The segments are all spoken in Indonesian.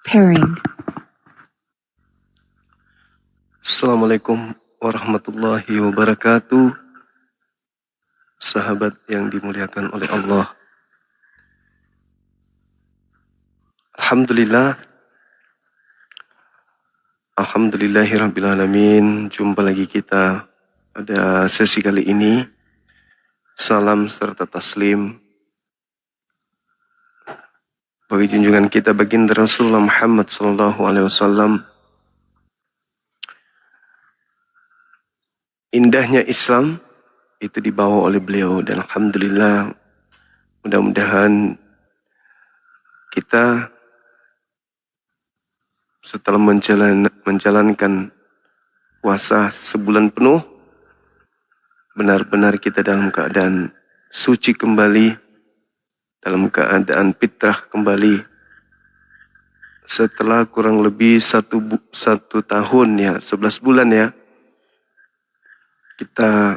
Pairing. Assalamualaikum warahmatullahi wabarakatuh. Sahabat yang dimuliakan oleh Allah. Alhamdulillahirrabbilalamin. Jumpa lagi kita pada sesi kali ini. Salam serta taslim bagi junjungan kita baginda Rasulullah Muhammad SAW. Indahnya Islam itu dibawa oleh beliau, dan alhamdulillah, mudah-mudahan kita setelah menjalankan puasa sebulan penuh, benar-benar kita dalam keadaan suci kembali, dalam keadaan fitrah kembali. Setelah kurang lebih satu tahun ya, 11 bulan ya, kita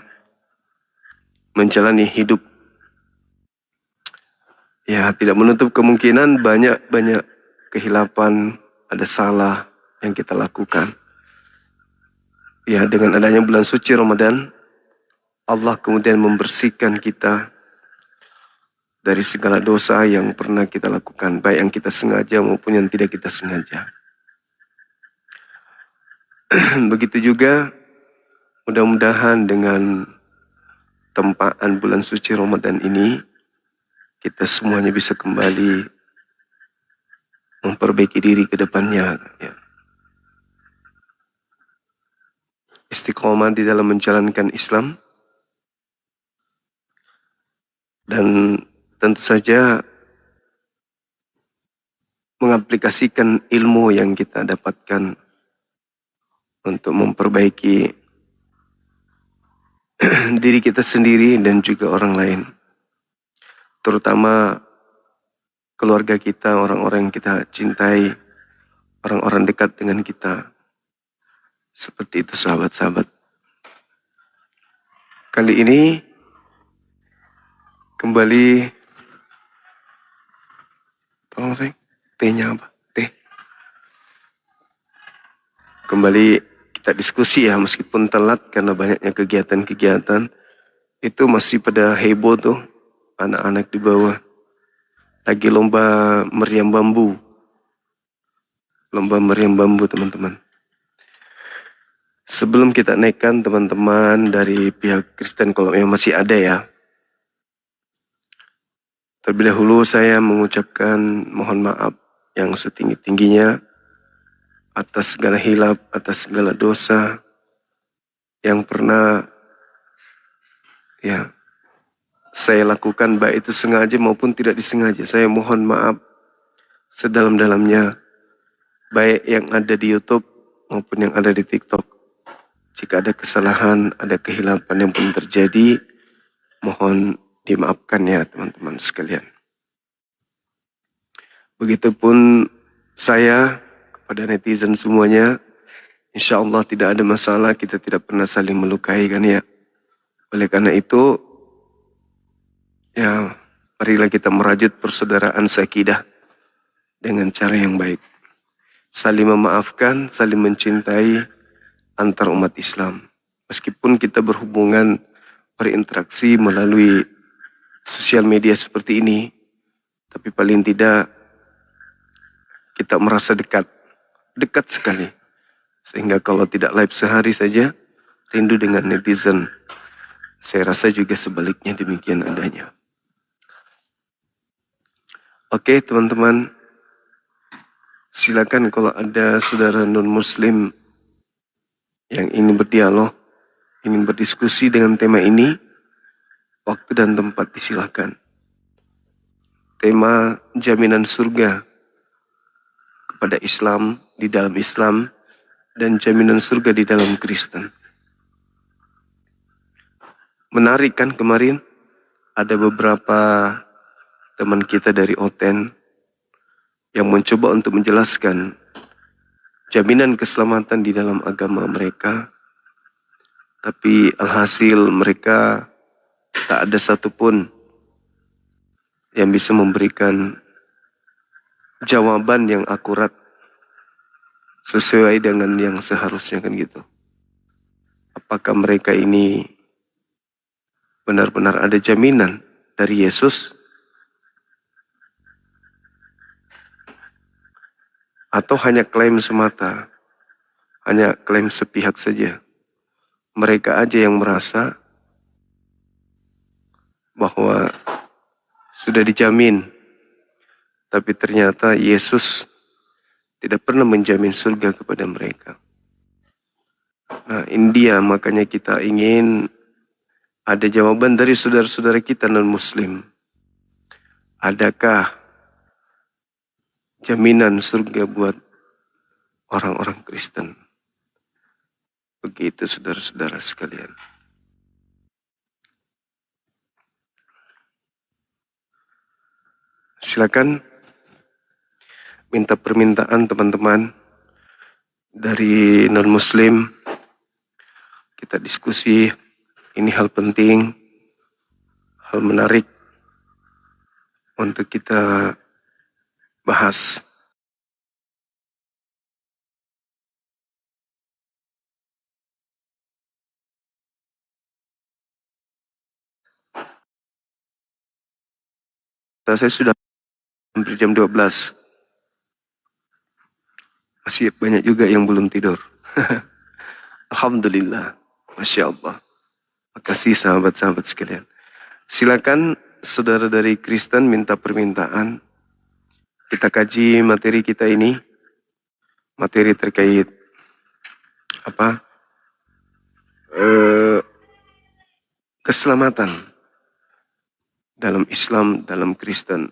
menjalani hidup. Ya, tidak menutup kemungkinan banyak kehilapan, ada salah yang kita lakukan. Ya, dengan adanya bulan suci Ramadan, Allah kemudian membersihkan kita dari segala dosa yang pernah kita lakukan, baik yang kita sengaja maupun yang tidak kita sengaja. Begitu juga mudah-mudahan dengan tempaan bulan suci Ramadan ini, kita semuanya bisa kembali memperbaiki diri ke depannya. Ya. Istiqomah di dalam menjalankan Islam. Dan tentu saja mengaplikasikan ilmu yang kita dapatkan untuk memperbaiki diri kita sendiri dan juga orang lain. Terutama keluarga kita, orang-orang yang kita cintai, orang-orang dekat dengan kita. Seperti itu sahabat-sahabat. Kali ini kembali, tolong saya, tehnya apa? Teh. Kembali kita diskusi ya, meskipun telat karena banyaknya kegiatan-kegiatan. Itu masih pada heboh tuh, anak-anak di bawah. Lagi lomba meriam bambu. Lomba meriam bambu teman-teman. Sebelum kita naikkan teman-teman dari pihak Kristen, kalau memang masih ada ya. Terlebih dahulu saya mengucapkan mohon maaf yang setinggi-tingginya atas segala hilap, atas segala dosa yang pernah ya saya lakukan, baik itu sengaja maupun tidak disengaja. Saya mohon maaf sedalam-dalamnya, baik yang ada di YouTube maupun yang ada di TikTok. Jika ada kesalahan, ada kehilapan yang pun terjadi, mohon dimaafkan ya teman-teman sekalian. Begitupun saya kepada netizen semuanya, insya Allah tidak ada masalah, kita tidak pernah saling melukai kan ya. Oleh karena itu, ya marilah kita merajut persaudaraan seakidah dengan cara yang baik. Saling memaafkan, saling mencintai antar umat Islam. Meskipun kita berhubungan, berinteraksi melalui sosial media seperti ini, tapi paling tidak kita merasa dekat sekali. Sehingga kalau tidak live sehari saja, rindu dengan netizen. Saya rasa juga sebaliknya demikian adanya. Oke teman-teman, silakan kalau ada saudara non-muslim yang ingin berdialog, ingin berdiskusi dengan tema ini, waktu dan tempat disilakan. Tema jaminan surga kepada Islam, di dalam Islam, dan jaminan surga di dalam Kristen. Menarik kan kemarin, ada beberapa teman kita dari Oten yang mencoba untuk menjelaskan jaminan keselamatan di dalam agama mereka. Tapi alhasil mereka tak ada satupun yang bisa memberikan jawaban yang akurat sesuai dengan yang seharusnya kan gitu. Apakah mereka ini benar-benar ada jaminan dari Yesus atau hanya klaim semata, hanya klaim sepihak saja. Mereka aja yang merasa bahwa sudah dijamin, tapi ternyata Yesus tidak pernah menjamin surga kepada mereka. Nah, ini dia makanya kita ingin ada jawaban dari saudara-saudara kita non-Muslim. Adakah jaminan surga buat orang-orang Kristen? Begitu saudara-saudara sekalian. Silakan minta permintaan teman-teman dari non-Muslim. Kita diskusi, ini hal penting, hal menarik untuk kita bahas. Saya sudah hampir jam 12. Masih banyak juga yang belum tidur. Alhamdulillah. Masya Allah. Makasih sahabat-sahabat sekalian. Silakan saudara dari Kristen minta permintaan. Kita kaji materi kita ini. Materi terkait apa? Keselamatan dalam Islam, dalam Kristen.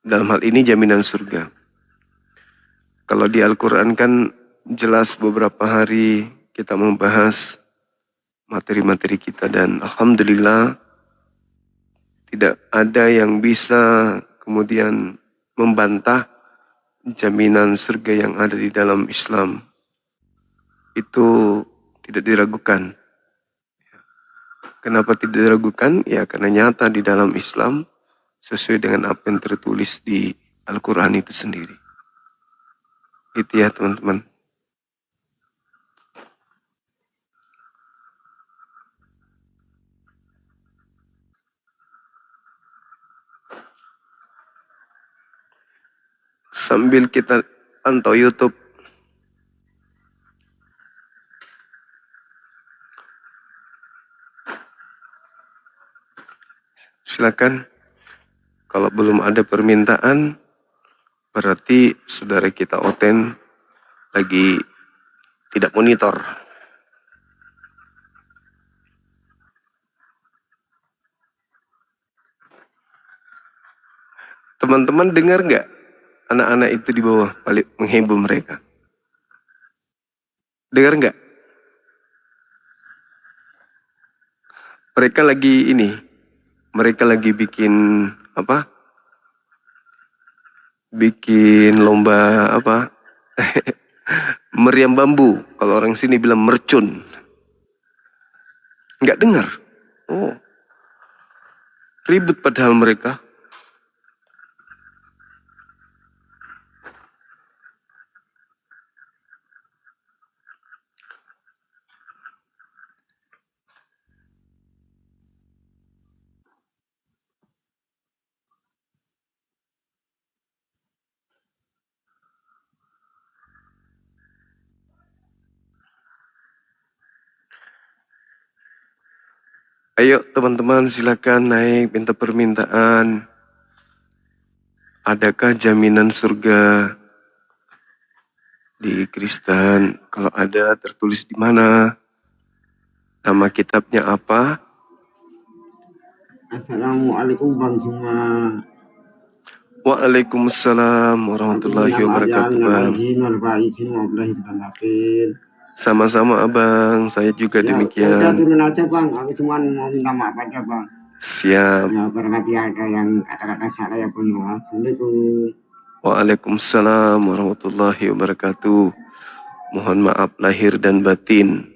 Dalam hal ini jaminan surga. Kalau di Al-Quran kan jelas beberapa hari kita membahas materi-materi kita dan Alhamdulillah tidak ada yang bisa kemudian membantah jaminan surga yang ada di dalam Islam. Itu tidak diragukan. Kenapa tidak diragukan? Ya karena nyata di dalam Islam sesuai dengan apa yang tertulis di Al-Quran itu sendiri. Itu ya teman-teman. Sambil kita pantau YouTube. Silakan. Kalau belum ada permintaan, berarti saudara kita Oten lagi tidak monitor. Teman-teman dengar nggak anak-anak itu di bawah paling menghibur mereka? Dengar nggak? Mereka lagi ini, mereka lagi bikin apa? Bikin lomba apa? Meriam bambu. Kalau orang sini bilang mercun. Nggak dengar? Oh, ribut padahal mereka. Ayo teman-teman silakan naik minta permintaan. Adakah jaminan surga di Kristen? Kalau ada tertulis di mana? Nama kitabnya apa? Assalamualaikum Bang semua. Waalaikumsalam warahmatullahi wabarakatuh Bang. Sama-sama Abang, saya juga ya, demikian. Udah turun aja Bang, aku cuma mau minta maaf aja Bang. Siap. Ya barangkali ada yang kata-kata salah ya Bang. Assalamualaikum. Waalaikumsalam warahmatullahi wabarakatuh. Mohon maaf lahir dan batin.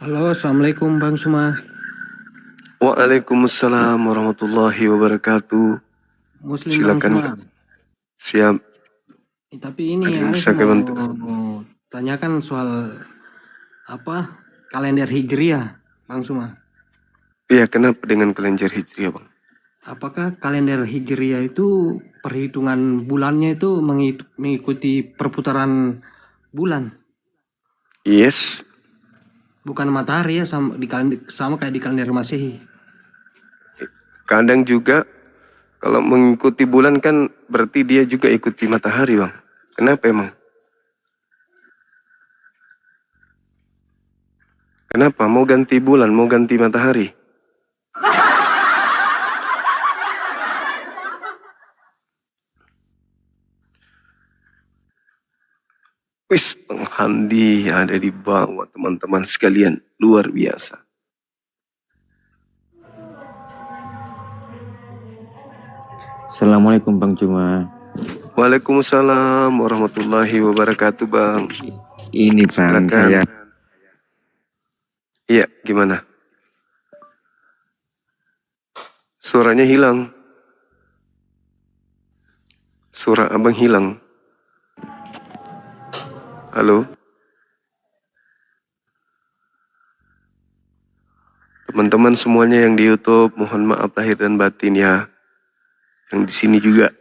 Halo, Assalamualaikum Bang Suma. Waalaikumsalam warahmatullahi wabarakatuh. Muslim Bang Silakan. Suma. Siap. Tapi ini Ada yang Ais bisa kami bantu? mau tanyakan soal kalender Hijriah, Bang Suma. Iya, kenapa dengan kalender Hijriah, Bang? Apakah kalender Hijriah itu perhitungan bulannya itu mengikuti perputaran bulan, Yes. bukan matahari ya, sama kayak di kalender Masehi? Kadang juga kalau mengikuti bulan kan berarti dia juga ikuti matahari, Bang. Kenapa emang? Kenapa? Mau ganti bulan, mau ganti matahari? Wis, Bang Handi ada di bawah teman-teman sekalian. Luar biasa. Assalamualaikum Bang Cuma. Waalaikumsalam warahmatullahi wabarakatuh, Bang. Ini Bang, Silakan. saya Iya, gimana? Suaranya hilang. Suara abang hilang. Halo? Teman-teman semuanya yang di YouTube, mohon maaf lahir dan batin ya. Yang di sini juga.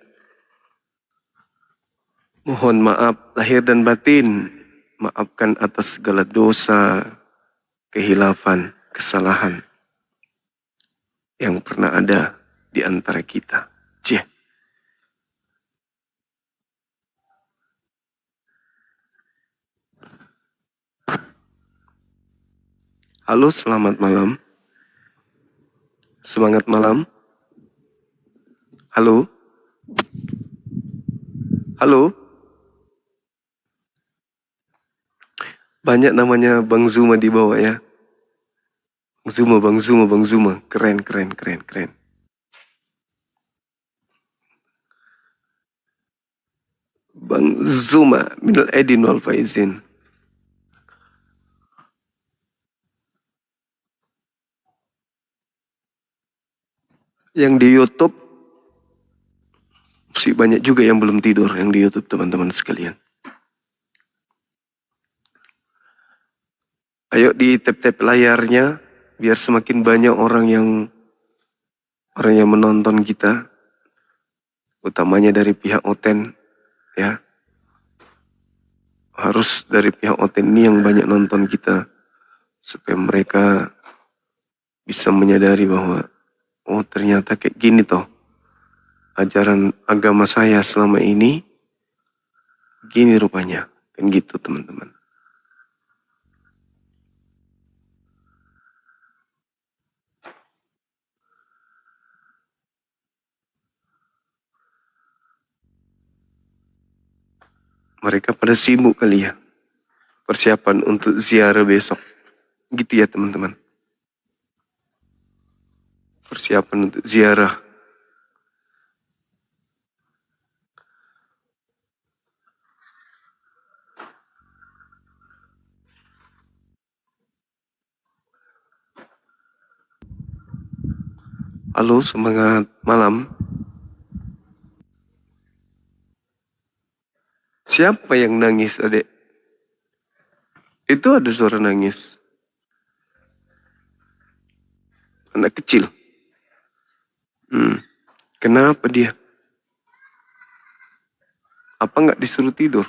Mohon maaf lahir dan batin. Maafkan atas segala dosa, kehilafan, kesalahan yang pernah ada di antara kita. Cih. Halo, selamat malam. Semangat malam. Halo? Halo? Banyak namanya Bang Zuma di bawah ya. Bang Zuma, Bang Zuma, Bang Zuma. Keren, keren, keren, keren. Bang Zuma, minal aidin wal faizin. Yang di YouTube, masih banyak juga yang belum tidur yang di YouTube teman-teman sekalian. Ayo di tap-tap layarnya, biar semakin banyak orang yang menonton kita, utamanya dari pihak Oten, ya. Harus dari pihak Oten ini yang banyak nonton kita, supaya mereka bisa menyadari bahwa, oh ternyata kayak gini toh, ajaran agama saya selama ini, gini rupanya, kan gitu teman-teman. Mereka pada sibuk kali ya, persiapan untuk ziarah besok. Gitu ya teman-teman. Persiapan untuk ziarah. Halo, semangat malam. Siapa yang nangis, adek? Itu ada suara nangis. Anak kecil. Kenapa dia? Apa nggak disuruh tidur?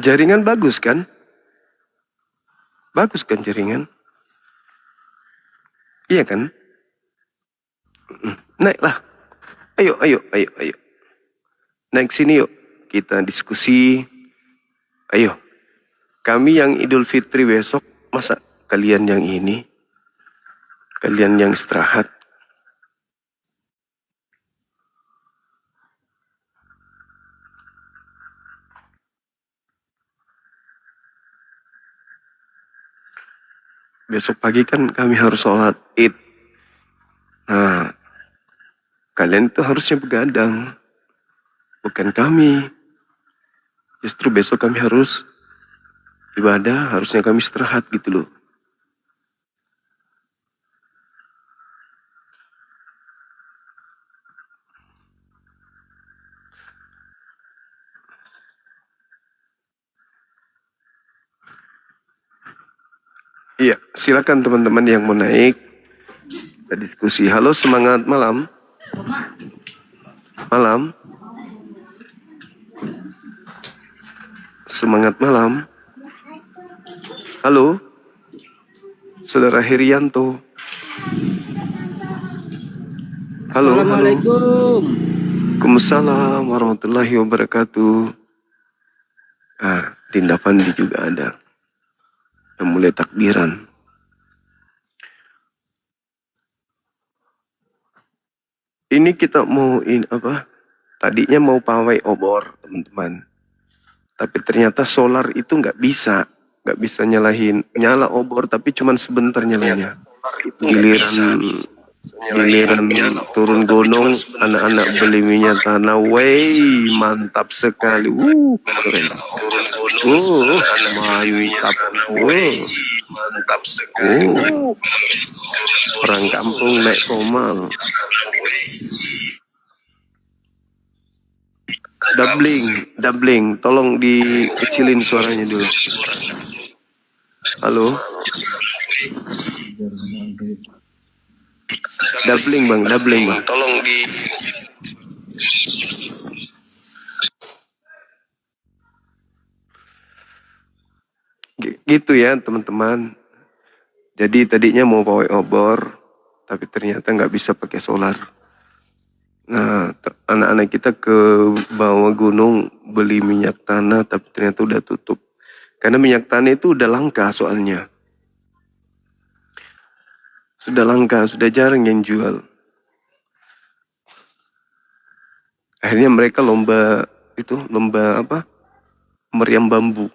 Jaringan bagus kan? Bagus kan jaringan? Iya kan? Naiklah. Ayo, ayo, ayo, ayo. Naik sini yuk. Kita diskusi. Ayo. Kami yang Idul Fitri besok, masa kalian yang ini? Kalian yang istirahat. Besok pagi kan kami harus sholat Id. Nah, kalian itu harusnya begadang. Bukan kami. Justru besok kami harus ibadah, harusnya kami istirahat gitu loh. Iya, silakan teman-teman yang mau naik. Kita diskusi. Halo, semangat malam. Malam. Semangat malam. Halo. Saudara Herianto. Halo, Assalamualaikum. Waalaikumsalam warahmatullahi wabarakatuh. Dinda Fandi juga ada. Yang mulai takbiran. Ini kita mau tadinya mau pawai obor, teman-teman. Tapi ternyata solar itu nggak bisa nyala obor, tapi cuman sebentar nyalanya. Giliran turun gunung, anak-anak beli minyak tanah, mantap sekali, keren. Mantap sekali. Orang kampung naik komal. Doubling, tolong dikecilin suaranya dulu. Halo. Doubling bang. Tolong di. Gitu ya teman-teman. Jadi tadinya mau pawai obor, tapi ternyata nggak bisa pakai solar. Nah, anak-anak kita ke bawah gunung beli minyak tanah, tapi ternyata udah tutup. Karena minyak tanah itu udah langka soalnya. Sudah langka, sudah jarang yang jual. Akhirnya mereka lomba meriam bambu.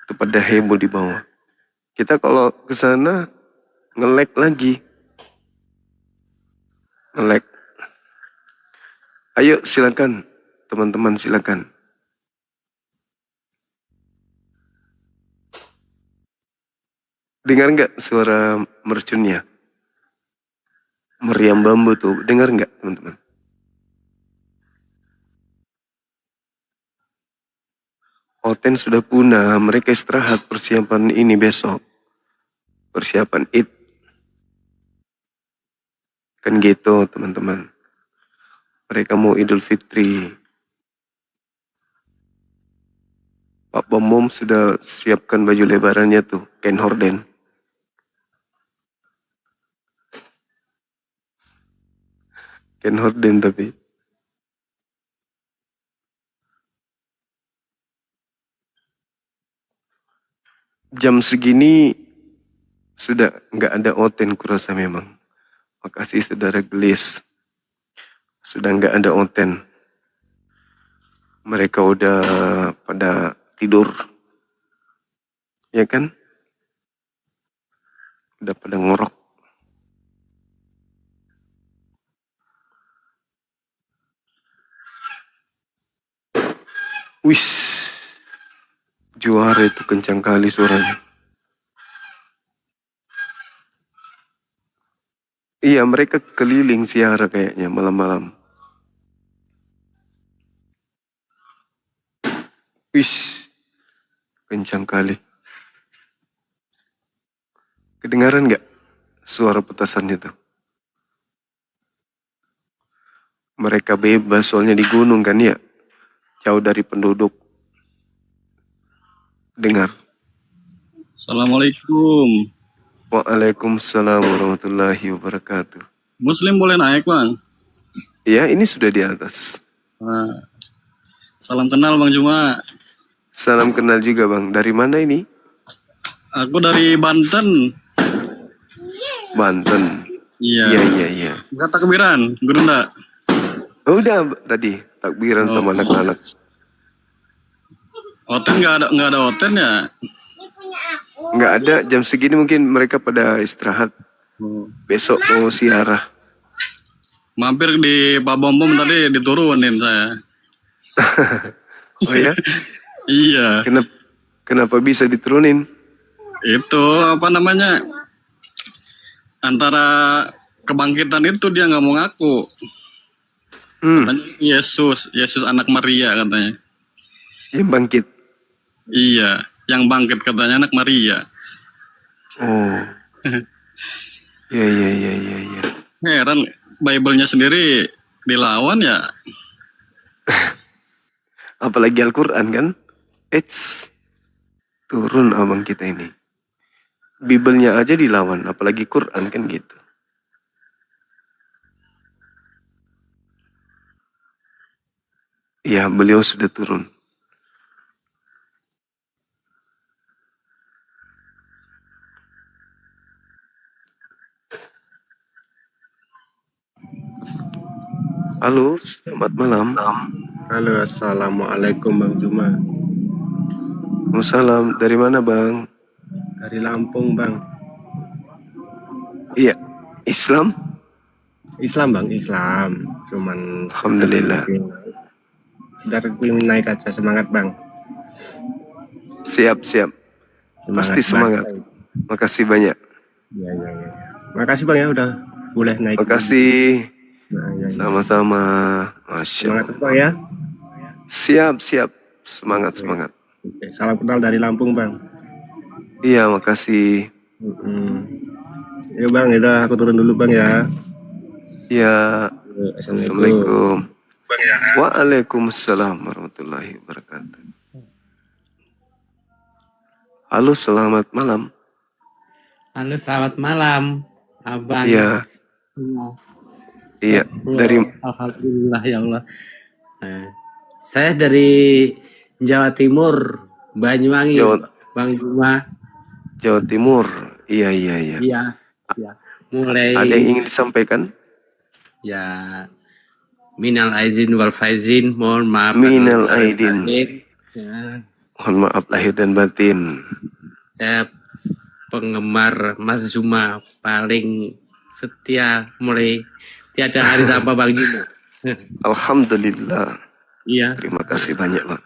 Itu pada heboh di bawah. Kita kalau ke sana nge-lag lagi. Nge-lag. Ayo silakan, teman-teman silakan. Dengar nggak suara mercunnya? Meriam bambu tuh, dengar nggak teman-teman? Oten sudah punah, mereka istirahat persiapan ini besok. Persiapan Id. Kan gitu teman-teman. Mereka mau Idul Fitri. Pak Bomom sudah siapkan baju lebarannya tuh, kain horden. Kain horden tapi. Jam segini sudah nggak ada oten kurasa memang. Makasih saudara Gelis. Sudah nggak ada oten. Mereka udah pada tidur. Ya kan? Udah pada ngorok. Wis. Juara itu kencang kali suaranya. Iya, mereka keliling siara kayaknya malam-malam. Wis. Kencang kali. Kedengaran nggak suara petasannya tuh? Mereka bebas soalnya di gunung kan ya. Jauh dari penduduk. dengar. Assalamualaikum. Waalaikumsalam warahmatullahi wabarakatuh. Muslim boleh naik, Bang? Ya, ini sudah di atas. Nah, salam kenal, Bang Juma. Salam kenal juga Bang. Dari mana ini? Aku dari Banten. Banten. Iya. Iya. Enggak takbiran, Gurunda. Oh, udah tadi takbiran sama anak-anak. Oten nggak ada oten ya? Nggak ada, jam segini mungkin mereka pada istirahat. Besok mau siarah. Mampir di Pak Bom Bom tadi diturunin saya. Oh ya? Iya. Kenapa bisa diturunin? Itu apa namanya? Antara kebangkitan itu dia nggak mau ngaku. Katanya Yesus anak Maria katanya. Yang bangkit. Iya, yang bangkit katanya anak Maria. Oh. Iya. Heran, Bible-nya sendiri dilawan ya. Apalagi Al-Quran kan? Turun abang kita ini. Bibelnya aja dilawan, apalagi Quran kan gitu. Ya, beliau sudah turun. Halo, selamat malam. Halo, assalamualaikum Bang Juma. Waalaikumsalam. Dari mana Bang? Dari Lampung Bang. Iya, Islam? Islam Bang, Islam. Cuman Alhamdulillah. Sedar naik aja, semangat Bang. Siap. Pasti semangat. Makasih banyak. Iya. Makasih Bang ya udah boleh naik. Makasih. Nah, Sama-sama. Masya semangat Allah. Bang ya. Siap. Semangat. Oke, salam kenal dari Lampung Bang. Iya, makasih. Ya Bang, udah aku turun dulu Bang ya. Ya, Assalamualaikum. Bang ya. Waalaikumsalam warahmatullahi wabarakatuh. Halo, selamat malam. Halo, selamat malam, Abang. Iya. Dari Alhamdulillah ya Allah. Saya dari Jawa Timur, Banyuwangi, Bang Juma. Jawa Timur. Iya. Iya. Mulai. Ada yang ingin disampaikan? Ya, minal aidin wal faizin, mohon maaf. Minal aidin. Ya. Mohon maaf lahir dan batin. Saya penggemar Mas Juma paling setia, mulai tiada hari tanpa Bang Juma. Alhamdulillah. Iya. Terima kasih banyak Bang.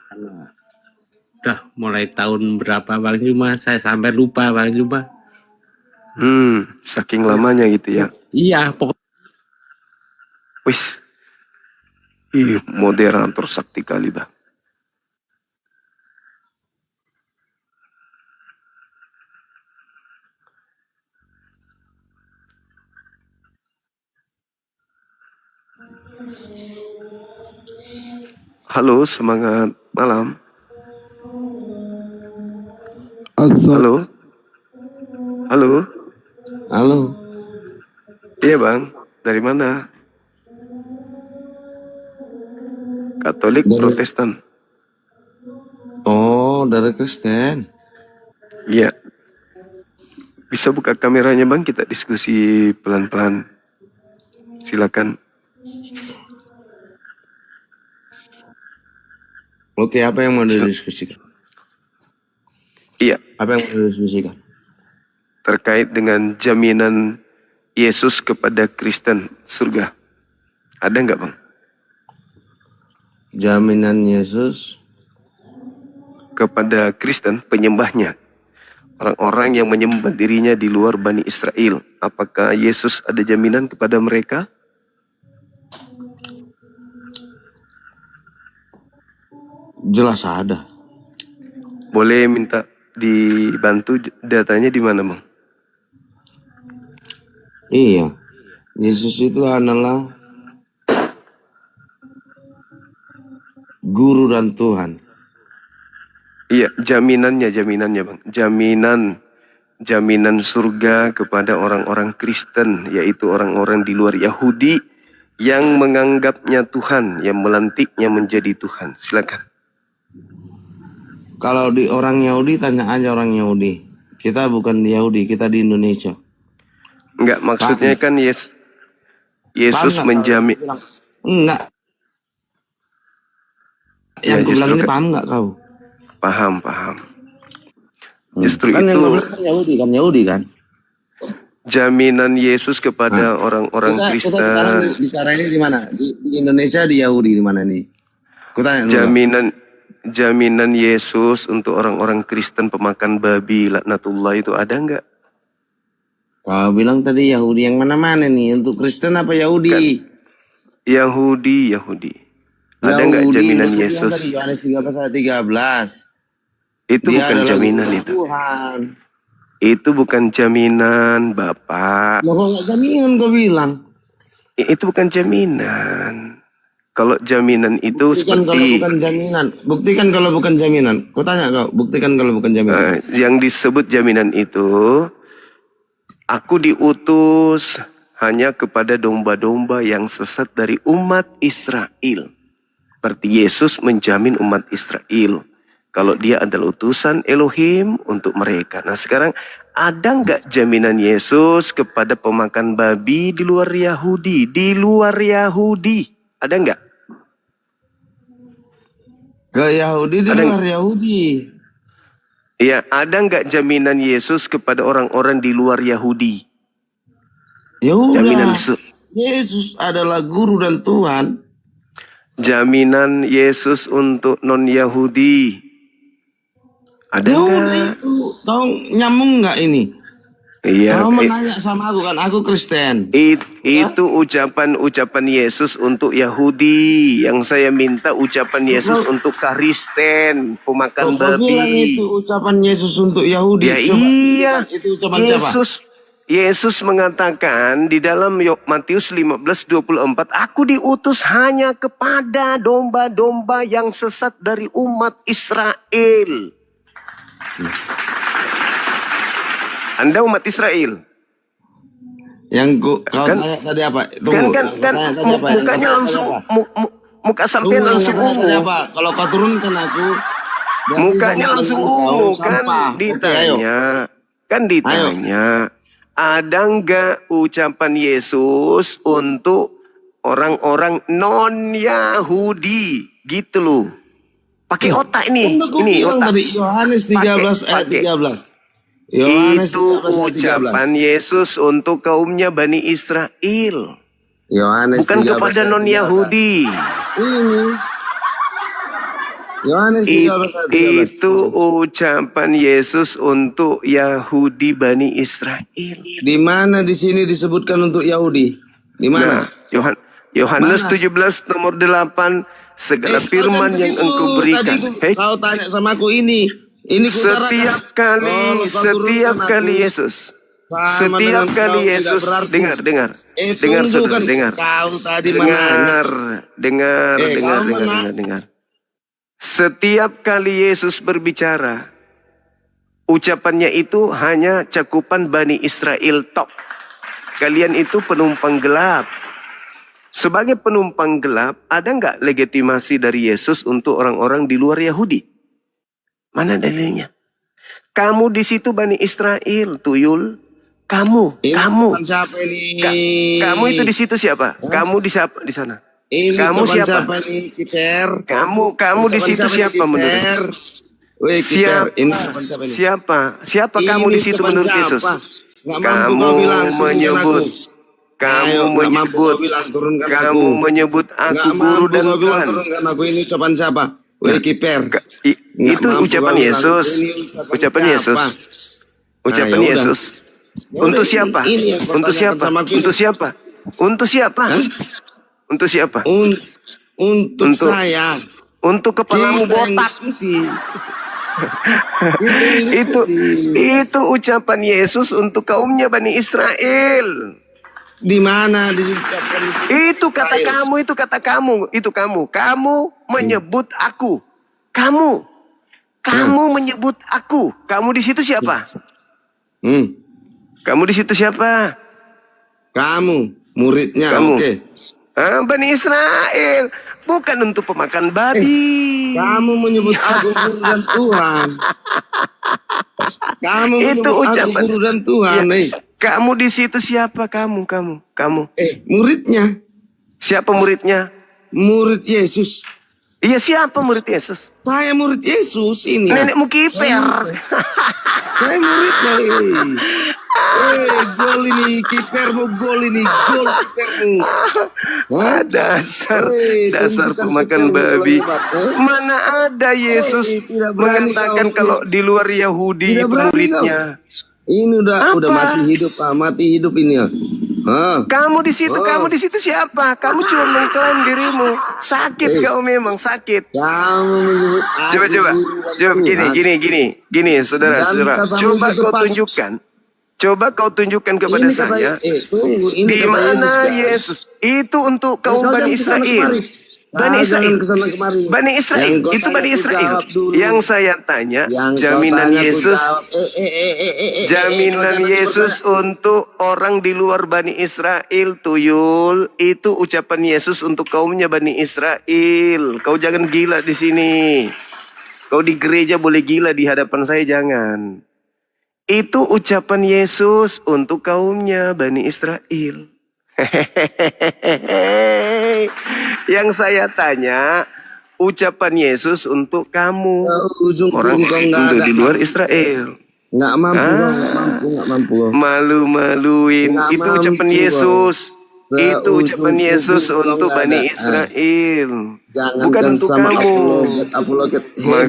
Udah mulai tahun berapa Bang Juma, saya sampai lupa Bang Juma. Saking lamanya gitu ya. Iya, pokoknya. Wis. Moderator sakti kali Bang. Halo, semangat malam. Halo. Iya Bang, dari mana? Katolik, Protestan. Oh, dari Kristen. Iya. Bisa buka kameranya Bang, kita diskusi pelan-pelan. Silakan. Oke, apa yang mau didiskusikan? Iya. Apa yang mau didiskusikan? Terkait dengan jaminan Yesus kepada Kristen surga. Ada nggak Bang? Jaminan Yesus kepada Kristen penyembahnya. Orang-orang yang menyembah dirinya di luar Bani Israel. Apakah Yesus ada jaminan kepada mereka? jelas ada. Boleh minta dibantu datanya di mana Bang? Iya, Yesus itu adalah guru dan Tuhan. Iya, jaminannya Bang. Jaminan surga kepada orang-orang Kristen, yaitu orang-orang di luar Yahudi yang menganggapnya Tuhan, yang melantiknya menjadi Tuhan. Silakan. Kalau di orang Yahudi, tanya aja orang Yahudi. Kita bukan di Yahudi, kita di Indonesia. Enggak, maksudnya kan Yesus Paham nggak menjamin. kalau bilang, enggak. Ya, Yang gue bilang justru ini paham nggak kau? Paham. Justru Kan yang itu gue bilang kan Yahudi kan. jaminan Yesus kepada orang-orang Kita sekarang Kristen. bicara ini di mana? Di Indonesia, di Yahudi, di mana nih? Ku tanya dulu. Jaminan Yesus untuk orang-orang Kristen pemakan babi laknatullah itu ada nggak? Kau bilang tadi Yahudi yang mana-mana nih? Untuk Kristen apa Yahudi? Yahudi. Ada nggak jaminan Yahudi, Yesus? tadi Yohanes 13 ayat 13. Itu Dia bukan adalah jaminan guru itu. Tuhan. Itu bukan jaminan, Bapak. Loh, kok nggak jaminan kau bilang? Itu bukan jaminan. Kalau jaminan itu Buktikan kalau seperti bukan jaminan. Buktikan kalau bukan jaminan. Ku tanya kau, buktikan kalau bukan jaminan. yang disebut jaminan itu, aku diutus hanya kepada domba-domba yang sesat dari umat Israel. Berarti Yesus menjamin umat Israel kalau dia adalah utusan Elohim untuk mereka. Nah sekarang ada nggak jaminan Yesus kepada pemakan babi di luar Yahudi? Di luar Yahudi ada nggak? Ke Yahudi di Ada luar Yahudi. Ya, ada nggak jaminan Yesus kepada orang-orang di luar Yahudi? Ya Jaminan udah. Yesus adalah guru dan Tuhan. Jaminan Yesus untuk non-Yahudi. Ada Ya udah nggak? itu. Tahu nyambung nggak ini? Iya. Kau menanya sama aku kan, aku Kristen. Itu ucapan Yesus untuk Yahudi. Yang saya minta ucapan Yesus untuk Kristen, pemakan Kau bilang itu babi. ucapan Yesus untuk Yahudi. Ya Coba iya. itu ucapan siapa? Yesus mengatakan di dalam Matius 15:24, aku diutus hanya kepada domba-domba yang sesat dari umat Israel. Anda umat Israel. Yang kau Kan- tanya tadi apa? Tunggu. Kan Kau tanya tadi apa? mukanya Kau tanya langsung tadi apa? muka sampean Tunggu, langsung yang kau tanya tadi ungu. apa? Kalau kau turunkan aku, berarti Mukanya sama langsung dengan kau ungu kan sampah. Oke, ayo. ditanya. Ada nggak ucapan Yesus untuk orang-orang non Yahudi gitu loh. Pakai otak ini. Kan aku Ini bilang otak. tadi Yohanes 13 ayat Pakai. 13. Yohanes Itu 13 ayat 13. ucapan Yesus untuk kaumnya Bani Israel. Yohanes Bukan 13 kepada ayat non 13. Yahudi. Ini Yohanes 13 ayat 13. Itu ucapan Yesus untuk Yahudi Bani Israel. Di mana di sini disebutkan untuk Yahudi? Di mana? Nah, Yohanes Mana? 17 nomor 8, segala firman yang engkau berikan. Hei, Kau tanya sama aku ini. Ini kutarakan. setiap kali Yesus. Setiap kali Yesus, dengar. Dengar, saudara, dengar. Kau tadi mana? Dengar. Setiap kali Yesus berbicara, ucapannya itu hanya cakupan Bani Israel tok. Kalian itu penumpang gelap. Sebagai penumpang gelap, ada nggak legitimasi dari Yesus untuk orang-orang di luar Yahudi? Mana dalilnya? Kamu di situ Bani Israel, tuyul. Kamu. Ucapan siapa ini? Kamu itu di situ siapa? Kamu di siapa di sana? Ini Kamu ucapan siapa? nih, Kiper? Kamu di situ siapa menurut? Woi, Kiper, ini ucapan siapa ini? Siapa kamu Ini di situ ucapan menurut siapa? Yesus? Nggak mampu kau bilang, turunkan aku. Ayo, nggak mampu kau bilang, turunkan aku. Kamu menyebut aku Nggak guru mampu dan kau bilang, Tuhan. turunkan aku. Ini ucapan siapa? Woi, Kiper. Nggak Itu mampu ucapan kau bilang, Yesus. ini Ucapan siapa? Yesus. Ucapan Nah, ya udah. Yesus. Ya Untuk udah, siapa? ini yang kau Untuk tanyakan siapa? sama aku. Untuk siapa? Untuk siapa? Hah? Untuk siapa? Untuk Untuk- saya. Untuk kepalamu Kita yang botak. diskusi. Itu ucapan Yesus untuk kaumnya Bani Israel. Di mana diucapkan Itu kata kamu, itu kata kamu, itu kamu. Kamu menyebut aku. Kamu. Kamu menyebut aku. Kamu di situ siapa? Kamu di situ siapa? Kamu muridnya, Kamu. oke. Bani Israel. Bukan untuk pemakan babi. Kamu menyebut aku guru dan Tuhan. Kamu Itu menyebut aku ucapan. guru dan Tuhan. Kamu di situ siapa? Kamu. Muridnya. Siapa muridnya? Murid Yesus. Iya, siapa murid Yesus? Saya murid Yesus ini. Nenekmu kiper. Saya muridnya. Gol ini kipermu, gol ini, gol kipermu. Dasar tunjukkan pemakan kipermu babi. hebat, Mana ada Yesus tidak berani mengatakan kau. kalau di luar Yahudi Tidak berani muridnya. Ini udah Apa? mati hidup, Pak. Mati hidup ini ya. Kamu di situ siapa? Kamu cuma mengklaim dirimu. Sakit kau memang sakit. Kamu menyebut aku Coba guru dan Tuhan. gini, saudara. Dan katamu Coba di kau depan. tunjukkan. Coba kau tunjukkan kepada Ini kata, saya. tunggu, ini Di kata mana Yesus, Kak. Yesus? Itu untuk kaum Kau Bani jangan kesana Israel. kemari. Bani Jangan Israel. kesana kemari. Bani Israel. Yang kau Itu tanya Bani aku Israel. jawab dulu. Yang saya tanya, Yang kau jaminan tanya aku Yesus. jawab. Jaminan kau jangan Yesus bertanya. untuk orang di luar Bani Israel, tuyul. Itu ucapan Yesus untuk kaumnya Bani Israel. Kau jangan gila di sini. Kau di gereja boleh gila, di hadapan saya jangan. Itu ucapan Yesus untuk kaumnya Bani Israel. Yang saya tanya, ucapan Yesus untuk kamu. Ujung Orang kau nggak untuk ada. di luar Israel. Nggak mampu, nggak mampu. Malu-maluin. Nggak Itu ucapan mampu, Yesus. Bang. Itu ucapan Ujung Yesus kuku kau untuk nggak Bani ada. Israel. Jangankan Bukan untuk sama kamu. apologet hebat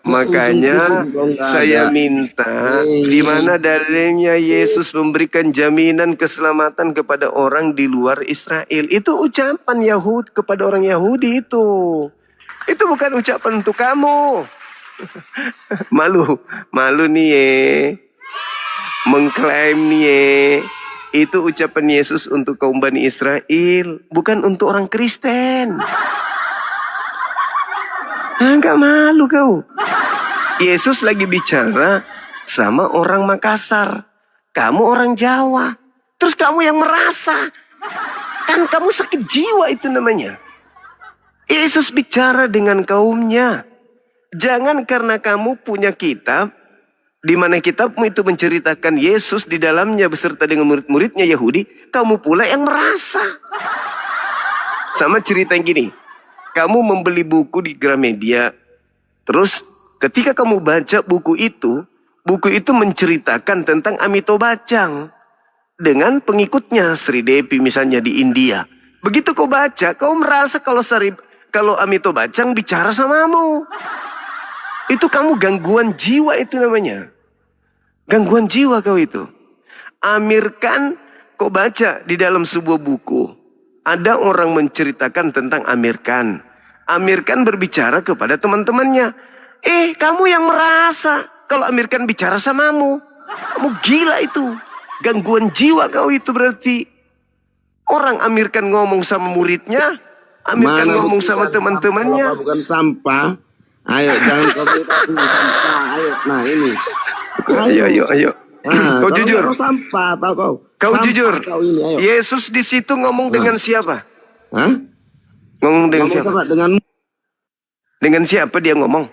Makanya kau nggak saya ada. minta di mana dalilnya Yesus memberikan jaminan keselamatan kepada orang di luar Israel. Itu ucapan Yahudi kepada orang Yahudi itu. Itu bukan ucapan untuk kamu. Malu nih mengklaim nih itu ucapan Yesus untuk kaum Bani Israel, bukan untuk orang Kristen. Enggak malu kau. Yesus lagi bicara sama orang Makassar. Kamu orang Jawa. Terus kamu yang merasa. Kan kamu sakit jiwa itu namanya. Yesus bicara dengan kaumnya. Jangan karena kamu punya kitab, di mana kitabmu itu menceritakan Yesus di dalamnya beserta dengan murid-muridnya Yahudi, kamu pula yang merasa. Sama cerita yang gini, kamu membeli buku di Gramedia, terus ketika kamu baca buku itu menceritakan tentang Amito Bachang dengan pengikutnya Sri Devi misalnya di India. Begitu kau baca, kau merasa kalau Amito Bachang bicara samamu. Itu kamu gangguan jiwa itu namanya. Gangguan jiwa kau itu. Amir Khan, kau baca di dalam sebuah buku. Ada orang menceritakan tentang Amir Khan. Amir Khan berbicara kepada teman-temannya. Kamu yang merasa kalau Amir Khan bicara samamu. Kamu gila itu. Gangguan jiwa kau itu berarti. Orang Amir Khan ngomong sama muridnya. Amir Khan ngomong sama teman-temannya. Kalau bukan sampah. Ayo jangan kau beritahu sampah. Ayo, nah ini. Ayo. Kau jujur. Kau sampah, tahu kau. Kau Sampah jujur. Kau ini, ayo. Yesus di situ ngomong dengan siapa? Hah? Ngomong dengan Ngomong siapa? sama dengan Dengan siapa dia ngomong?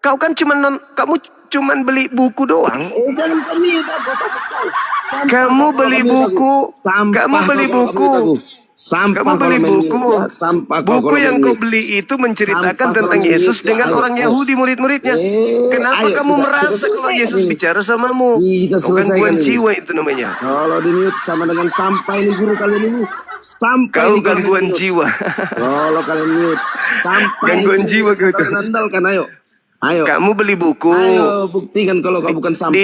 Kau kan kamu cuman beli buku doang. jangan kami Kamu beli buku. Kamu beli buku. Kamu beli buku. Buku yang kau beli itu menceritakan tentang Yesus dengan orang Yahudi murid-muridnya. Kenapa kamu merasa kalau Yesus bicara samamu? Kau gangguan jiwa itu namanya. Kalau di mute sama dengan sampah ini guru kalian ini. Sampah Kau ini kalian gangguan mute. jiwa. Kalau kalian mute. Sampah Gangguan ini jiwa kau itu. kalian andalkan, ayo. Ayo. Kamu beli buku. Ayo buktikan kalau kau bukan sampah.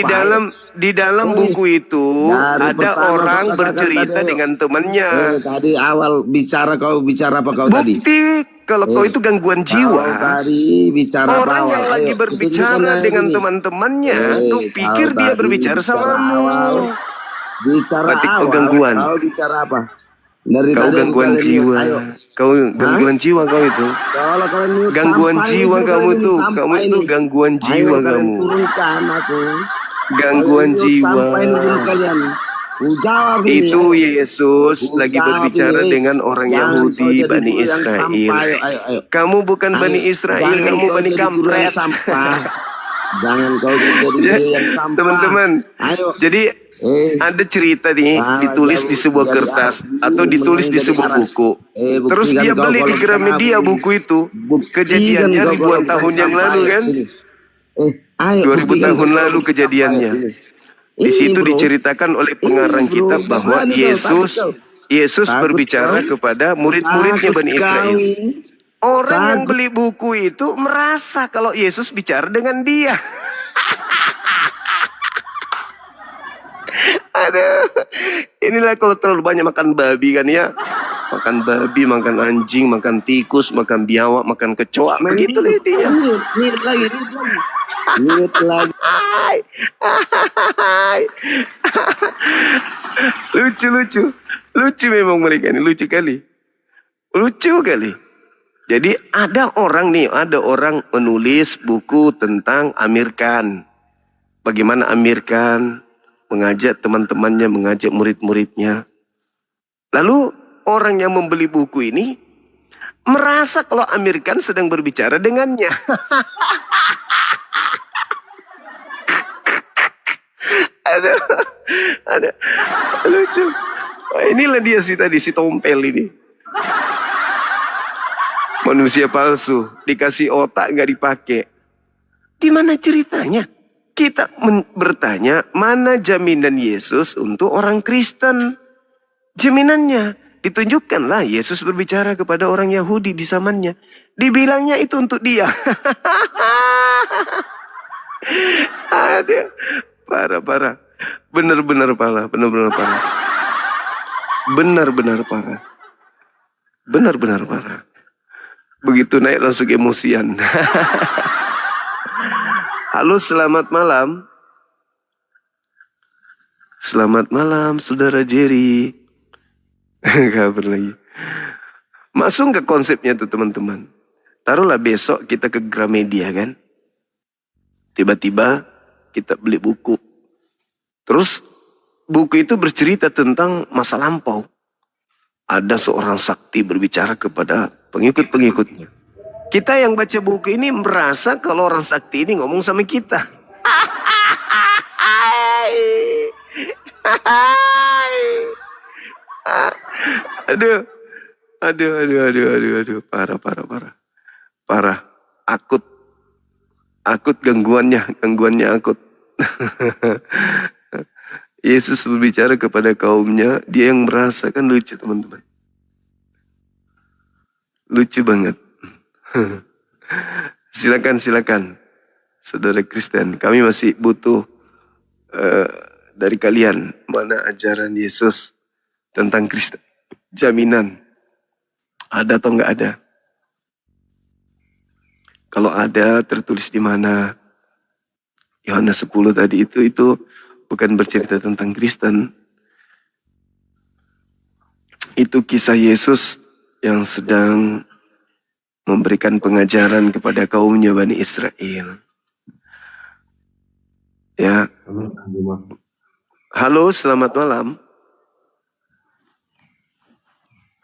Di dalam buku itu Dari ada pertama orang kau katakan bercerita tadi, ayo. dengan temannya. Tadi awal bicara kau bicara apa kau tadi? Bukti kalau kau itu gangguan jiwa. Kau tadi bicara Orang apa yang awal? lagi Ayo, berbicara tunjukkan dengan ini. teman-temannya, tuh kau pikir dia tadi berbicara bicara samamu. awal. Bicara Berarti kau awal. gangguan. Kau bicara apa? Dari Kau tadi aku gangguan kalian mute. jiwa. Ayo. Kau gangguan jiwa kau itu. Kalau kalian mute Gangguan sampah jiwa ini, kamu kalian tuh. sampah Kamu ini. itu gangguan Ayo jiwa kalian kamu. turunkan aku. Gangguan Kalian mute jiwa. sampah ini dulu kalian. Ku jawab ini. Itu Ayo. Yesus Ku lagi jawab berbicara ini. dengan orang Jangan kau Yahudi, jadi Bani guru yang sampah. Israel. Ayo. Kamu bukan Ayo. Bani Israel, Jangan kamu kau Bani jadi guru yang kampret. sampah. Jangan kau jadi Ya, guru yang sampah. teman-teman. Ayo. Jadi ada cerita nih ditulis di sebuah kertas atau ditulis di sebuah buku. Terus dia beli di Gramedia buku itu. Kejadiannya ribuan tahun yang lalu kan? Ayo, 2000 tahun lalu kejadiannya. Di situ diceritakan oleh pengarang kitab bahwa Yesus berbicara kepada murid-muridnya Bani Israel. Orang yang beli buku itu merasa kalau Yesus bicara dengan dia. Aduh, inilah kalau terlalu banyak makan babi kan ya. Makan babi, makan anjing, makan tikus, makan biawak, makan kecoa. Begitu intinya. Mirip lagi. Mirip lagi. Lucu memang mereka ini, lucu kali. Jadi ada orang menulis buku tentang Amir Khan. Bagaimana Amir Khan mengajak teman-temannya, mengajak murid-muridnya. Lalu orang yang membeli buku ini merasa kalau Amir Khan sedang berbicara dengannya. ada lucu. Inilah dia si tompel ini. Manusia palsu, dikasih otak nggak dipakai. Gimana ceritanya? Kita bertanya, mana jaminan Yesus untuk orang Kristen? Jaminannya, ditunjukkanlah Yesus berbicara kepada orang Yahudi di zamannya. Dibilangnya itu untuk dia. Ada, parah. Benar-benar parah. Benar-benar parah. Begitu naik langsung emosian. Halo, selamat malam. Selamat malam, Saudara Jerry. Kabar lagi. Masuk ke konsepnya tuh teman-teman. Taruhlah besok kita ke Gramedia kan. Tiba-tiba kita beli buku. Terus buku itu bercerita tentang masa lampau. Ada seorang sakti berbicara kepada pengikut-pengikutnya. Kita yang baca buku ini merasa kalau orang sakti ini ngomong sama kita. Aduh. Parah. Akut gangguannya akut. Yesus berbicara kepada kaumnya, dia yang merasakan. Lucu teman-teman. Lucu banget. Silakan saudara Kristen, kami masih butuh dari kalian mana ajaran Yesus tentang Kristen. Jaminan ada atau enggak ada? Kalau ada, tertulis di mana? Yohanes 10 tadi itu bukan bercerita tentang Kristen. Itu kisah Yesus yang sedang memberikan pengajaran kepada kaumnya Bani Israel. Ya. Halo, selamat malam.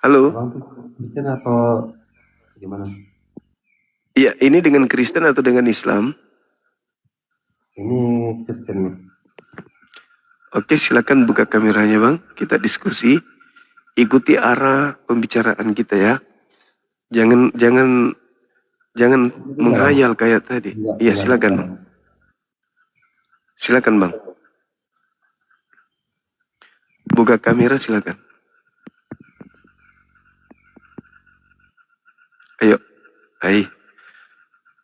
Halo. Kristen atau gimana? Iya, ini dengan Kristen atau dengan Islam? Ini Kristen nih. Oke, silakan buka kameranya Bang. Kita diskusi. Ikuti arah pembicaraan kita ya. Jangan menghayal kayak tadi. Iya, silakan Bang. Silakan Bang. Buka kamera silakan. Ayo. Hai.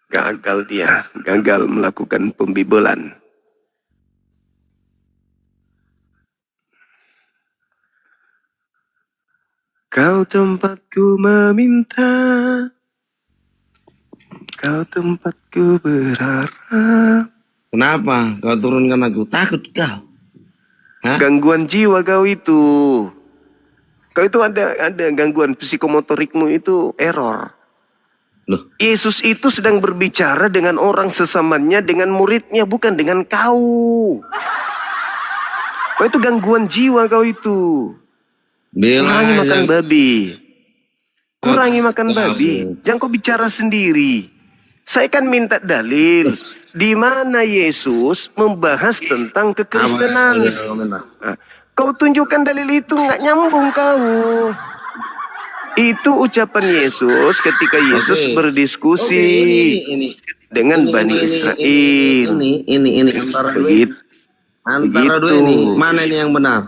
Gagal melakukan pembibolan. Kau tempatku meminta, kau tempatku berharap. Kenapa kau turunkan aku? Takut kau? Hah? Gangguan jiwa kau itu. Kau itu ada gangguan psikomotorikmu itu error. Loh. Yesus itu sedang berbicara dengan orang sesamanya, dengan muridnya, bukan dengan kau. Kau itu gangguan jiwa kau itu. Kurangi makan babi. Kurangi makan babi. Jangan kau bicara sendiri. Saya kan minta dalil. Di mana Yesus membahas tentang kekristenan. Nah, kau tunjukkan dalil itu, nggak nyambung kau. Itu ucapan Yesus ketika Yesus berdiskusi dengan Bani Israel. Ini antara dua ini mana ini yang benar?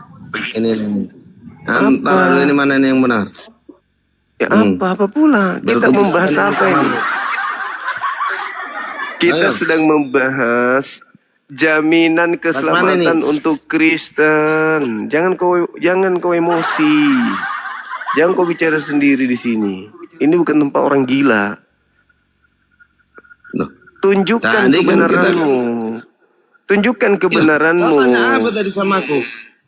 Ini. Antara dua ini mana ini yang benar? Ya apa pula? Kita membahas apa ini? Kita sedang membahas jaminan keselamatan untuk Kristen. Jangan kau emosi. Jangan kau bicara sendiri di sini. Ini bukan tempat orang gila. Tunjukkan kebenaranmu. Tunjukkan kebenaranmu. Kau tanya apa tadi sama aku?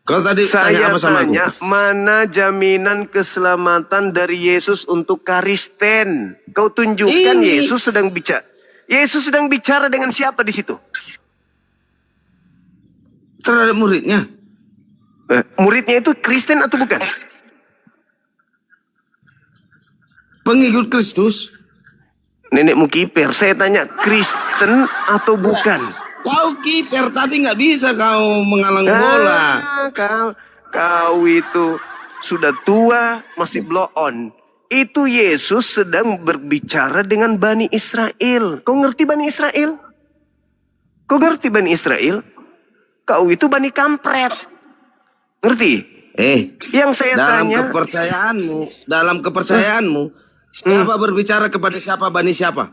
Kau tadi tanya apa sama aku? Mana jaminan keselamatan dari Yesus untuk Kristen? Kau tunjukkan Yesus sedang bicara. Yesus sedang bicara dengan siapa di situ? Terhadap muridnya. Muridnya itu Kristen atau bukan? Pengikut Kristus. Nenekmu kiper. Saya tanya Kristen atau bukan? Kau kiper tapi nggak bisa kau menghalang bola. Kau itu sudah tua masih blow on. Itu Yesus sedang berbicara dengan Bani Israel. Kau ngerti Bani Israel? Kau ngerti Bani Israel? Kau itu Bani kampret. Ngerti? Yang saya tanya. Dalam kepercayaanmu, siapa berbicara kepada siapa, Bani siapa?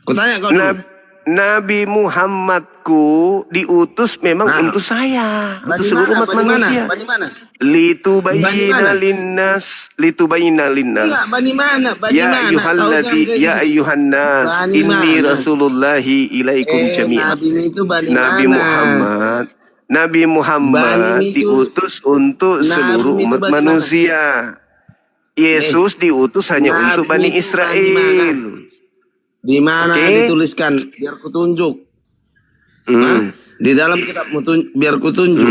Kutanya kau dulu. Nabi Muhammadku diutus memang untuk saya, untuk seluruh umat manusia. Bani mana? Litubayyina linnas. Enggak, bani mana? Ya ayyuhan nas, inni rasulullahi ilaikum jami'an. Nabi Muhammad diutus untuk seluruh umat manusia. Yesus diutus hanya untuk Bani Israel. Di mana dituliskan? Biar kutunjuk. Di dalam kitabmu biar kutunjuk.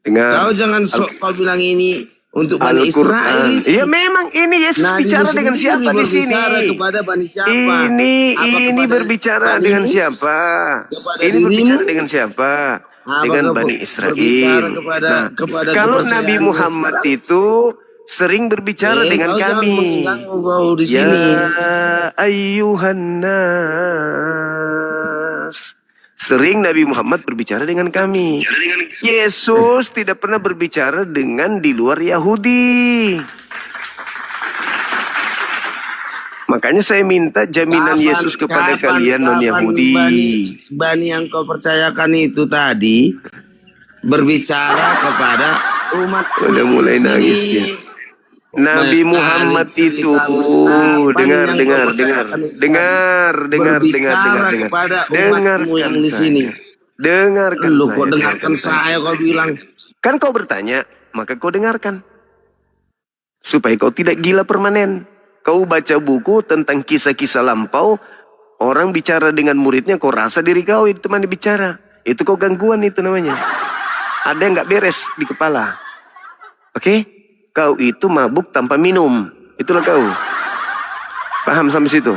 Kau jangan kau bilang ini untuk Bani Israel. Ya memang ini Yesus bicara dengan siapa di sini? Kepada Bani siapa? Ini berbicara dengan siapa? Ini berbicara dengan siapa? Dengan Bani Israel. Kalau Nabi Muhammad itu sering berbicara dengan kami. Ya ayyuhan nas. Sering Nabi Muhammad berbicara dengan kami. Yesus tidak pernah berbicara dengan di luar Yahudi. Makanya saya minta jaminan Yesus kepada kalian non-Yahudi. Bani yang kau percayakan itu tadi berbicara kepada umat. Udah mulai nangis dia. Nabi Muhammad itu dengarkan saya kau bilang. Kan kau bertanya, maka kau dengarkan. Supaya kau tidak gila permanen. Kau baca buku tentang kisah-kisah lampau, orang bicara dengan muridnya, kau rasa diri kau itu teman bicara. Itu kau gangguan itu namanya. Ada yang nggak beres di kepala. Oke? Kau itu mabuk tanpa minum. Itulah kau. Paham sampai situ?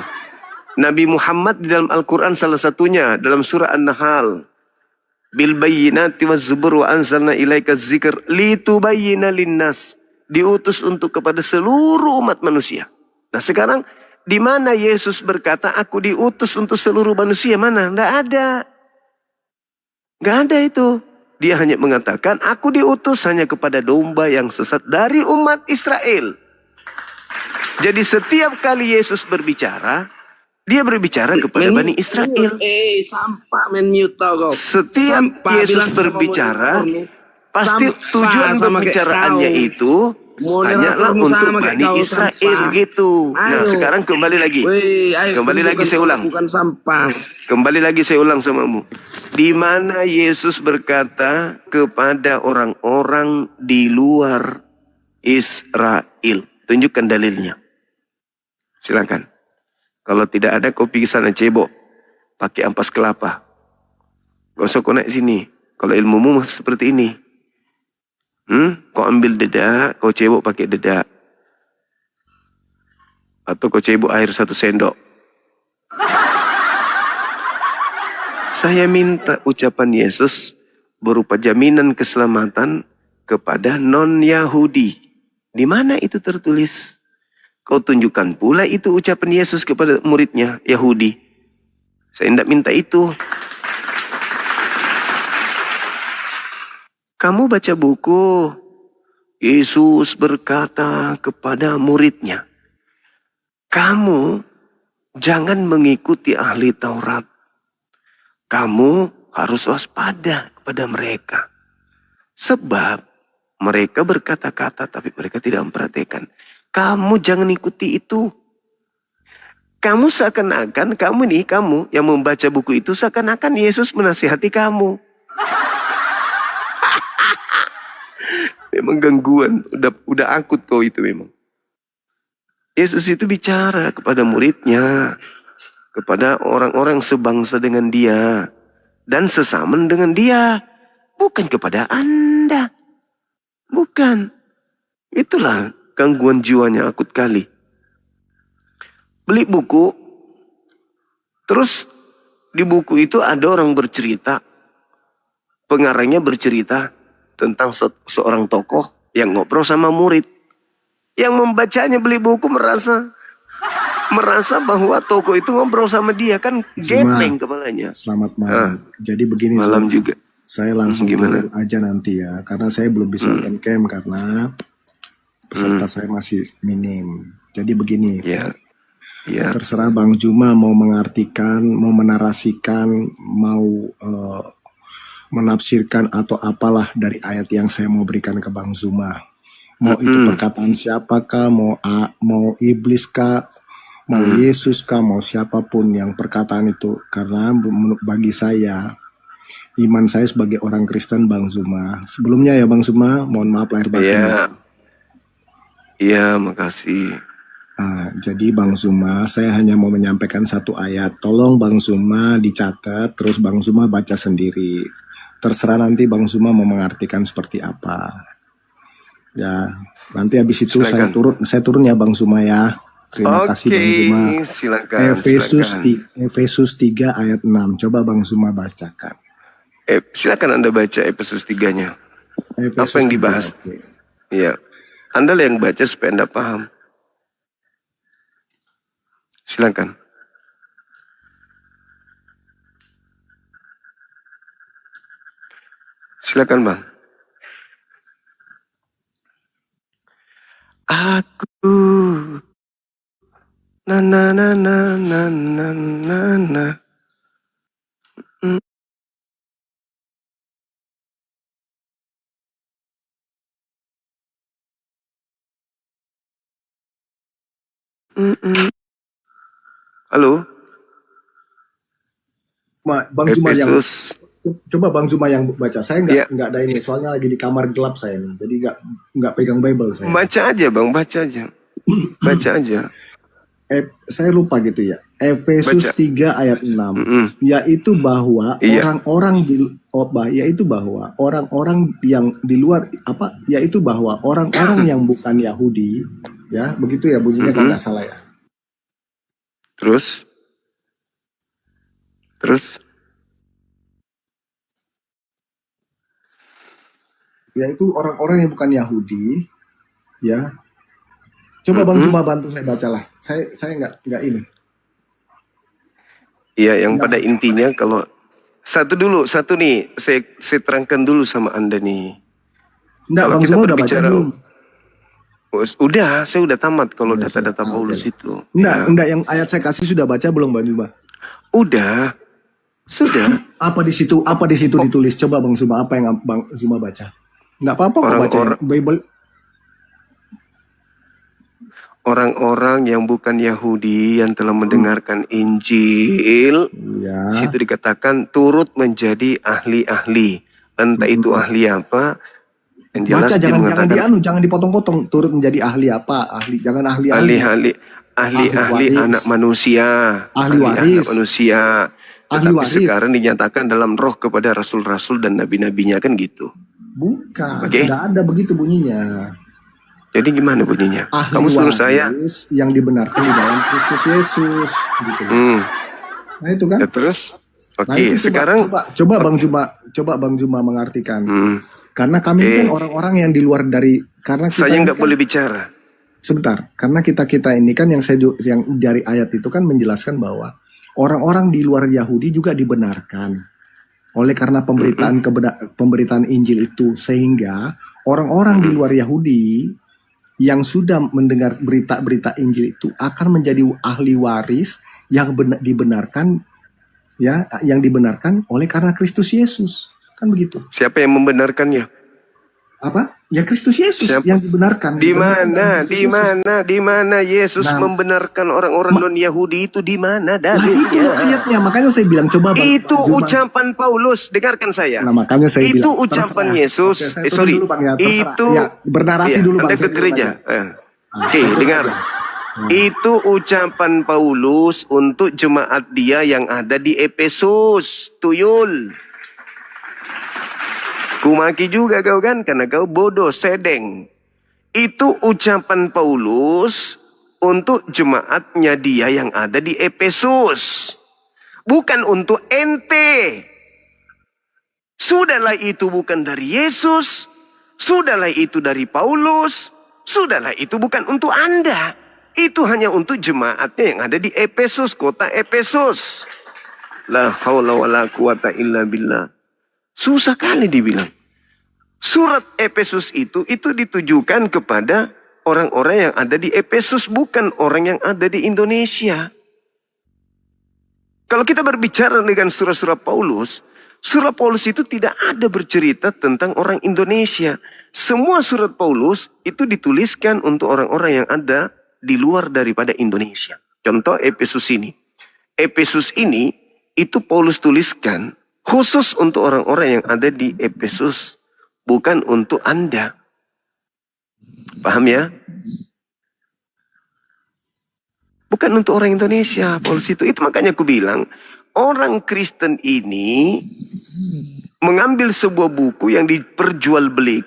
Nabi Muhammad di dalam Al-Quran salah satunya dalam surah An-Nahl. Bil bayyinati waz zubur wa anzalna ilaika dzikr litubayyina linnas. Diutus untuk kepada seluruh umat manusia. Nah sekarang di mana Yesus berkata aku diutus untuk seluruh manusia? Mana? Nggak ada. Nggak ada itu. Dia hanya mengatakan, aku diutus hanya kepada domba yang sesat dari umat Israel. Jadi setiap kali Yesus berbicara, dia berbicara kepada Bani Israel. Sampah mute tau kau. Setiap Yesus berbicara, pasti tujuan pembicaraannya itu hanyalah untuk Bani Israel gitu. Nah sekarang kembali lagi. Kembali lagi saya ulang. Bukan sampah. Kembali lagi saya ulang samamu. di mana Yesus berkata kepada orang-orang di luar Israel. Tunjukkan dalilnya. Silakan. Kalau tidak ada, kau pergi sana cebok. Pakai ampas kelapa. Gak usah kau naik sini. Kalau ilmumu masih seperti ini. Kau ambil dedak, kau cebok pakai dedak. Atau kau cebok air 1 sendok. Saya minta ucapan Yesus berupa jaminan keselamatan kepada non-Yahudi. Di mana itu tertulis? Kau tunjukkan pula itu ucapan Yesus kepada muridnya Yahudi. Saya tidak minta itu. Kamu baca buku. Yesus berkata kepada muridnya, kamu jangan mengikuti ahli Taurat. Kamu harus waspada kepada mereka. Sebab mereka berkata-kata tapi mereka tidak memperhatikan. Kamu jangan ikuti itu. Kamu seakan-akan, kamu yang membaca buku itu seakan-akan Yesus menasihati kamu. Memang gangguan, udah akut kau itu memang. Yesus itu bicara kepada muridnya, kepada orang-orang sebangsa dengan dia, dan sesaman dengan dia. Bukan kepada Anda. Bukan. Itulah gangguan jiwanya akut kali. Beli buku, terus di buku itu ada orang bercerita, pengarangnya bercerita tentang seorang tokoh yang ngobrol sama murid. Yang membacanya beli buku merasa bahwa tokoh itu ngobrol sama dia, kan gepeng kepalanya. Selamat malam. Jadi begini, malam juga. Saya langsung gimana aja nanti ya, karena saya belum bisa camp karena peserta saya masih minim. Jadi begini, terserah Bang Juma mau mengartikan, mau menarasikan, mau menafsirkan atau apalah dari ayat yang saya mau berikan ke Bang Zuma. Mau itu perkataan siapakah, mau iblis kah, mau Yesus kah, mau siapapun yang perkataan itu. Karena bagi saya, iman saya sebagai orang Kristen, Bang Zuma. Sebelumnya ya Bang Zuma, mohon maaf lahir batin ya. Iya, makasih. Jadi Bang Zuma, saya hanya mau menyampaikan satu ayat. Tolong Bang Zuma dicatat, terus Bang Zuma baca sendiri. Terserah nanti Bang Zuma mau mengartikan seperti apa. Ya, nanti habis itu silakan. saya turun ya Bang Zuma ya. Terima kasih Bang Zuma. Silakan. Efesus 3 ayat 6. Coba Bang Zuma bacakan. Silakan Anda baca Efesus 3-nya. Apa yang dibahas? Iya. Anda lah yang baca supaya Anda paham. Silakan. Silakan Bang. Aku na na na na na na na na. Halo. Bang Zuma yang Efesus. coba Bang Zuma yang baca. Saya nggak ada ini, soalnya lagi di kamar gelap saya nih. Jadi nggak pegang Bible saya. Baca aja Bang, baca aja. Baca aja. Saya lupa gitu ya. Efesus 3 ayat 6. Yaitu bahwa orang-orang yang di luar yaitu bahwa orang-orang yang bukan Yahudi, ya, begitu ya bunyinya kalau nggak salah ya. Terus Yaitu orang-orang yang bukan Yahudi, ya. Coba Bang Zuma bantu saya bacalah. Saya nggak ini. Iya, yang pada intinya kalau satu nih, saya terangkan dulu sama Anda nih. Enggak, Bang Zuma udah baca belum? Udah, saya udah tamat kalau data-data Paulus itu. Enggak, yang ayat saya kasih sudah baca belum Bang Zuma? Udah, sudah. Apa di situ ditulis? Coba Bang Zuma, apa yang Bang Zuma baca? Enggak apa-apa kok baca Bible. orang-orang yang bukan Yahudi yang telah mendengarkan Injil, Ya. situ dikatakan turut menjadi ahli-ahli. Entah itu ahli apa, yang jelas Baca, dia mengatakan jangan dipotong-potong. Turut menjadi ahli apa? Jangan ahli. ahli-ahli waris. anak manusia, Ahli anak waris. manusia. Ahli Tetapi waris. sekarang dinyatakan dalam roh kepada rasul-rasul dan nabi-nabinya, kan gitu. Bukan, Oke. tidak ada begitu bunyinya. Jadi gimana bunyinya? Ahli Kamu suruh saya? waris yang dibenarkan di dalam Kristus Yesus. Gitu. Nah itu kan. Ya, terus? Oke, Nah, itu sekarang coba Bang Juma mengartikan. Karena kami Oke. kan orang-orang yang di luar dari, karena kita saya ini nggak kan- boleh bicara. Sebentar, karena kita ini kan yang dari ayat itu kan menjelaskan bahwa orang-orang di luar Yahudi juga dibenarkan oleh karena pemberitaan Injil itu, sehingga orang-orang di luar Yahudi yang sudah mendengar berita-berita Injil itu akan menjadi ahli waris yang dibenarkan, ya, yang dibenarkan oleh karena Kristus Yesus, kan begitu? Siapa yang membenarkannya? Apa? Ya Kristus Yesus Siapa? yang dibenarkan. Di Dibenarkan mana? Kristus Di Yesus. mana? Di mana Yesus Nah, membenarkan orang-orang non-Yahudi itu, di mana Lah itu dalilnya? ayatnya, makanya saya bilang coba Itu Bang Juma. ucapan Paulus, dengarkan saya. Nah, makanya saya Itu bilang, ucapan terserah. Yesus. Oke, saya turun Sorry. dulu, Bang, ya, terserah. Itu Ya, bernarasi Iya, dulu, Bang, Anda saya ke turun gereja. aja. Oke, dengar. Itu ucapan Paulus untuk jemaat dia yang ada di Efesus. Tuyul. Kumaki juga kau kan, karena kau bodoh, sedeng. Itu ucapan Paulus untuk jemaatnya dia yang ada di Efesus. Bukan untuk ente. Sudahlah itu bukan dari Yesus. Sudahlah itu dari Paulus. Sudahlah itu bukan untuk Anda. Itu hanya untuk jemaatnya yang ada di Efesus, kota Efesus. La haula wala quwata illa billah. Susah kali dibilang. Surat Efesus itu ditujukan kepada orang-orang yang ada di Efesus, bukan orang yang ada di Indonesia. Kalau kita berbicara dengan surat-surat Paulus itu tidak ada bercerita tentang orang Indonesia. Semua surat Paulus itu dituliskan untuk orang-orang yang ada di luar daripada Indonesia. Contoh Efesus ini. Efesus ini itu Paulus tuliskan khusus untuk orang-orang yang ada di Efesus. Bukan untuk Anda. Paham ya? Bukan untuk orang Indonesia, Paulus itu. Itu makanya aku bilang, orang Kristen ini mengambil sebuah buku yang diperjualbelikan,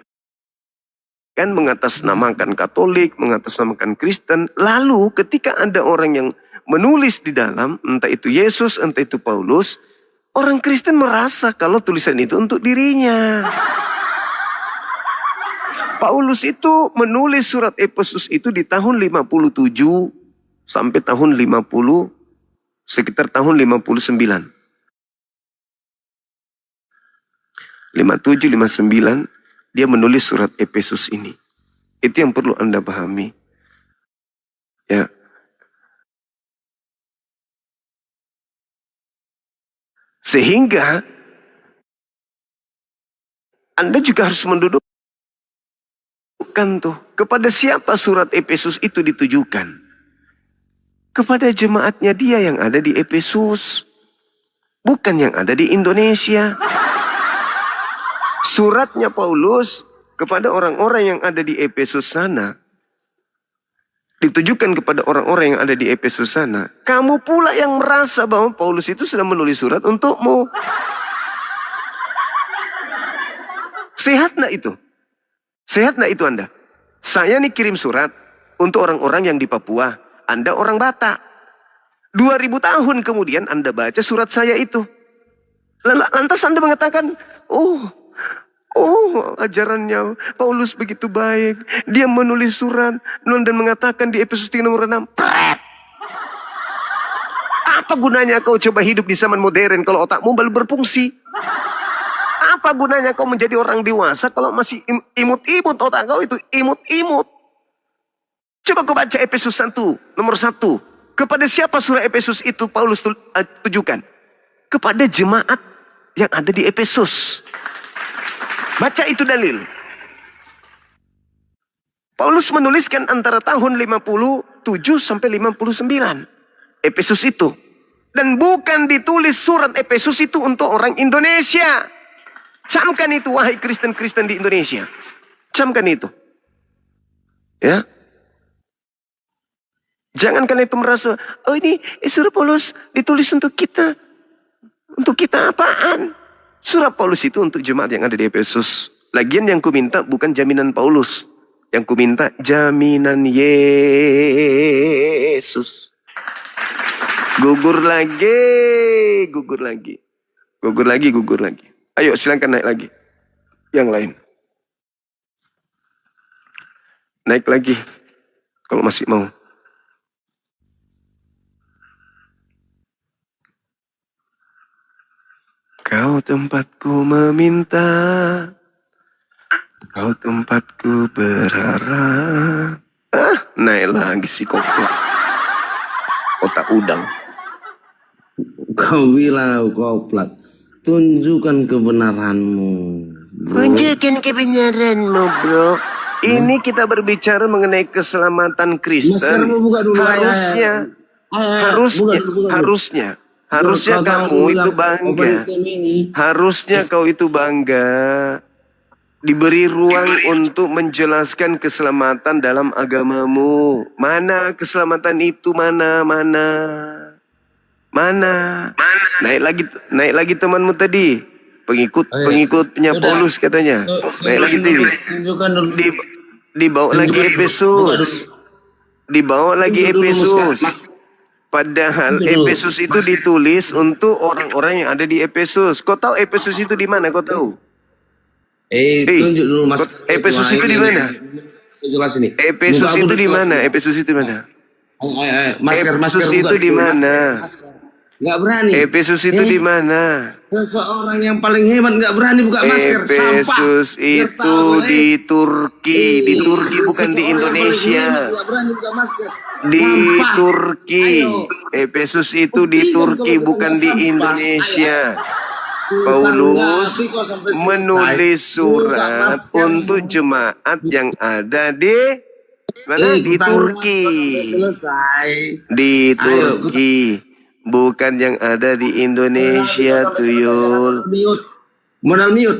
mengatasnamakan Katolik, mengatasnamakan Kristen. Lalu ketika ada orang yang menulis di dalam, entah itu Yesus, entah itu Paulus, orang Kristen merasa kalau tulisan itu untuk dirinya. Paulus itu menulis surat Efesus itu di tahun 57 sampai tahun 50, sekitar tahun 59. 57, 59, dia menulis surat Efesus ini. Itu yang perlu Anda pahami. Ya. Sehingga Anda juga harus mendudukkan tuh, kepada siapa surat Efesus itu ditujukan? Kepada jemaatnya dia yang ada di Efesus, bukan yang ada di Indonesia. Suratnya Paulus kepada orang-orang yang ada di Efesus sana ditujukan kepada orang-orang yang ada di Efesus sana. Kamu pula yang merasa bahwa Paulus itu sudah menulis surat untukmu. Sehat nggak itu? Sehat nggak itu Anda? Saya nih kirim surat untuk orang-orang yang di Papua. Anda orang Batak. 2000 tahun kemudian Anda baca surat saya itu. Lantas Anda mengatakan, oh ajarannya Paulus begitu baik. Dia menulis surat dan mengatakan di Efesus 3 nomor 6. Apa gunanya kau coba hidup di zaman modern kalau otakmu baru berfungsi? Apa gunanya kau menjadi orang dewasa kalau masih imut-imut, otak kau itu imut-imut? Coba kau baca Efesus 1 nomor 1. Kepada siapa surah Efesus itu Paulus tujukan? Kepada jemaat yang ada di Efesus. Baca itu dalil. Paulus menuliskan antara tahun 57 sampai 59. Efesus itu. Dan bukan ditulis surat Efesus itu untuk orang Indonesia. Camkan itu wahai Kristen-Kristen di Indonesia. Camkan itu. Ya. Jangan kalian itu merasa, oh ini surat Paulus ditulis untuk kita. Untuk kita apaan? Surat Paulus itu untuk jemaat yang ada di Efesus. Lagian yang ku minta bukan jaminan Paulus. Yang ku minta jaminan Yesus. Gugur lagi. Ayo silakan naik lagi. Yang lain. Naik lagi. Kalau masih mau. Kau tempatku meminta. Kau tempatku berharap. Naik lagi si koplo. Otak udang. Kau bilang kau plat. Tunjukkan kebenaranmu. Tunjukkan kebenaranmu, bro. Ini kita berbicara mengenai keselamatan Kristen. Maskermu buka dulu. Harusnya kamu itu bangga. Harusnya kau itu bangga. Diberi ruang untuk menjelaskan keselamatan dalam agamamu. Mana keselamatan itu? Mana? Naik lagi temanmu tadi. Pengikutnya Paulus katanya. Naik lagi tadi. Dibawa lagi Efesus. Padahal Efesus itu ditulis untuk orang-orang yang ada di Efesus. Kau tahu Efesus itu di mana? Kau tahu? Tunjuk dulu mas. Efesus itu di mana? Jelas ini. Efesus itu di mana? Efesus itu di mana? Masker itu di mana? Nggak berani. Efesus itu di mana? Seseorang yang paling hebat nggak berani buka masker. Efesus itu di Turki. Di Turki bukan di Indonesia. Nggak berani buka masker. Di Turki. Efesus itu di Turki bukan di Indonesia. Paulus menulis surat untuk jemaat yang ada di mana? Di Turki. Di Turki. Bukan yang ada di Indonesia, tuyul. Modal mute.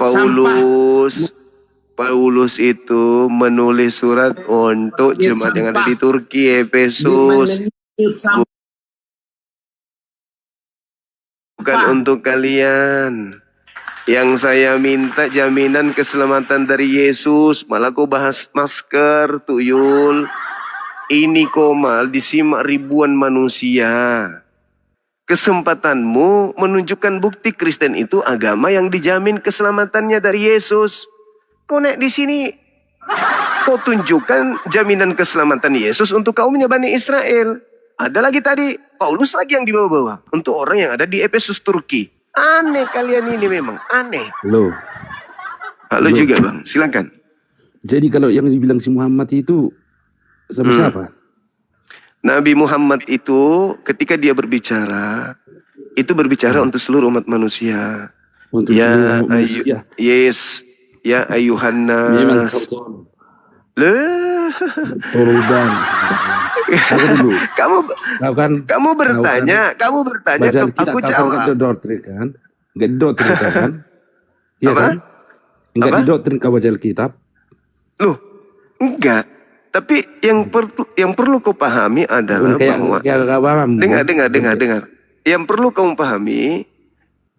Paulus itu menulis surat untuk jemaat yang ada di Turki, Efesus. Bukan untuk kalian. Yang saya minta jaminan keselamatan dari Yesus. Malah kau bahas masker, tuyul. Ini komal disimak ribuan manusia. Kesempatanmu menunjukkan bukti Kristen itu agama yang dijamin keselamatannya dari Yesus. Kau naik di sini, kau tunjukkan jaminan keselamatan Yesus untuk kaumnya Bani Israel. Ada lagi tadi, Paulus lagi yang dibawa-bawa untuk orang yang ada di Efesus Turki. Aneh kalian ini memang, aneh. Halo juga bang, silakan. Jadi kalau yang dibilang si Muhammad itu sama siapa? Nabi Muhammad itu ketika dia berbicara, itu berbicara untuk seluruh umat manusia. Untuk ya seluruh manusia. Yes, ya ayuhannas. Kamu bertanya, aku jawab. Doktrin kan? Enggak doktrin kan? Iya kan? Enggak didoktrin kau baca Alkitab. Loh, enggak. Tapi yang perlu kau pahami adalah bahwa dengar. Yang perlu kamu pahami,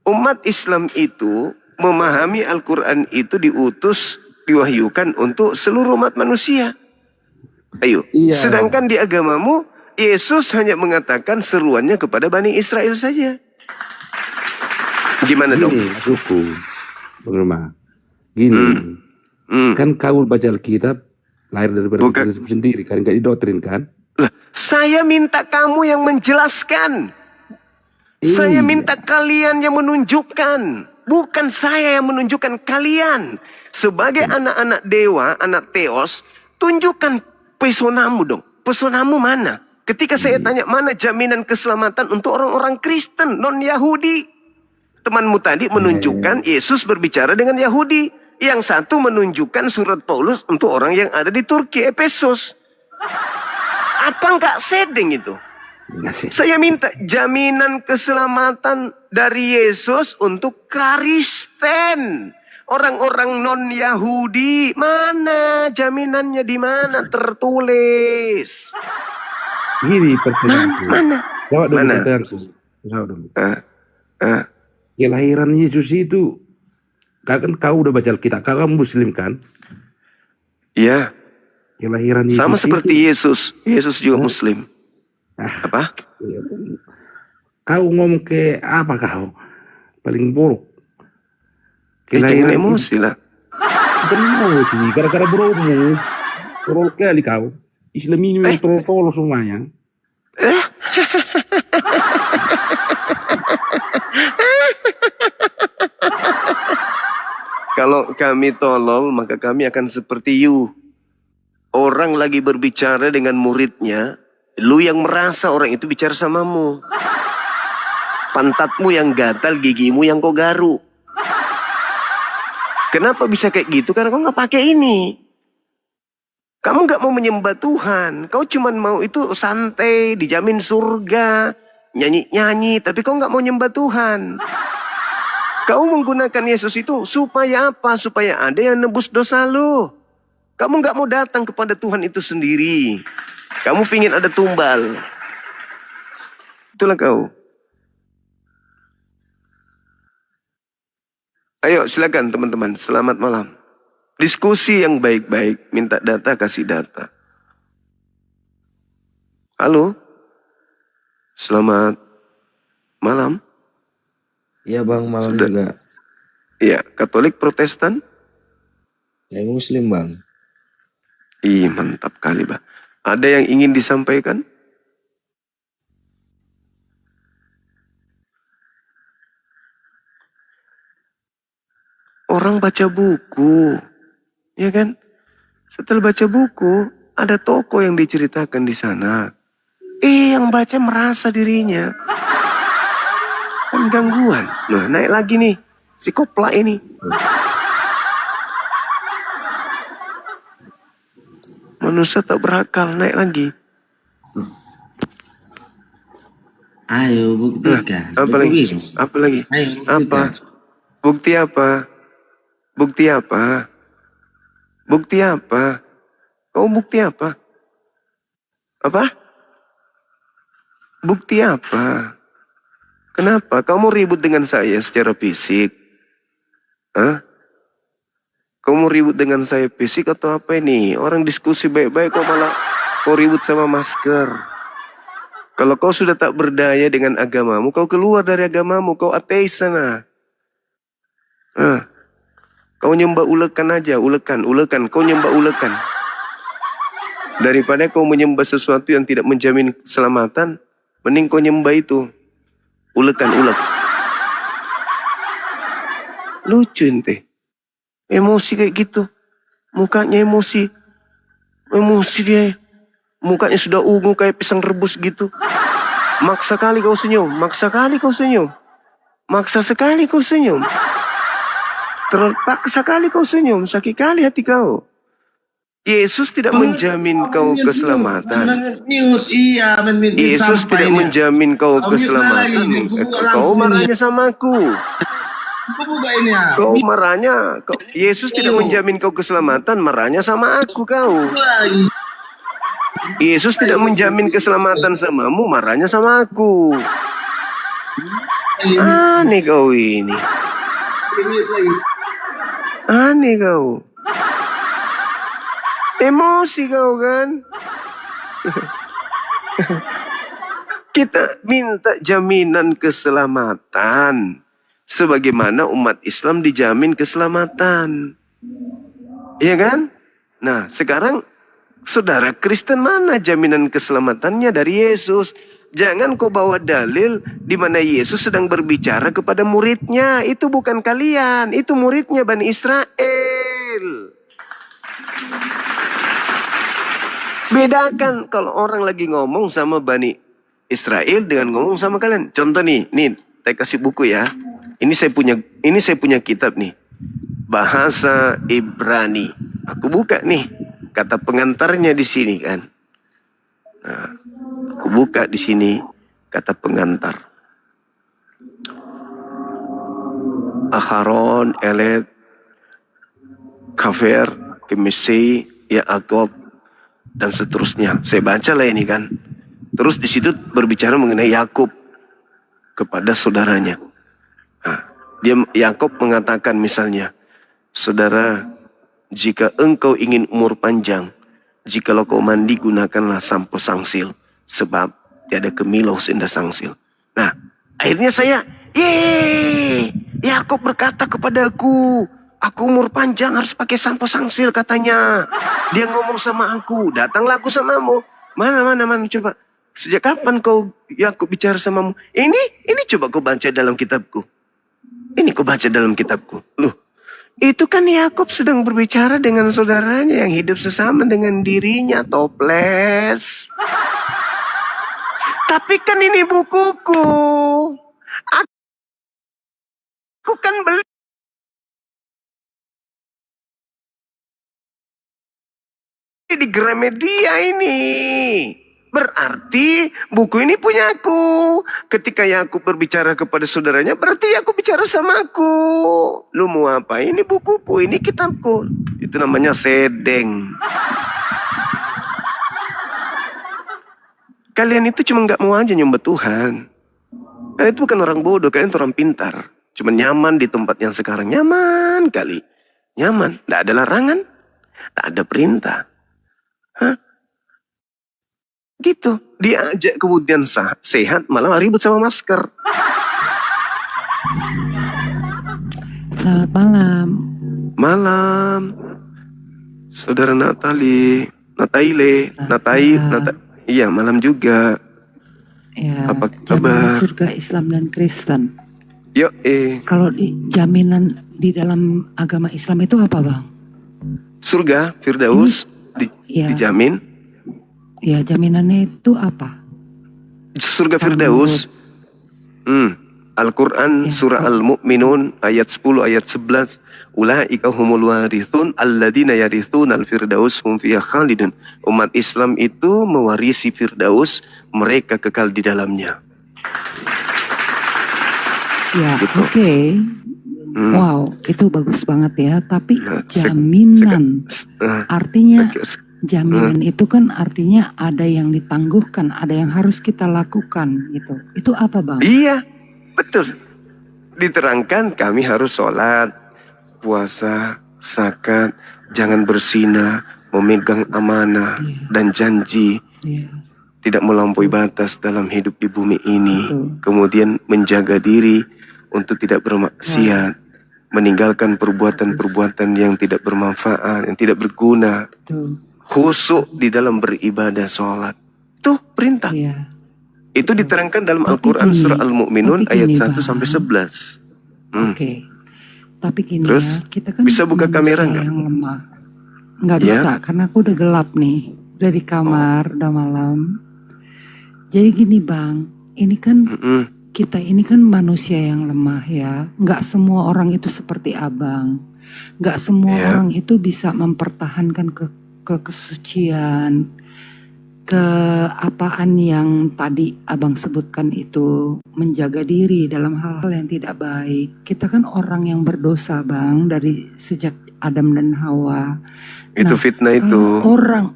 umat Islam itu memahami Al-Quran itu diutus, diwahyukan untuk seluruh umat manusia. Ayo. Iya. Sedangkan di agamamu, Yesus hanya mengatakan seruannya kepada Bani Israel saja. Gimana dong? Suku, gini. Kan kau baca Alkitab lahir dari Kristus sendiri, kan nggak didoktrin kan? Lah, saya minta kamu yang menjelaskan. Saya minta kalian yang menunjukkan. Bukan saya yang menunjukkan, kalian. Sebagai anak-anak dewa, anak teos, tunjukkan pesonamu dong. Pesonamu mana? Ketika saya tanya mana jaminan keselamatan untuk orang-orang Kristen, non-Yahudi. Temanmu tadi menunjukkan Yesus berbicara dengan Yahudi. Yang satu menunjukkan surat Paulus untuk orang yang ada di Turki, Efesus. Apa enggak sedeng itu? Enggak sih. Saya minta jaminan keselamatan dari Yesus untuk Kristen. Orang-orang non-Yahudi, mana jaminannya, di mana tertulis? Gini pertanyaanku. Mana? Jawab dulu Mana? pertanyaanku. Jawab dulu. Ah, Kelahiran Yesus itu, kan kau udah baca Alkitab, kau kan Muslim kan? iya, Kelahiran Yesus sama itu, seperti Yesus. Yesus juga Muslim. Apa? kau ngomong ke apa kau? Paling buruk. Jangan emosi lah. Bukan emosi, gara-gara bromu. Tolol kali kau. Islam ini memang tolol semuanya. Kalau kami tolol, maka kami akan seperti you. Orang lagi berbicara dengan muridnya, lu yang merasa orang itu bicara samamu. Pantatmu yang gatal, gigimu yang kau garuk. Kenapa bisa kayak gitu? Karena kau nggak pakai ini. Kamu nggak mau menyembah Tuhan. Kau cuman mau itu santai, dijamin surga, nyanyi-nyanyi, tapi kau nggak mau nyembah Tuhan. Kau menggunakan Yesus itu supaya apa? Supaya ada yang nebus dosa lu. Kamu nggak mau datang kepada Tuhan itu sendiri. Kamu pingin ada tumbal. Itulah kau. Ayo silakan teman-teman, selamat malam. Diskusi yang baik-baik, minta data kasih data. Halo, selamat malam. Iya bang, malam Sudah. juga. Iya, Katolik Protestan? Saya Muslim bang. Ih, mantap kali, Bah. Ada yang ingin disampaikan? Orang baca buku, ya kan? Setelah baca buku, ada tokoh yang diceritakan di sana. Yang baca merasa dirinya kan gangguan. Nah, naik lagi nih, si koplak ini. Manusia tak berakal, naik lagi. Ayo buktikan. Apa lagi? Apa lagi? Ayo Apa? Bukti apa? Bukti apa? Bukti apa? Kau bukti apa? Apa? Bukti apa? Kenapa? Kamu ribut dengan saya secara fisik? Hah? Kamu ribut dengan saya fisik atau apa ini? Orang diskusi baik-baik kau malah kau ribut sama masker. Kalau kau sudah tak berdaya dengan agamamu, kau keluar dari agamamu, kau ateis sana. Kau nyembah ulekan aja, ulekan, kau nyembah ulekan. Daripada kau menyembah sesuatu yang tidak menjamin keselamatan, mending kau nyembah itu. Ulekan. Lucu ente. Emosi kayak gitu. Mukanya emosi. Emosi dia. Mukanya sudah ungu kayak pisang rebus gitu. Maksa kali kau senyum. Maksa sekali kau senyum. Terpaksa kali kau senyum. Sakit kali hati kau. Yesus tidak menjamin kau keselamatan. Yesus tidak menjamin kau keselamatan. Kau marahnya sama aku. Kau marahnya. Yesus tidak menjamin kau keselamatan. Marahnya sama aku kau. Yesus tidak menjamin keselamatan samamu. Marahnya sama aku. Aneh kau ini. Aneh kau. Emosi kau kan. Kita minta jaminan keselamatan. Sebagaimana umat Islam dijamin keselamatan. Iya kan? Nah sekarang saudara Kristen mana jaminan keselamatannya dari Yesus? Jangan kau bawa dalil di mana Yesus sedang berbicara kepada muridnya. Itu bukan kalian, itu muridnya Bani Israel. Bedakan kalau orang lagi ngomong sama Bani Israel dengan ngomong sama kalian. Contoh nih, saya kasih buku ya. Ini saya punya kitab nih. bahasa Ibrani. Aku buka nih kata pengantarnya di sini kan. Nah, aku buka di sini kata pengantar. Aharon, Elet, Kafer, Kemisi, Yaakov, dan seterusnya. Saya baca lah ini kan. Terus di situ berbicara mengenai Yakub kepada saudaranya. Nah, Yakub mengatakan misalnya, saudara, jika engkau ingin umur panjang, jikalau kau mandi gunakanlah sampo sangsil, sebab tiada kemilau seindah sangsil. Nah, akhirnya saya, Yakub berkata kepadaku, aku umur panjang harus pakai sampo sangsil katanya. Dia ngomong sama aku, datanglah aku samamu. Mana coba. Sejak kapan kau Yakub bicara samamu? Ini coba kau baca dalam kitabku. Ini kau baca dalam kitabku. Loh, itu kan Yakub sedang berbicara dengan saudaranya yang hidup sesama dengan dirinya, toples. Tapi kan ini bukuku. Aku kan beli di Gramedia ini. Berarti buku ini punya aku. Ketika Yakub berbicara kepada saudaranya, berarti aku bicara sama aku. Lu mau apa? Ini bukuku, ini kitabku. Itu namanya sedeng. Kalian itu cuma gak mau aja nyembah Tuhan. Kalian itu bukan orang bodoh, kalian itu orang pintar. Cuma nyaman di tempat yang sekarang. Nyaman kali. Nyaman. Gak ada larangan. Gak ada perintah. Hah? Gitu. Diajak kemudian sehat malah ribut sama masker. Selamat malam. Malam. Saudara Natalie. Iya, malam juga. Ya, apa jaminan kabar? surga Islam dan Kristen. Yo, Kalau jaminan di dalam agama Islam itu apa, Bang? Surga, Firdaus, dijamin. Ya, jaminannya itu apa? Surga Firdaus. Al-Quran surah Al-Mu'minun ayat 10 ayat 11. Ulaika humul warithun alladzina yarithuna al-firdaus hum fiha khalidun. Umat Islam itu mewarisi Firdaus, mereka kekal di dalamnya. Ya, gitu. Oke. Wow, itu bagus banget ya. Tapi jaminan, artinya jaminan itu kan artinya ada yang ditangguhkan, ada yang harus kita lakukan gitu. Itu apa, Bang? Iya, betul. Diterangkan kami harus sholat, puasa, zakat, jangan berzina, memegang amanah dan janji. Tidak melampaui batas dalam hidup di bumi ini. Kemudian menjaga diri untuk tidak bermaksiat. Meninggalkan perbuatan-perbuatan yang tidak bermanfaat, yang tidak berguna. Khusyuk di dalam beribadah sholat. Itu perintah. Itu diterangkan dalam Al-Quran surah Al-Mu'minun ayat 1 sampai 11. Oke. Tapi gini terus, ya, kita kan bisa buka kamera nggak? Yang lemah. Nggak bisa, karena aku udah gelap nih. Udah di kamar, udah malam. Jadi gini Bang, ini kan kita ini kan manusia yang lemah ya. Nggak semua orang itu seperti Abang. Nggak semua orang itu bisa mempertahankan kesucian, keapaan yang tadi Abang sebutkan itu, menjaga diri dalam hal-hal yang tidak baik. Kita kan orang yang berdosa Bang, dari sejak Adam dan Hawa. Itu fitnah itu. Orang,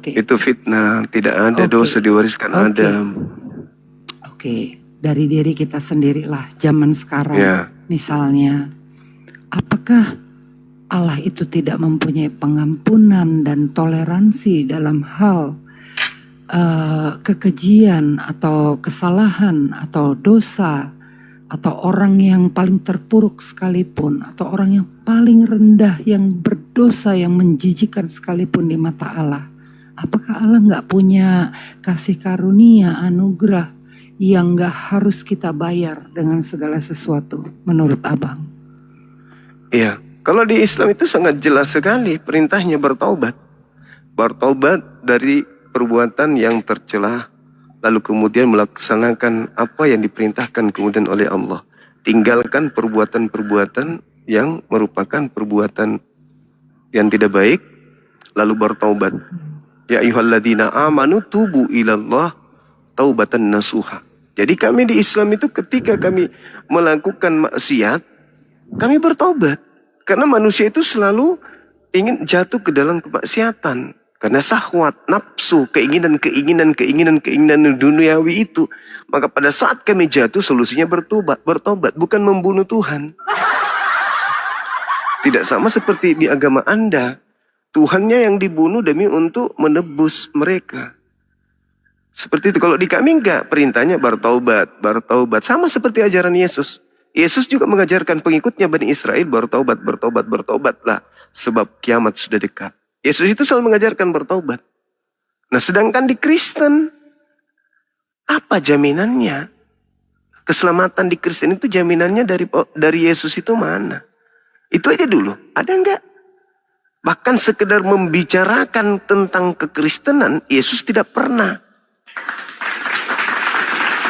itu fitnah, tidak ada dosa diwariskan Adam. Dari diri kita sendirilah zaman sekarang. Misalnya, apakah Allah itu tidak mempunyai pengampunan dan toleransi dalam hal kekejian atau kesalahan atau dosa, atau orang yang paling terpuruk sekalipun, atau orang yang paling rendah yang berdosa yang menjijikan sekalipun di mata Allah? Apakah Allah nggak punya kasih karunia, anugerah yang nggak harus kita bayar dengan segala sesuatu menurut Abang? Iya. Kalau di Islam itu sangat jelas sekali perintahnya bertaubat. Bertaubat dari perbuatan yang tercela, lalu kemudian melaksanakan apa yang diperintahkan kemudian oleh Allah. Tinggalkan perbuatan-perbuatan yang merupakan perbuatan yang tidak baik, lalu bertaubat. Ya ayyuhalladzina amanu tubu ilallah taubatan nasuha. Jadi kami di Islam itu ketika kami melakukan maksiat, kami bertobat. Karena manusia itu selalu ingin jatuh ke dalam kemaksiatan. Karena syahwat, nafsu, keinginan duniawi itu. Maka pada saat kami jatuh, solusinya bertobat, bukan membunuh Tuhan. Tidak sama seperti di agama Anda. Tuhannya yang dibunuh demi untuk menebus mereka. Seperti itu. Kalau di kami enggak, perintahnya bertaubat. Sama seperti ajaran Yesus. Yesus juga mengajarkan pengikutnya Bani Israel bertobatlah. Sebab kiamat sudah dekat. Yesus itu selalu mengajarkan bertaubat. Nah sedangkan di Kristen, apa jaminannya? Keselamatan di Kristen itu jaminannya dari Yesus itu mana? Itu aja dulu. Ada enggak? Bahkan sekedar membicarakan tentang kekristenan, Yesus tidak pernah.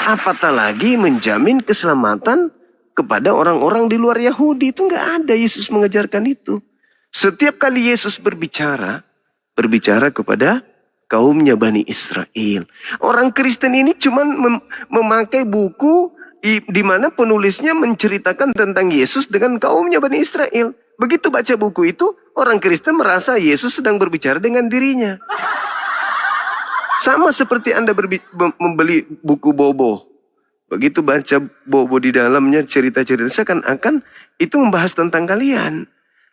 Apatah lagi menjamin keselamatan kepada orang-orang di luar Yahudi. Itu enggak ada, Yesus mengajarkan itu. Setiap kali Yesus berbicara kepada kaumnya Bani Israel. Orang Kristen ini cuma memakai buku di mana penulisnya menceritakan tentang Yesus dengan kaumnya Bani Israel. Begitu baca buku itu, orang Kristen merasa Yesus sedang berbicara dengan dirinya. Sama seperti Anda membeli buku Bobo. Begitu baca Bobo di dalamnya cerita-cerita seakan-akan itu membahas tentang kalian.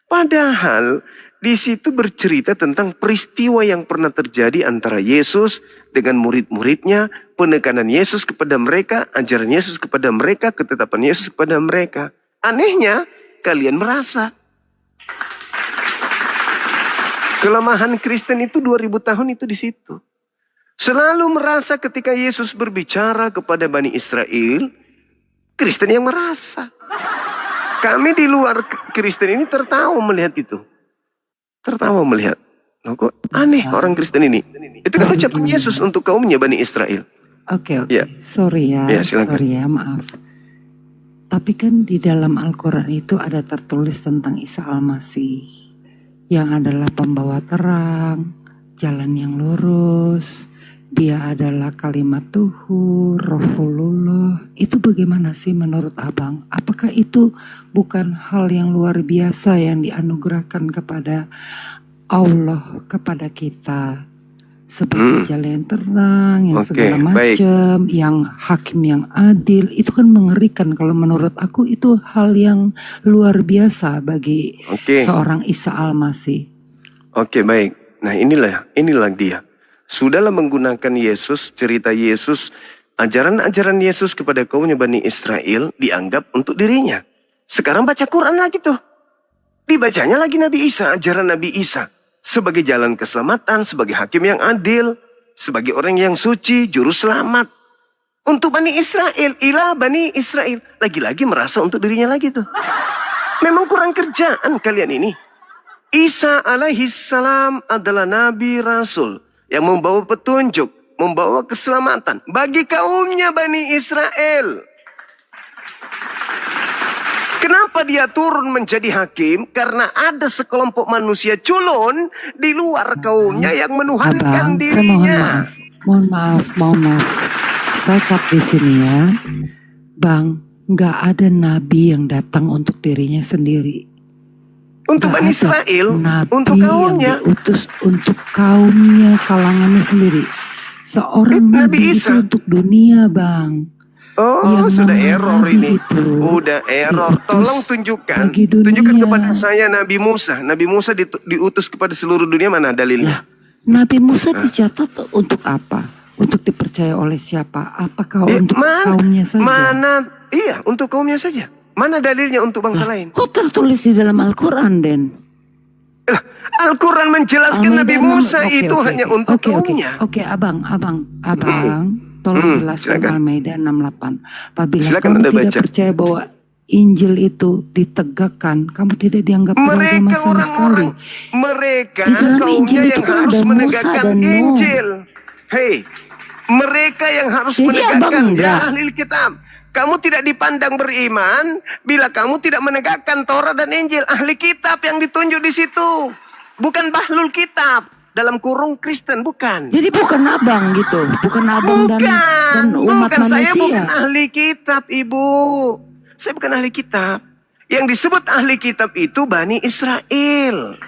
Padahal di situ bercerita tentang peristiwa yang pernah terjadi antara Yesus dengan murid-muridnya, penekanan Yesus kepada mereka, ajaran Yesus kepada mereka, ketetapan Yesus kepada mereka. Anehnya, kalian merasa kelemahan Kristen itu 2000 tahun itu di situ. Selalu merasa ketika Yesus berbicara kepada Bani Israel, Kristen yang merasa. Kami di luar Kristen ini tertawa melihat itu. Tertawa melihat. Loh, kok aneh orang Kristen ini. Itu kan ucapan Yesus untuk kaumnya Bani Israel. Oke. Ya. Sorry ya, silakan. sorry ya, maaf. Tapi kan di dalam Al-Quran itu ada tertulis tentang Isa Al-Masih. Yang adalah pembawa terang, jalan yang lurus. Dia adalah kalimat Tuhu, Rohulullah. Itu bagaimana sih menurut Abang? Apakah itu bukan hal yang luar biasa yang dianugerahkan kepada Allah, kepada kita? Sebagai jalan yang terang, yang segala macam, yang hakim yang adil. Itu kan mengerikan kalau menurut aku itu hal yang luar biasa bagi seorang Isa Al-Masih. Oke, baik. Nah inilah dia. Sudahlah menggunakan Yesus, cerita Yesus, ajaran-ajaran Yesus kepada kaumnya Bani Israel dianggap untuk dirinya. Sekarang baca Quran lagi tuh. Dibacanya lagi Nabi Isa, ajaran Nabi Isa. Sebagai jalan keselamatan, sebagai hakim yang adil, sebagai orang yang suci, juru selamat. Untuk Bani Israel, ilah Bani Israel. Lagi-lagi merasa untuk dirinya lagi tuh. Memang kurang kerjaan kalian ini. Isa alaihissalam adalah Nabi Rasul yang membawa petunjuk, membawa keselamatan bagi kaumnya Bani Israel. Kenapa dia turun menjadi hakim? Karena ada sekelompok manusia culun di luar kaumnya yang menuhankan dirinya. Mohon maaf. Saya cut di sini ya. Bang, nggak ada nabi yang datang untuk dirinya sendiri. Untuk Bani Israel, untuk kaumnya. Yang diutus untuk kaumnya, kalangannya sendiri. Seorang nabi itu untuk dunia, Bang. Oh, yang sudah error ini. Udah error. Tolong tunjukkan. Tunjukkan kepada saya Nabi Musa. Nabi Musa diutus kepada seluruh dunia, mana dalilnya? Nah, Nabi Musa dicatat untuk apa? Untuk dipercaya oleh siapa? Apakah untuk kaumnya saja? Iya, untuk kaumnya saja. Mana dalilnya untuk bangsa lain? Kok tertulis di dalam Al-Quran, Den? Al-Quran menjelaskan Nabi Musa itu hanya untuk kaumnya. Oke, abang. Tolong jelaskan Al-Maidah 68. Apabila kamu tidak percaya bahwa Injil itu ditegakkan, kamu tidak dianggap beragama sama sekali. Mereka di dalam kaumnya Injil itu yang kan harus ada menegakkan Musa dan Injil. Hei, mereka yang harus menegakkan ahli kitab. Kamu tidak dipandang beriman bila kamu tidak menegakkan Taurat dan Injil. Ahli kitab yang ditunjuk di situ. Bukan bahlul kitab. Dalam kurung Kristen, bukan. Jadi bukan abang gitu, bukan abang dan umat bukan. manusia. Saya bukan ahli kitab, Ibu. Saya bukan ahli kitab. Yang disebut ahli kitab itu Bani Israel.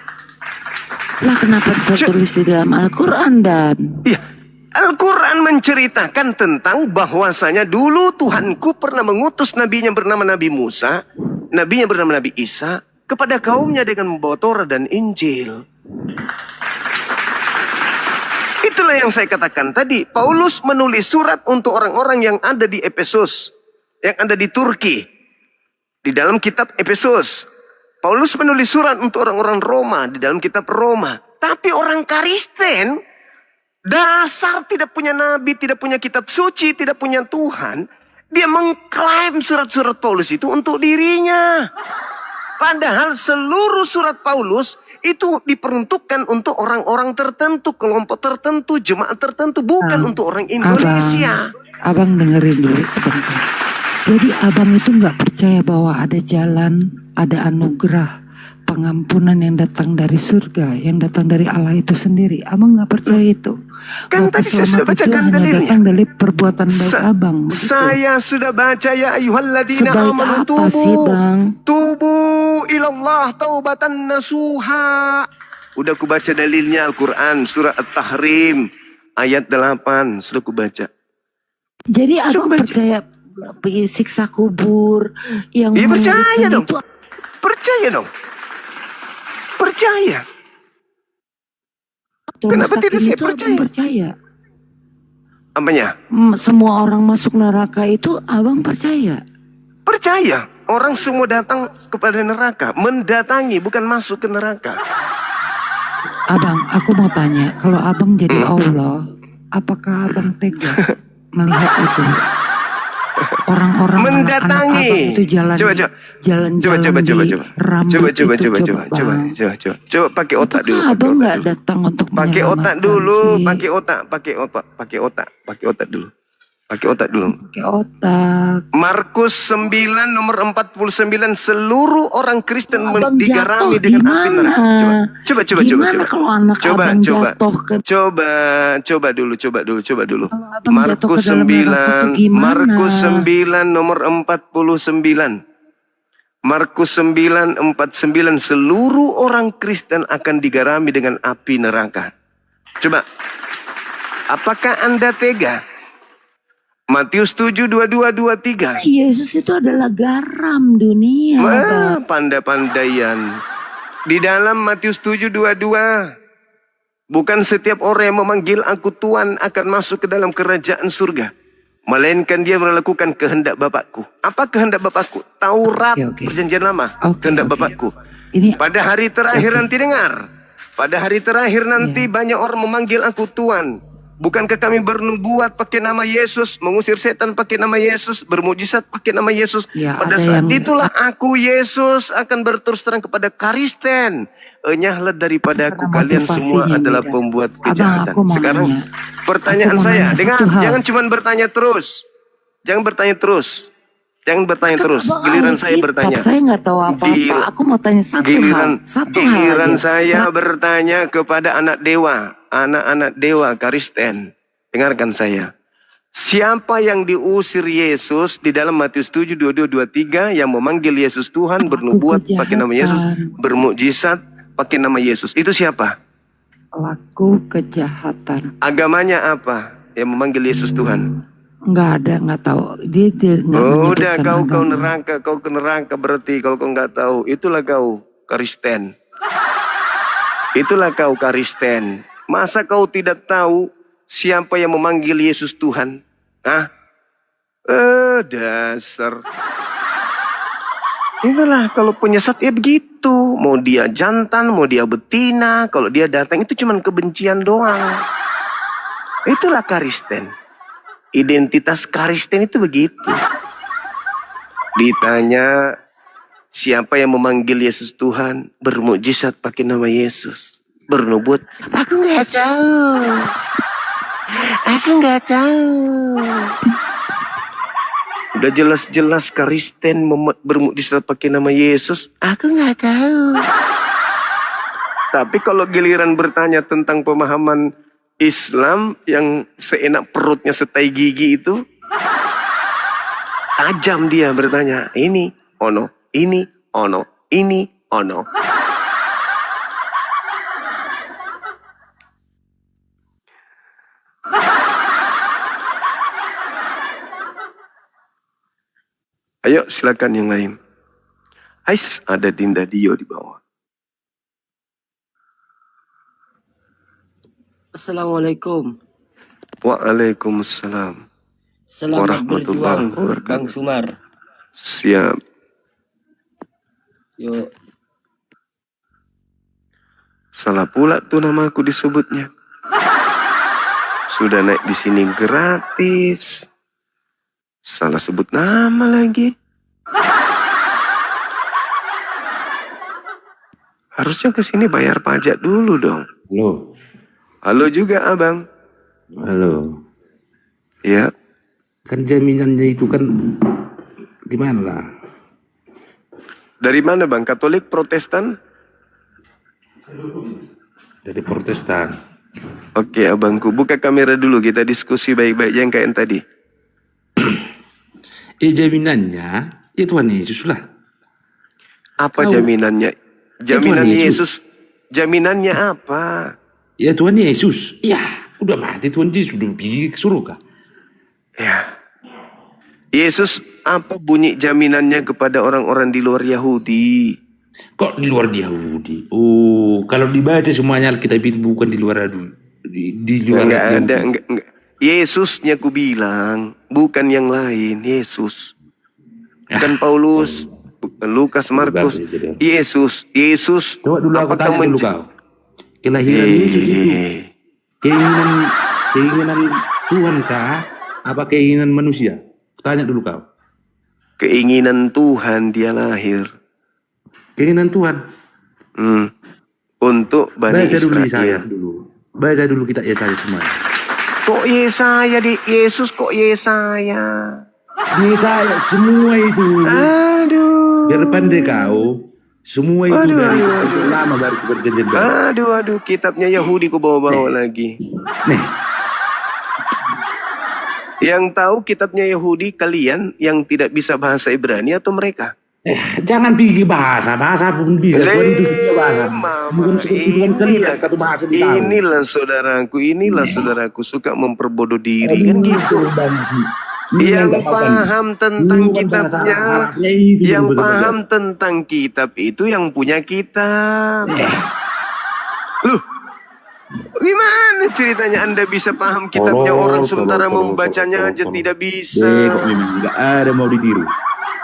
Lah kenapa tertulis di dalam Al-Quran dan? Ya, Al-Quran menceritakan tentang bahwasanya dulu Tuhanku pernah mengutus nabinya bernama Nabi Musa, nabinya bernama Nabi Isa, kepada kaumnya dengan membawa Taurat dan Injil. Itulah yang saya katakan tadi. Paulus menulis surat untuk orang-orang yang ada di Efesus, yang ada di Turki. Di dalam kitab Efesus. Paulus menulis surat untuk orang-orang Roma di dalam kitab Roma. Tapi orang Kristen dasar tidak punya nabi, tidak punya kitab suci, tidak punya Tuhan. Dia mengklaim surat-surat Paulus itu untuk dirinya. Padahal seluruh surat Paulus itu diperuntukkan untuk orang-orang tertentu, kelompok tertentu, jemaat tertentu, bukan untuk orang Indonesia. Abang dengerin dulu sebentar. Jadi abang itu nggak percaya bahwa ada jalan, ada anugerah, pengampunan yang datang dari surga, yang datang dari Allah itu sendiri. Abang nggak percaya itu. Kan tadi saya sudah bacakan dalilnya. Datang dari perbuatan baik abang. Begitu. Saya sudah baca ya ayyuhalladzina Sebaik amanu apa tubu. sih bang? Tubu ilallah taubatan nasuha. Udah ku baca dalilnya Al-Quran surah At-Tahrim ayat 8. Sudah ku baca. Jadi abang percaya siksa kubur yang percaya dong. itu. Percaya dong. Percaya. Kenapa tidak saya percaya? Apanya? Semua orang masuk neraka itu abang percaya? Percaya. Orang semua datang kepada neraka. Mendatangi, bukan masuk ke neraka. Abang, aku mau tanya. Kalau abang jadi Allah, apakah abang tega melihat itu? Orang-orang mendatangi. Anak-anak abang itu jalan-jalan coba pakai otak dulu. Abang nggak datang untuk pakai otak dulu, pakai otak dulu. Markus 9 nomor 49 seluruh orang Kristen digarami dengan api neraka. Coba. Gimana kalau anak abang jatuh ke... Coba dulu. Markus 9 nomor 49. Markus 9:49 seluruh orang Kristen akan digarami dengan api neraka. Coba. Apakah Anda tega? Matius 7:22-23. Yesus itu adalah garam dunia. Pandai-pandaian. Di dalam Matius 7:22. Bukan setiap orang yang memanggil aku Tuhan akan masuk ke dalam kerajaan surga. Melainkan dia melakukan kehendak Bapakku. Apa kehendak Bapakku? Taurat Perjanjian Lama. Kehendak Bapakku. Pada hari terakhir nanti dengar. Pada hari terakhir nanti banyak orang memanggil aku Tuhan. Bukankah kami bernubuat pakai nama Yesus, mengusir setan pakai nama Yesus, bermujizat pakai nama Yesus? Pada saat itulah aku Yesus akan berterus terang kepada Kristen. Enyahlah daripada aku, kalian semua adalah pembuat kejahatan. Sekarang pertanyaan saya, dengar, jangan cuma bertanya terus. Jangan bertanya terus. Giliran saya bertanya. Saya nggak tahu apa-apa. Aku mau tanya satu hal. Giliran saya bertanya kepada anak dewa. Anak-anak dewa Kristen. Dengarkan saya. Siapa yang diusir Yesus di dalam Matius 7:22-23 yang memanggil Yesus Tuhan, bernubuat pakai nama Yesus, bermukjizat pakai nama Yesus. Itu siapa? Pelaku kejahatan. Agamanya apa yang memanggil Yesus Tuhan? Nggak ada, nggak tahu. Dia nggak udah kau ke neraka berarti kalau kau nggak tahu. Itulah kau Kristen. Masa kau tidak tahu siapa yang memanggil Yesus Tuhan? Hah? Dasar. Inilah kalau penyesat ya begitu. Mau dia jantan, mau dia betina. Kalau dia datang itu cuma kebencian doang. Itulah Kristen. Identitas Kristen itu begitu. Ditanya siapa yang memanggil Yesus Tuhan, bermukjizat pakai nama Yesus, bernubuat, aku nggak tahu. Udah jelas-jelas Kristen bermukjizat pakai nama Yesus. Aku nggak tahu. Tapi kalau giliran bertanya tentang pemahaman Islam yang seenak perutnya setai gigi itu, tajam dia bertanya. Ini ono, ini ono, ini ono. Ayo silakan yang lain. Ais, ada Dinda Dio di bawah. Assalamualaikum. Waalaikumsalam. Selamat berjuang, Warahmatullahi wabarakatuh. Bang Sumar. Siap. Yuk. Salah pula tuh nama aku disebutnya. Sudah naik di sini gratis. Salah sebut nama lagi. Harusnya ke sini bayar pajak dulu dong. Halo. Halo juga abang. Halo. Ya. Kan jaminannya itu kan gimana lah? Dari mana bang? Katolik, Protestan? Dari Protestan. Oke abangku, buka kamera dulu, kita diskusi baik-baik yang kayak yang tadi. Jaminannya ya Tuhan Yesus lah. Apa jaminannya? Jaminan Yesus. Jaminannya apa? Ya Tuhan Yesus. Ya, udah mati Tuhan Yesus, udah pergi ke surga. Ya. Yesus apa bunyi jaminannya kepada orang-orang di luar Yahudi? Kok di luar Yahudi? Oh, kalau dibaca semuanya Alkitab itu bukan di luar di luar. Enggak ada, enggak. Yesusnya ku bilang, bukan yang lain, Yesus. Bukan Paulus, bukan Lukas, Markus. Yesus. Coba dulu aku tanya dulu kau. Kelahiran Yesus itu keinginan Tuhan kah? Apa keinginan manusia? Tanya dulu kau. Keinginan Tuhan dia lahir. Keinginan Tuhan. Untuk Bani Baca dulu Israel. Yesaya dulu. Baca dulu kita Yesaya semua. Kok Yesaya di Yesus kok Yesaya? Yesaya semua itu. Aduh. Biar pandai kau. Semua itu dari lama baru berjanjian. Aduh, kitabnya Yahudi ku bawa-bawa lagi. Nih. Yang tahu kitabnya Yahudi kalian yang tidak bisa bahasa Ibrani atau mereka? Jangan pergi bahasa pun bisa. Tuhan itu punya bahasa. Bukan seperti Tuhan kalian satu bahasa di tahu. Inilah saudaraku suka memperbodoh diri kan gitu. Yang paham tentang kitabnya, yang paham tentang kitab itu yang punya kitab. Loh, gimana ceritanya Anda bisa paham kitabnya orang sementara membacanya aja tidak bisa? Kok memang nggak ada mau ditiru.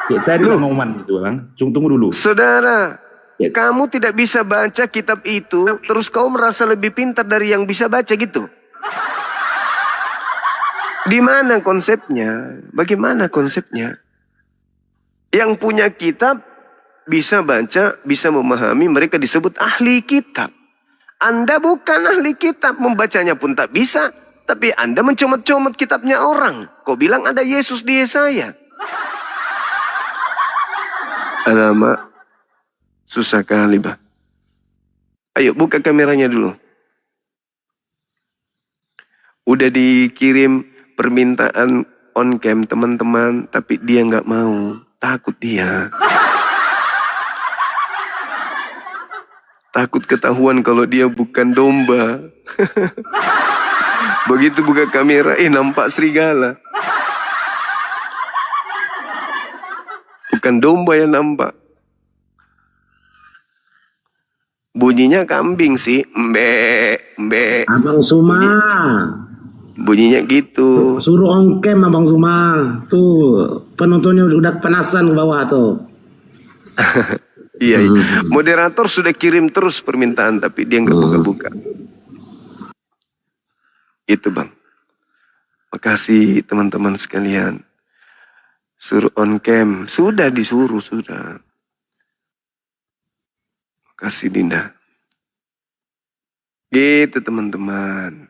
Kayak tadi ngomongan gitu bang. Tunggu dulu. Saudara, kamu tidak bisa baca kitab itu, terus kau merasa lebih pintar dari yang bisa baca gitu? Di mana konsepnya? Bagaimana konsepnya? Yang punya kitab bisa baca, bisa memahami, mereka disebut ahli kitab. Anda bukan ahli kitab, membacanya pun tak bisa. Tapi Anda mencomot-comot kitabnya orang. Kau bilang ada Yesus di Yesaya. Alamak, susah kali bah. Ayo buka kameranya dulu. Udah dikirim permintaan on cam teman-teman, tapi dia nggak mau, takut dia. Takut ketahuan kalau dia bukan domba. Begitu buka kamera, nampak serigala. Bukan domba yang nampak. Bunyinya kambing sih, mbe. Abang Suma. Bunyinya gitu. Suruh ongkem Abang Suma. Tuh, penontonnya udah panasan ke bawah tuh. Iya. Moderator sudah kirim terus permintaan, tapi dia nggak buka-buka. Itu bang. Makasih teman-teman sekalian. Suruh on cam. Sudah disuruh, sudah. Makasih Dinda. Gitu teman-teman.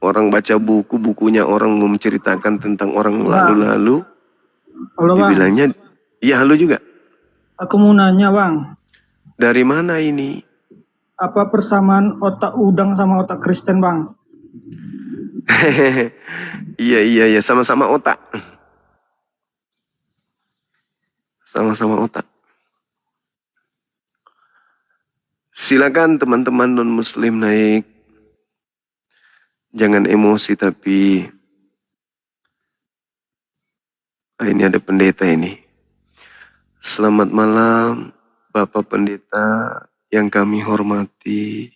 orang baca buku-bukunya orang mau menceritakan tentang orang lalu-lalu. Halo Bang, Dibilangnya, iya halo juga. aku mau nanya Bang, Dari mana ini? apa persamaan otak udang sama otak Kristen Bang? Iya, sama-sama otak. Sama-sama otak. Silakan teman-teman non-muslim naik. Jangan emosi tapi... ini ada pendeta ini. Selamat malam Bapak Pendeta yang kami hormati.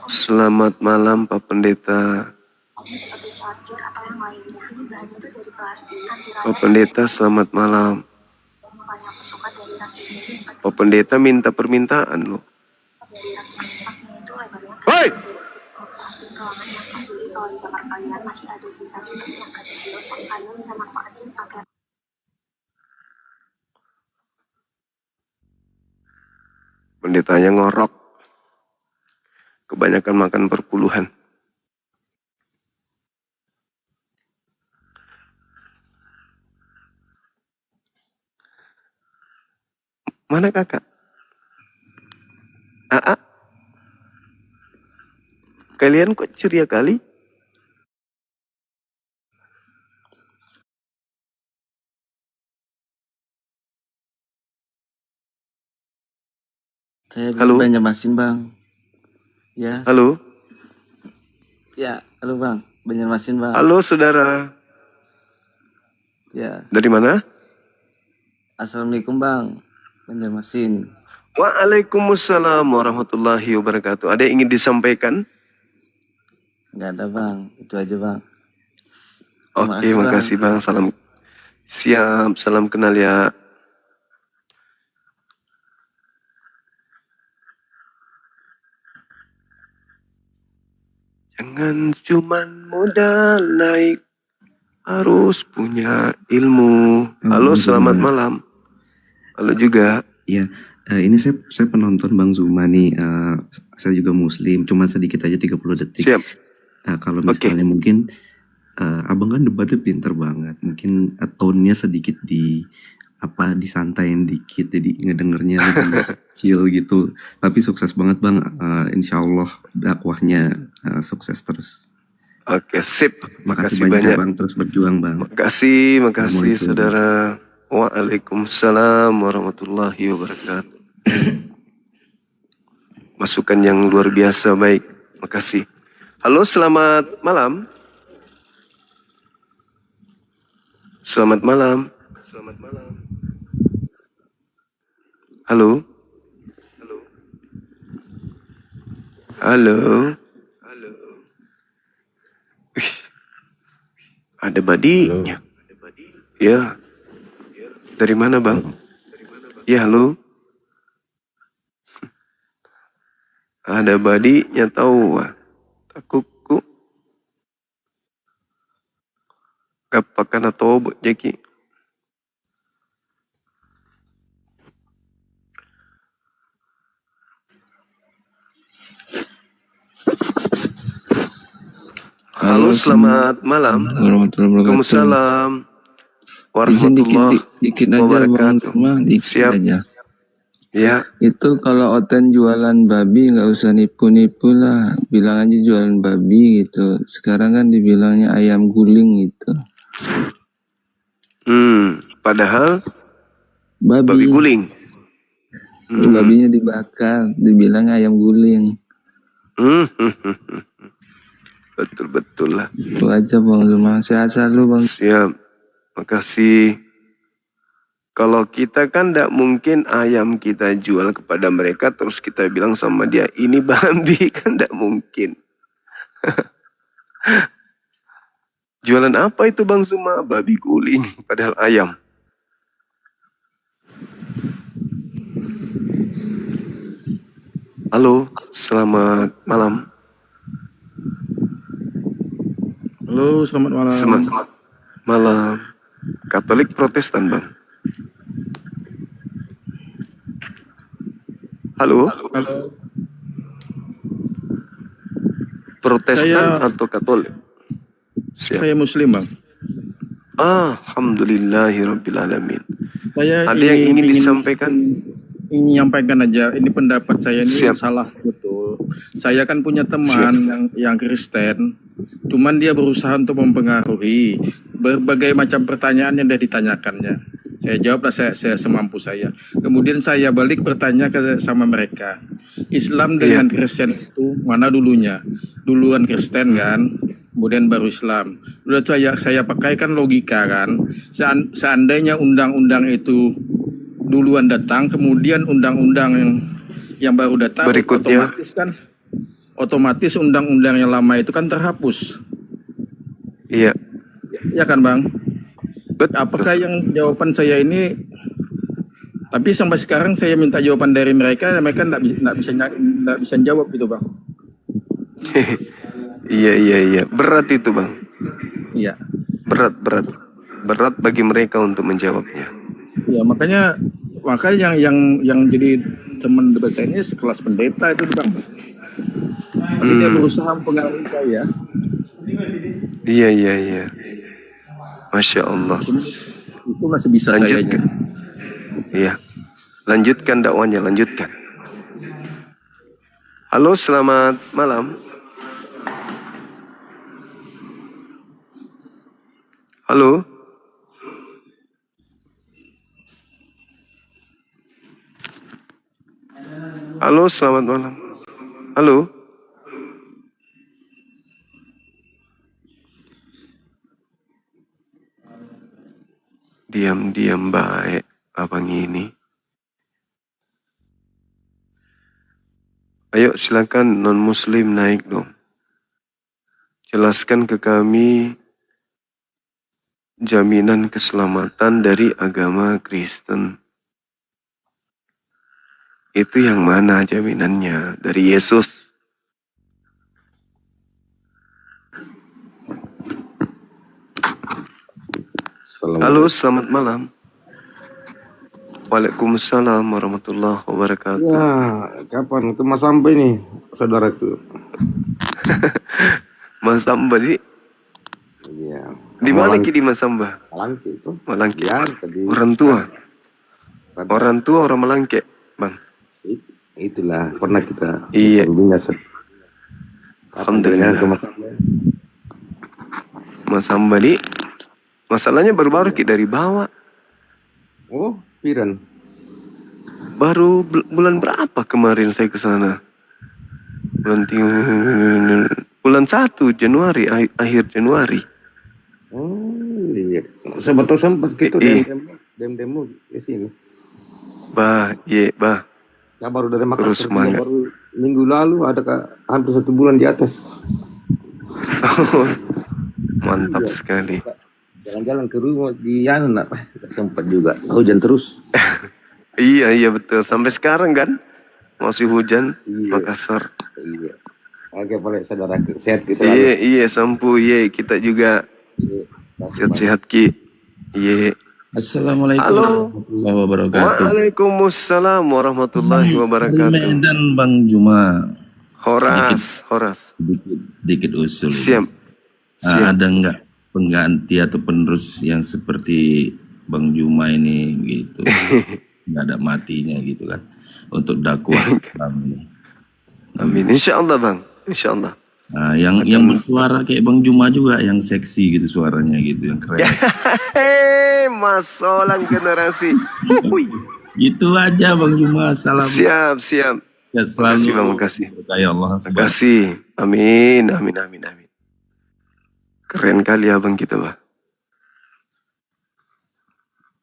Selamat malam Pak Pendeta. Pak Pendeta selamat malam. Pak Pendeta minta permintaan loh. Hoi! Pendetanya ngorok. Kebanyakan makan perpuluhan. Mana kakak? Aa? Kalian kok ceria kali? Saya Halo? Banjarmasin Bang. Ya. Halo? Ya, halo Bang. Banjarmasin Bang. Halo saudara. Ya. Dari mana? Assalamualaikum Bang. Banjarmasin. Waalaikumsalam warahmatullahi wabarakatuh. Ada yang ingin disampaikan? Enggak ada Bang. Itu aja Bang. Oke, makasih Bang. Salam. Siap, salam kenal ya. Jangan cuman modal naik, harus punya ilmu. Halo, selamat malam. Halo juga. Iya, ini saya penonton Bang Zuma nih. Saya juga Muslim, cuma sedikit aja 30 detik. Siap. Kalau misalnya mungkin abang kan debatnya pinter banget, mungkin tone-nya sedikit disantain dikit, jadi ngedengernya lebih chill gitu. Tapi sukses banget Bang, insya Allah dakwahnya sukses terus. Oke, sip. Makasih Makasih banyak. Bang, terus berjuang Bang. Makasih Assalamualaikum. saudara. Waalaikumsalam warahmatullahi wabarakatuh. Masukan yang luar biasa, baik. Makasih. Halo, selamat malam. Selamat malam. Selamat malam. Halo. Halo. Halo. Wih, ada badinya. Ya. Dari mana Bang? Ya, halo. Ada badinya tahu. Takutku. Kapakan atau jeki. Halo, selamat malam. Waalaikumsalam warahmatullahi dikit aja wabarakatuh. Bang, cuma dikit Siap. aja. Ya. Itu kalau Oten jualan babi nggak usah nipu-nipu lah, bilang aja jualan babi gitu. Sekarang kan dibilangnya ayam guling gitu. Padahal babi guling. Babinya dibakar, dibilang ayam guling. Betul lah. Itu aja Bang Zuma. Sehat selalu Bang. Siap. Makasih. Kalau kita kan tidak mungkin ayam kita jual kepada mereka terus kita bilang sama dia ini babi, kan tidak mungkin. Jualan apa itu Bang Zuma? Babi guling, padahal ayam. Halo, selamat malam. Halo, selamat malam. Selamat malam. Katolik Protestan Bang. Halo? Halo. Protestan atau Katolik? Siap. Saya Muslim, Bang. Alhamdulillahirrabbilalamin. Saya Ada yang ingin disampaikan? Ingin menyampaikan aja, ini pendapat saya ini Siap. salah betul. Saya kan punya teman yang Kristen, cuman dia berusaha untuk mempengaruhi berbagai macam pertanyaan yang sudah ditanyakannya. Saya jawablah saya semampu saya. Kemudian saya balik bertanya sama mereka, Islam dengan Kristen itu mana dulunya? Duluan Kristen kan, kemudian baru Islam. Udah saya pakaikan logika kan, seandainya undang-undang itu duluan datang, kemudian undang-undang yang baru datang berikutnya, otomatis undang-undang yang lama itu kan terhapus. Iya. Ya kan, Bang? Apakah yang jawaban saya ini? Tapi sampai sekarang saya minta jawaban dari mereka nggak bisa jawab gitu, Bang. Iya. Berat itu, Bang. Iya. Berat bagi mereka untuk menjawabnya. Ya makanya yang jadi teman debat saya ini sekelas pendeta itu, Bang. Tapi dia berusaha mempengaruhi saya. Iya. Masya Allah. Itu masih bisa lanjutkan. Iya. Lanjutkan dakwanya, lanjutkan. Halo, selamat malam. Halo. Halo, selamat malam. Halo. Diam baik abang ini. Ayo silakan non muslim naik dong. Jelaskan ke kami jaminan keselamatan dari agama Kristen. Itu yang mana jaminannya? Dari Yesus? Halo, selamat malam. Waalaikumsalam warahmatullahi wabarakatuh. Ya, kapan ke Mas sampai nih, saudaraku? Mas Samba di? Iya. Di mana ki di Mas Samba? Malangke itu. Malangke. Ya, Orang tua. Orang Malangke, Bang. Itulah pernah kita. Iya. Alhamdulillah. Mas Samba di? Masalahnya baru-baru ki dari bawah. Oh, piran. Baru bulan berapa kemarin saya ke sana? Bulan 1 Januari, akhir Januari. Oh iya. Sebetulnya sempat gitu demo di sini. Bah. Ya baru dari Makassar. Terus semangat. Baru minggu lalu ada hampir 1 bulan di atas. Mantap sekali. Jalan-jalan ke rumah di Yana, sempat juga hujan terus. Iya betul. Sampai sekarang kan masih hujan. Makassar. Iya. Oke, boleh saudara sehat ke selalu. Iya sampu. Iya kita juga sehat-sehat ki. Iya. Assalamualaikum warahmatullahi wabarakatuh. Waalaikumsalam warahmatullahi wabarakatuh. Medan Bang Juma. Horas. Sedikit usul. Siap. Ada enggak pengganti atau penerus yang seperti Bang Juma ini gitu? Nggak ada matinya gitu kan untuk dakwah Islam ini. Amin. Insyaallah Bang. Insyaallah. Nah, yang bersuara kayak Bang Juma juga, yang seksi gitu suaranya gitu, yang keren. Mas Solang generasi. Gitu aja Bang Juma. Salam. Siap. Ya, selalu. Makasih. Ya Allah. Makasih. Amin. Keren kali abang kita, Bah.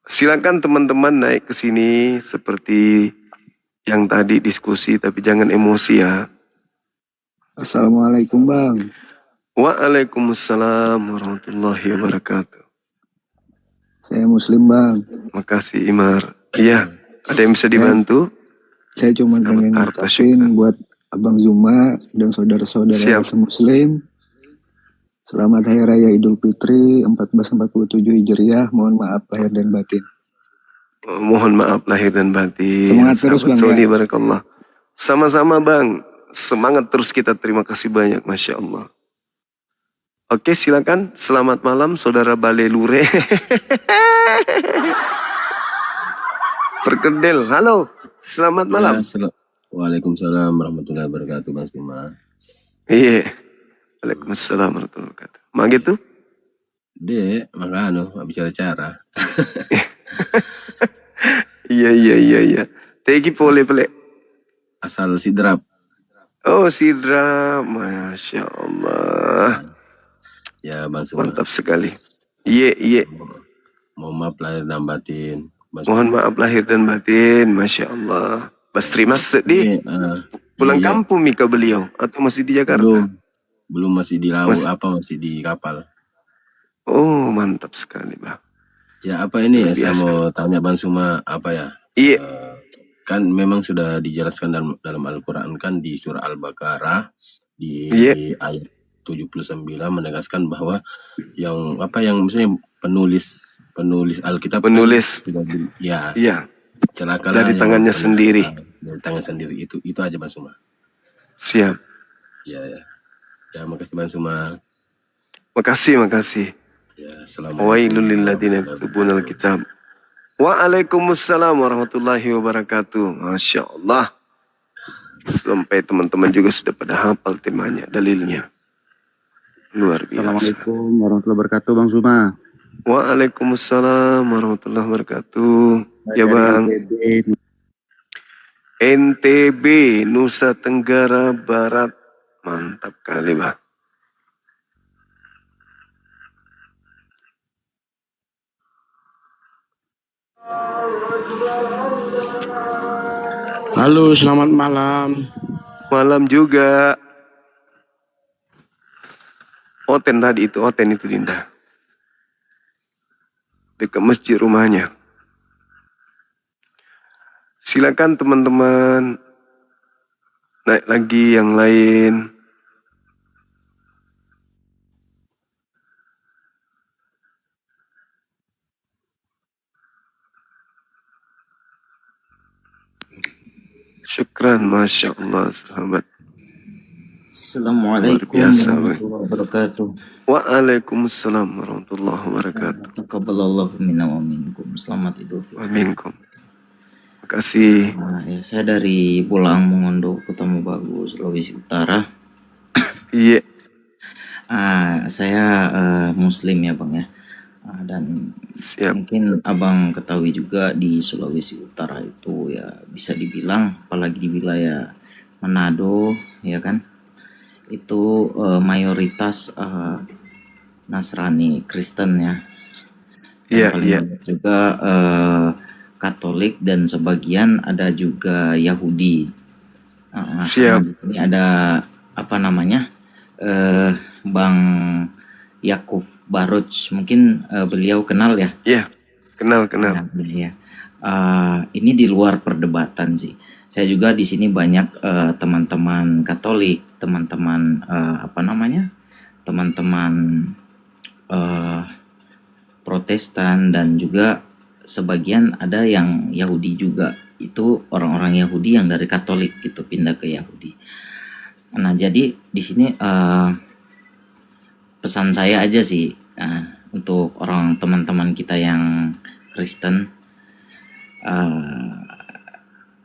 Silakan teman-teman naik ke sini seperti yang tadi diskusi, tapi jangan emosi ya. Assalamualaikum Bang. Waalaikumsalam warahmatullahi wabarakatuh. Saya Muslim Bang. Makasih Imar. Iya, ada yang bisa dibantu? Saya cuma pengen ngucapin buat Abang Zuma dan saudara-saudara Muslim. Selamat Hari Raya Idul Fitri 1447 Hijriah. Mohon maaf lahir dan batin. Mohon maaf lahir dan batin. Semangat terus Bang Soli, ya. barakallah. Sama-sama Bang. Semangat terus kita, terima kasih banyak, Masya Allah. Oke, silakan. Selamat malam, Saudara Bale Lure. Perkedel, halo. Selamat malam. Waalaikumsalam warahmatullahi wabarakatuh, Bang Sima. Iya. Waalaikumsalam warahmatullahi wabarakatuh. Mak gitu? Dek, makanya bicara cara. Iya. Tegi boleh. Asal sidrap. Oh, sidrap. Masya Allah. Ya, Bang Suma. Mantap sekali. Iya. Mohon maaf lahir dan batin. Mohon maaf lahir dan batin. Masya Allah. Bastri Mas di pulang kampung Mika beliau atau masih di Jakarta? Belum masih di laut, masih di kapal. Oh, mantap sekali, Bang. Ya, apa ini ya, saya mau tanya Bang Suma, apa ya? Iya. Kan memang sudah dijelaskan dalam Al-Quran kan di surah Al-Baqarah di ayat 79 menegaskan bahwa yang misalnya penulis Alkitab celakalah dari tangannya sendiri. Dari tangan sendiri itu aja Bang Suma. Siap. Ya, makasih Bang Suma. Makasih. Ya, Wailul lil ladzina yaktubuna al-kitab. Waalaikumsalam warahmatullahi wabarakatuh. Masya Allah. Sampai teman-teman juga sudah pada hafal temanya, dalilnya. Luar biasa. Assalamualaikum warahmatullahi wabarakatuh, Bang Suma. Waalaikumsalam warahmatullahi wabarakatuh. Ya Bang. NTB, Nusa Tenggara Barat. Mantap kali Bang. Halo, selamat malam. Malam juga. Oten itu Dinda. Dekat masjid rumahnya. Silakan teman-teman. Naik lagi yang lain. Syukran, Masya Allah, sahabat. Assalamualaikum warahmatullahi wabarakatuh. Waalaikumsalam warahmatullahi wabarakatuh. Taqabbalallahu minna wa minkum. Selamat Idul Fitri. Aminkum. Makasih. Saya dari Pulang Mongondo, Kota Mobagu, Sulawesi Utara. Iya. Saya Muslim ya Bang ya. Dan mungkin Abang ketahui juga di Sulawesi Utara itu ya bisa dibilang, apalagi di wilayah Manado ya kan, itu mayoritas Nasrani Kristen ya. Iya. Juga Katolik dan sebagian ada juga Yahudi. Siap. Ini ada Bang Yakub Baruj, mungkin beliau kenal ya? Iya, kenal. Ya. Ini di luar perdebatan sih. Saya juga di sini banyak teman-teman Katolik, teman-teman Protestan, dan juga sebagian ada yang Yahudi juga. Itu orang-orang Yahudi yang dari Katolik gitu pindah ke Yahudi. Nah, jadi di sini pesan saya aja sih untuk teman-teman kita yang Kristen,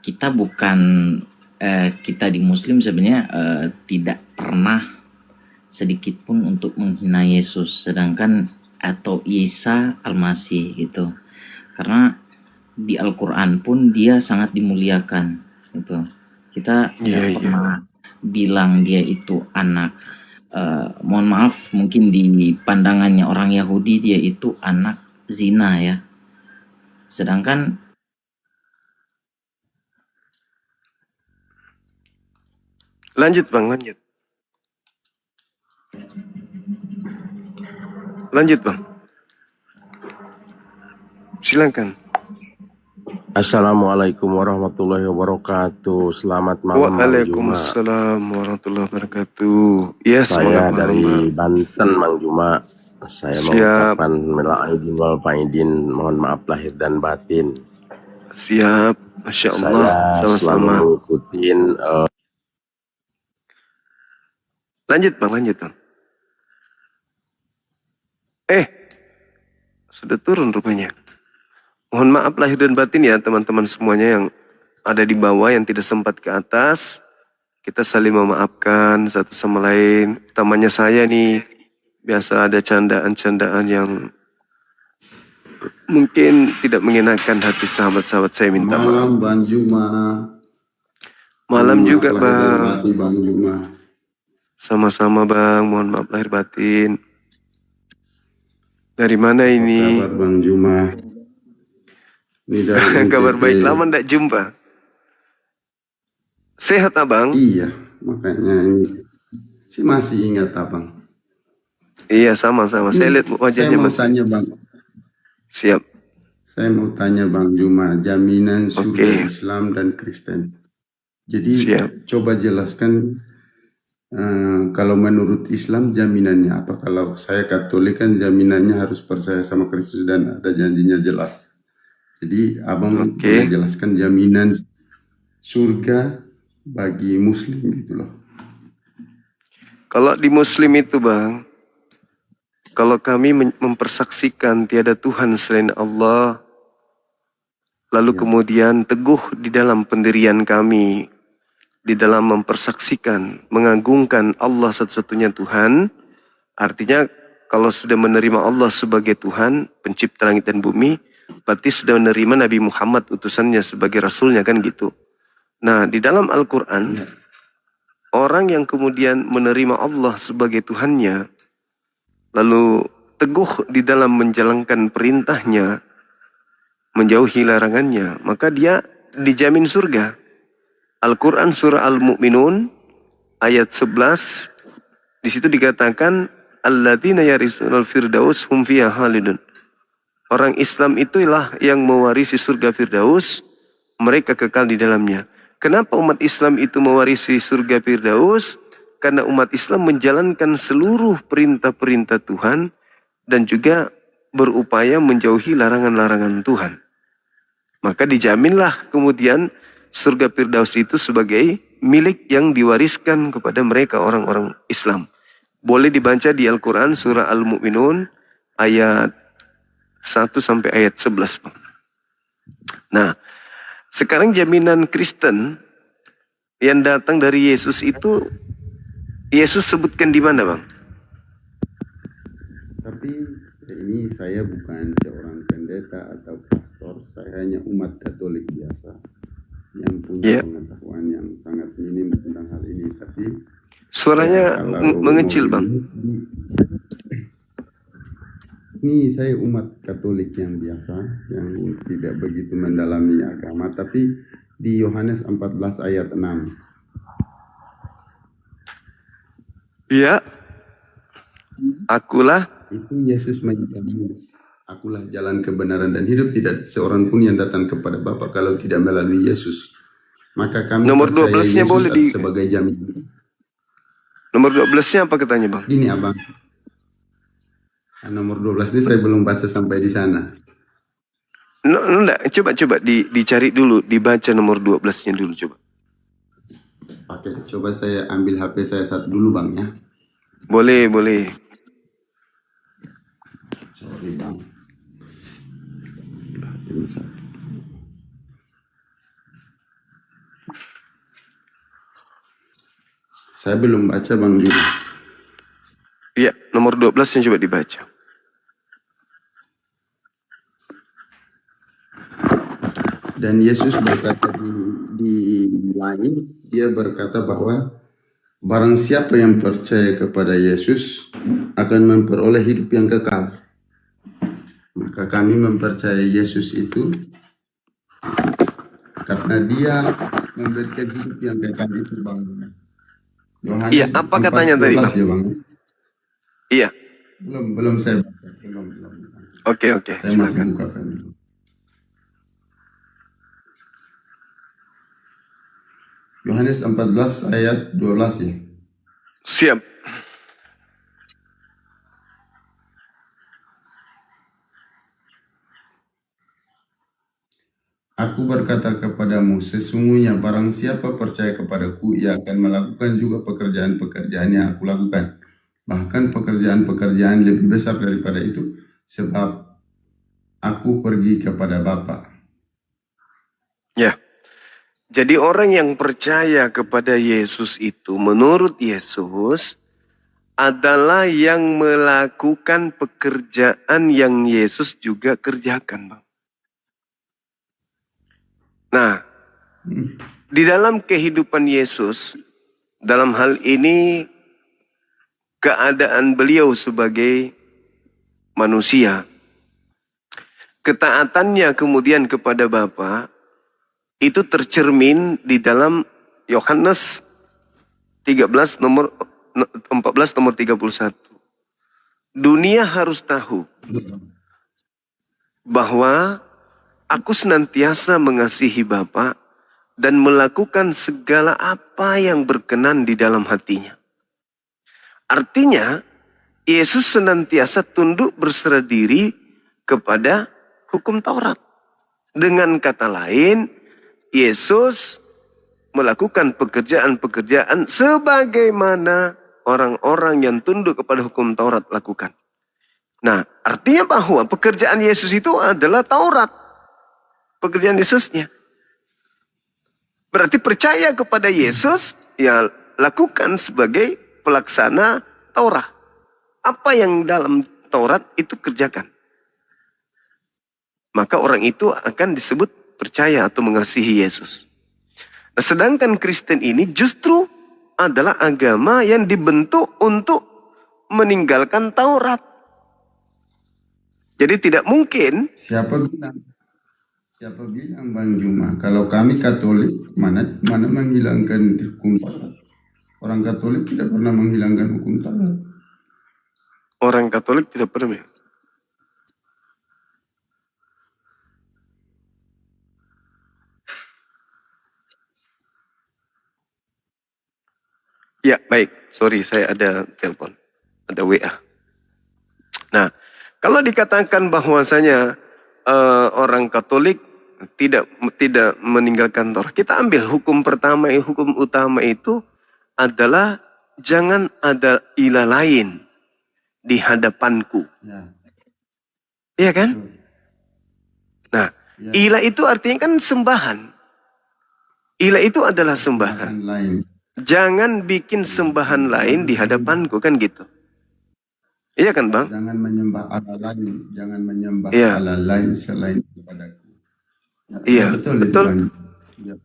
kita di Muslim sebenarnya tidak pernah sedikit pun untuk menghina Yesus, sedangkan atau Isa Al-Masih gitu, karena di Al-Quran pun dia sangat dimuliakan gitu. Kita tidak pernah bilang dia itu anak. Mohon maaf, mungkin di pandangannya orang Yahudi dia itu anak zina ya. Sedangkan lanjut Bang. Silakan. Assalamualaikum warahmatullahi wabarakatuh. Selamat malam. Waalaikumsalam warahmatullahi wabarakatuh. Ya, saya dari Banten, Mang Juma. Saya mengucapkan minal aidin wal faidin, mohon maaf lahir dan batin. Siap. Masya Saya Allah, selalu sama-sama. ngikutin Lanjut bang. Sudah turun rupanya. Mohon maaf lahir dan batin ya teman-teman semuanya yang ada di bawah yang tidak sempat ke atas. Kita saling memaafkan satu sama lain. Utamanya saya nih, biasa ada candaan-candaan yang mungkin tidak mengenakan hati sahabat-sahabat saya, minta maaf. Malam Bang Juma. Malam juga Lahir dan bang. batin Bang Juma. Sama-sama bang, mohon maaf lahir batin. Dari mana ini? Kabar Bang Juma. Ini dari Kabar NTT. baik, lama ndak jumpa. Sehat abang? Iya, makanya ini masih ingat abang. Iya sama-sama. Saya lihat wajahnya Saya mau masih. tanya bang. Siap. Saya mau tanya Bang Juma, jaminan surga Islam dan Kristen. Jadi coba jelaskan kalau menurut Islam jaminannya apa? Kalau saya Katolik kan jaminannya harus percaya sama Kristus dan ada janjinya jelas. Jadi abang boleh jelaskan jaminan surga bagi Muslim gitu loh. Kalau di Muslim itu bang, kalau kami mempersaksikan tiada Tuhan selain Allah, lalu kemudian teguh di dalam pendirian kami, di dalam mempersaksikan, mengagungkan Allah satu-satunya Tuhan, artinya kalau sudah menerima Allah sebagai Tuhan, pencipta langit dan bumi, berarti sudah menerima Nabi Muhammad utusannya sebagai Rasulnya kan gitu. Nah di dalam Al-Quran, orang yang kemudian menerima Allah sebagai Tuhannya, lalu teguh di dalam menjalankan perintahnya, menjauhi larangannya, maka dia dijamin surga. Al-Quran surah Al-Mu'minun ayat 11, di situ dikatakan alladzina yarisunal firdaus hum fiha khalidun. Orang Islam itulah yang mewarisi surga Firdaus, mereka kekal di dalamnya. Kenapa umat Islam itu mewarisi surga Firdaus? Karena umat Islam menjalankan seluruh perintah-perintah Tuhan dan juga berupaya menjauhi larangan-larangan Tuhan. Maka dijaminlah kemudian surga Firdaus itu sebagai milik yang diwariskan kepada mereka orang-orang Islam. Boleh dibaca di Al-Quran surah Al-Mu'minun ayat 1 sampai ayat 11. Nah, sekarang jaminan Kristen yang datang dari Yesus itu, Yesus sebutkan di mana bang? Tapi ini saya bukan seorang pendeta atau pastor, saya hanya umat Katolik biasa yang punya pengetahuan yang sangat minim tentang hal ini. Tapi suaranya mengecil bang. Ini saya umat Katolik yang biasa, yang tidak begitu mendalami agama, tapi di Yohanes 14 ayat 6. Iya. Akulah. Itu Yesus menjadi akulah jalan kebenaran dan hidup, tidak seorang pun yang datang kepada Bapa kalau tidak melalui Yesus. Maka kami nomor percaya 12-nya Yesus boleh di sebagai jaminan. Nomor 12-nya apa katanya bang? Gini abang. Nomor 12 ini saya belum baca sampai di sana. Enggak, coba dicari dulu, dibaca nomor 12-nya dulu coba. Oke, coba saya ambil HP saya satu dulu bang ya. Boleh. Sorry bang. Ini satu. Saya belum baca bang dulu. Iya, nomor 12-nya coba dibaca. Dan Yesus berkata di lain, dia berkata bahwa barang siapa yang percaya kepada Yesus akan memperoleh hidup yang kekal. Maka kami mempercayai Yesus itu karena dia memberikan hidup yang kekal itu bang. Yohanes Iya, apa katanya tadi bang? Ya, bang? Iya. Belum saya baca. Belum. Oke, Saya masih bukakan dulu. Yohanes 14 ayat 12 ya. Siap. Aku berkata kepadamu, sesungguhnya barang siapa percaya kepadaku, ia akan melakukan juga pekerjaan-pekerjaan yang aku lakukan. Bahkan pekerjaan-pekerjaan lebih besar daripada itu, sebab aku pergi kepada Bapa. Ya, jadi orang yang percaya kepada Yesus itu, menurut Yesus, adalah yang melakukan pekerjaan yang Yesus juga kerjakan, Bang. Nah, di dalam kehidupan Yesus, dalam hal ini keadaan beliau sebagai manusia, ketaatannya kemudian kepada Bapa itu tercermin di dalam Yohanes 14 nomor 31. Dunia harus tahu bahwa aku senantiasa mengasihi Bapa dan melakukan segala apa yang berkenan di dalam hatinya. Artinya, Yesus senantiasa tunduk berserah diri kepada hukum Taurat. Dengan kata lain, Yesus melakukan pekerjaan-pekerjaan sebagaimana orang-orang yang tunduk kepada hukum Taurat lakukan. Nah, artinya bahwa pekerjaan Yesus itu adalah Taurat. Pekerjaan Yesusnya. Berarti percaya kepada Yesus, ya lakukan sebagai pelaksana Taurat. Apa yang dalam Taurat itu kerjakan. Maka orang itu akan disebut percaya atau mengasihi Yesus. Nah, sedangkan Kristen ini justru adalah agama yang dibentuk untuk meninggalkan Taurat. Jadi tidak mungkin. Siapa bilang Bang Juma, kalau kami Katolik mana menghilangkan hukum Taurat? Orang Katolik tidak pernah menghilangkan hukum Taurat. Orang Katolik tidak pernah. Ya, baik. Sorry, saya ada telepon. Ada WA. Nah, kalau dikatakan bahwasanya orang Katolik tidak meninggalkan Taurat, kita ambil hukum pertama, hukum utama itu adalah jangan ada ilah lain di hadapanku. Iya kan? Nah, ilah itu artinya kan sembahan. Ilah itu adalah sembahan. Jangan bikin sembahan lain di hadapanku, kan gitu. Iya kan, Bang? Jangan menyembah Allah lain, jangan menyembah Allah lain selain kepadaku. Iya, betul.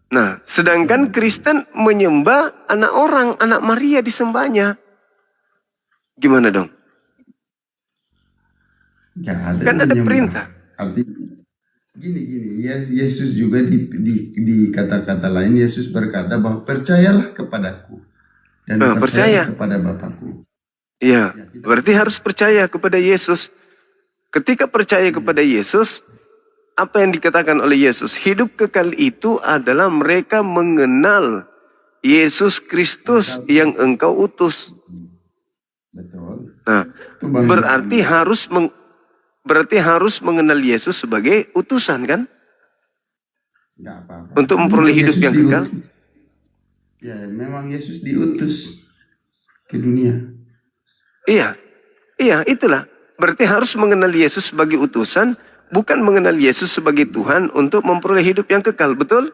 Nah, sedangkan Kristen menyembah anak orang, anak Maria disembahnya. Gimana dong? Kan ada perintah. Artinya gini, Yesus juga di kata-kata lain, Yesus berkata bahwa percayalah kepadaku dan percaya kepada Bapakku. Iya, berarti harus percaya kepada Yesus. Ketika percaya kepada Yesus, apa yang dikatakan oleh Yesus? Hidup kekal itu adalah mereka mengenal Yesus Kristus yang engkau utus. Betul. Nah, berarti harus mengenal Yesus sebagai utusan, kan? Enggak apa-apa. Untuk memperoleh hidup yang kekal. Ya, memang Yesus diutus ke dunia. Iya, itulah. Berarti harus mengenal Yesus sebagai utusan, bukan mengenal Yesus sebagai Tuhan untuk memperoleh hidup yang kekal, betul?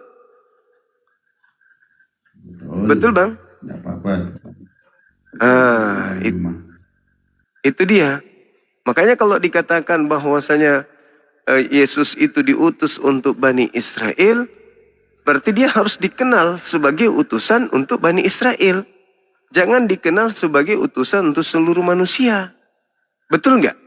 Betul, Bang? Tidak apa-apa. Itu dia. Makanya kalau dikatakan bahwasanya Yesus itu diutus untuk Bani Israel, berarti dia harus dikenal sebagai utusan untuk Bani Israel. Jangan dikenal sebagai utusan untuk seluruh manusia. Betul nggak?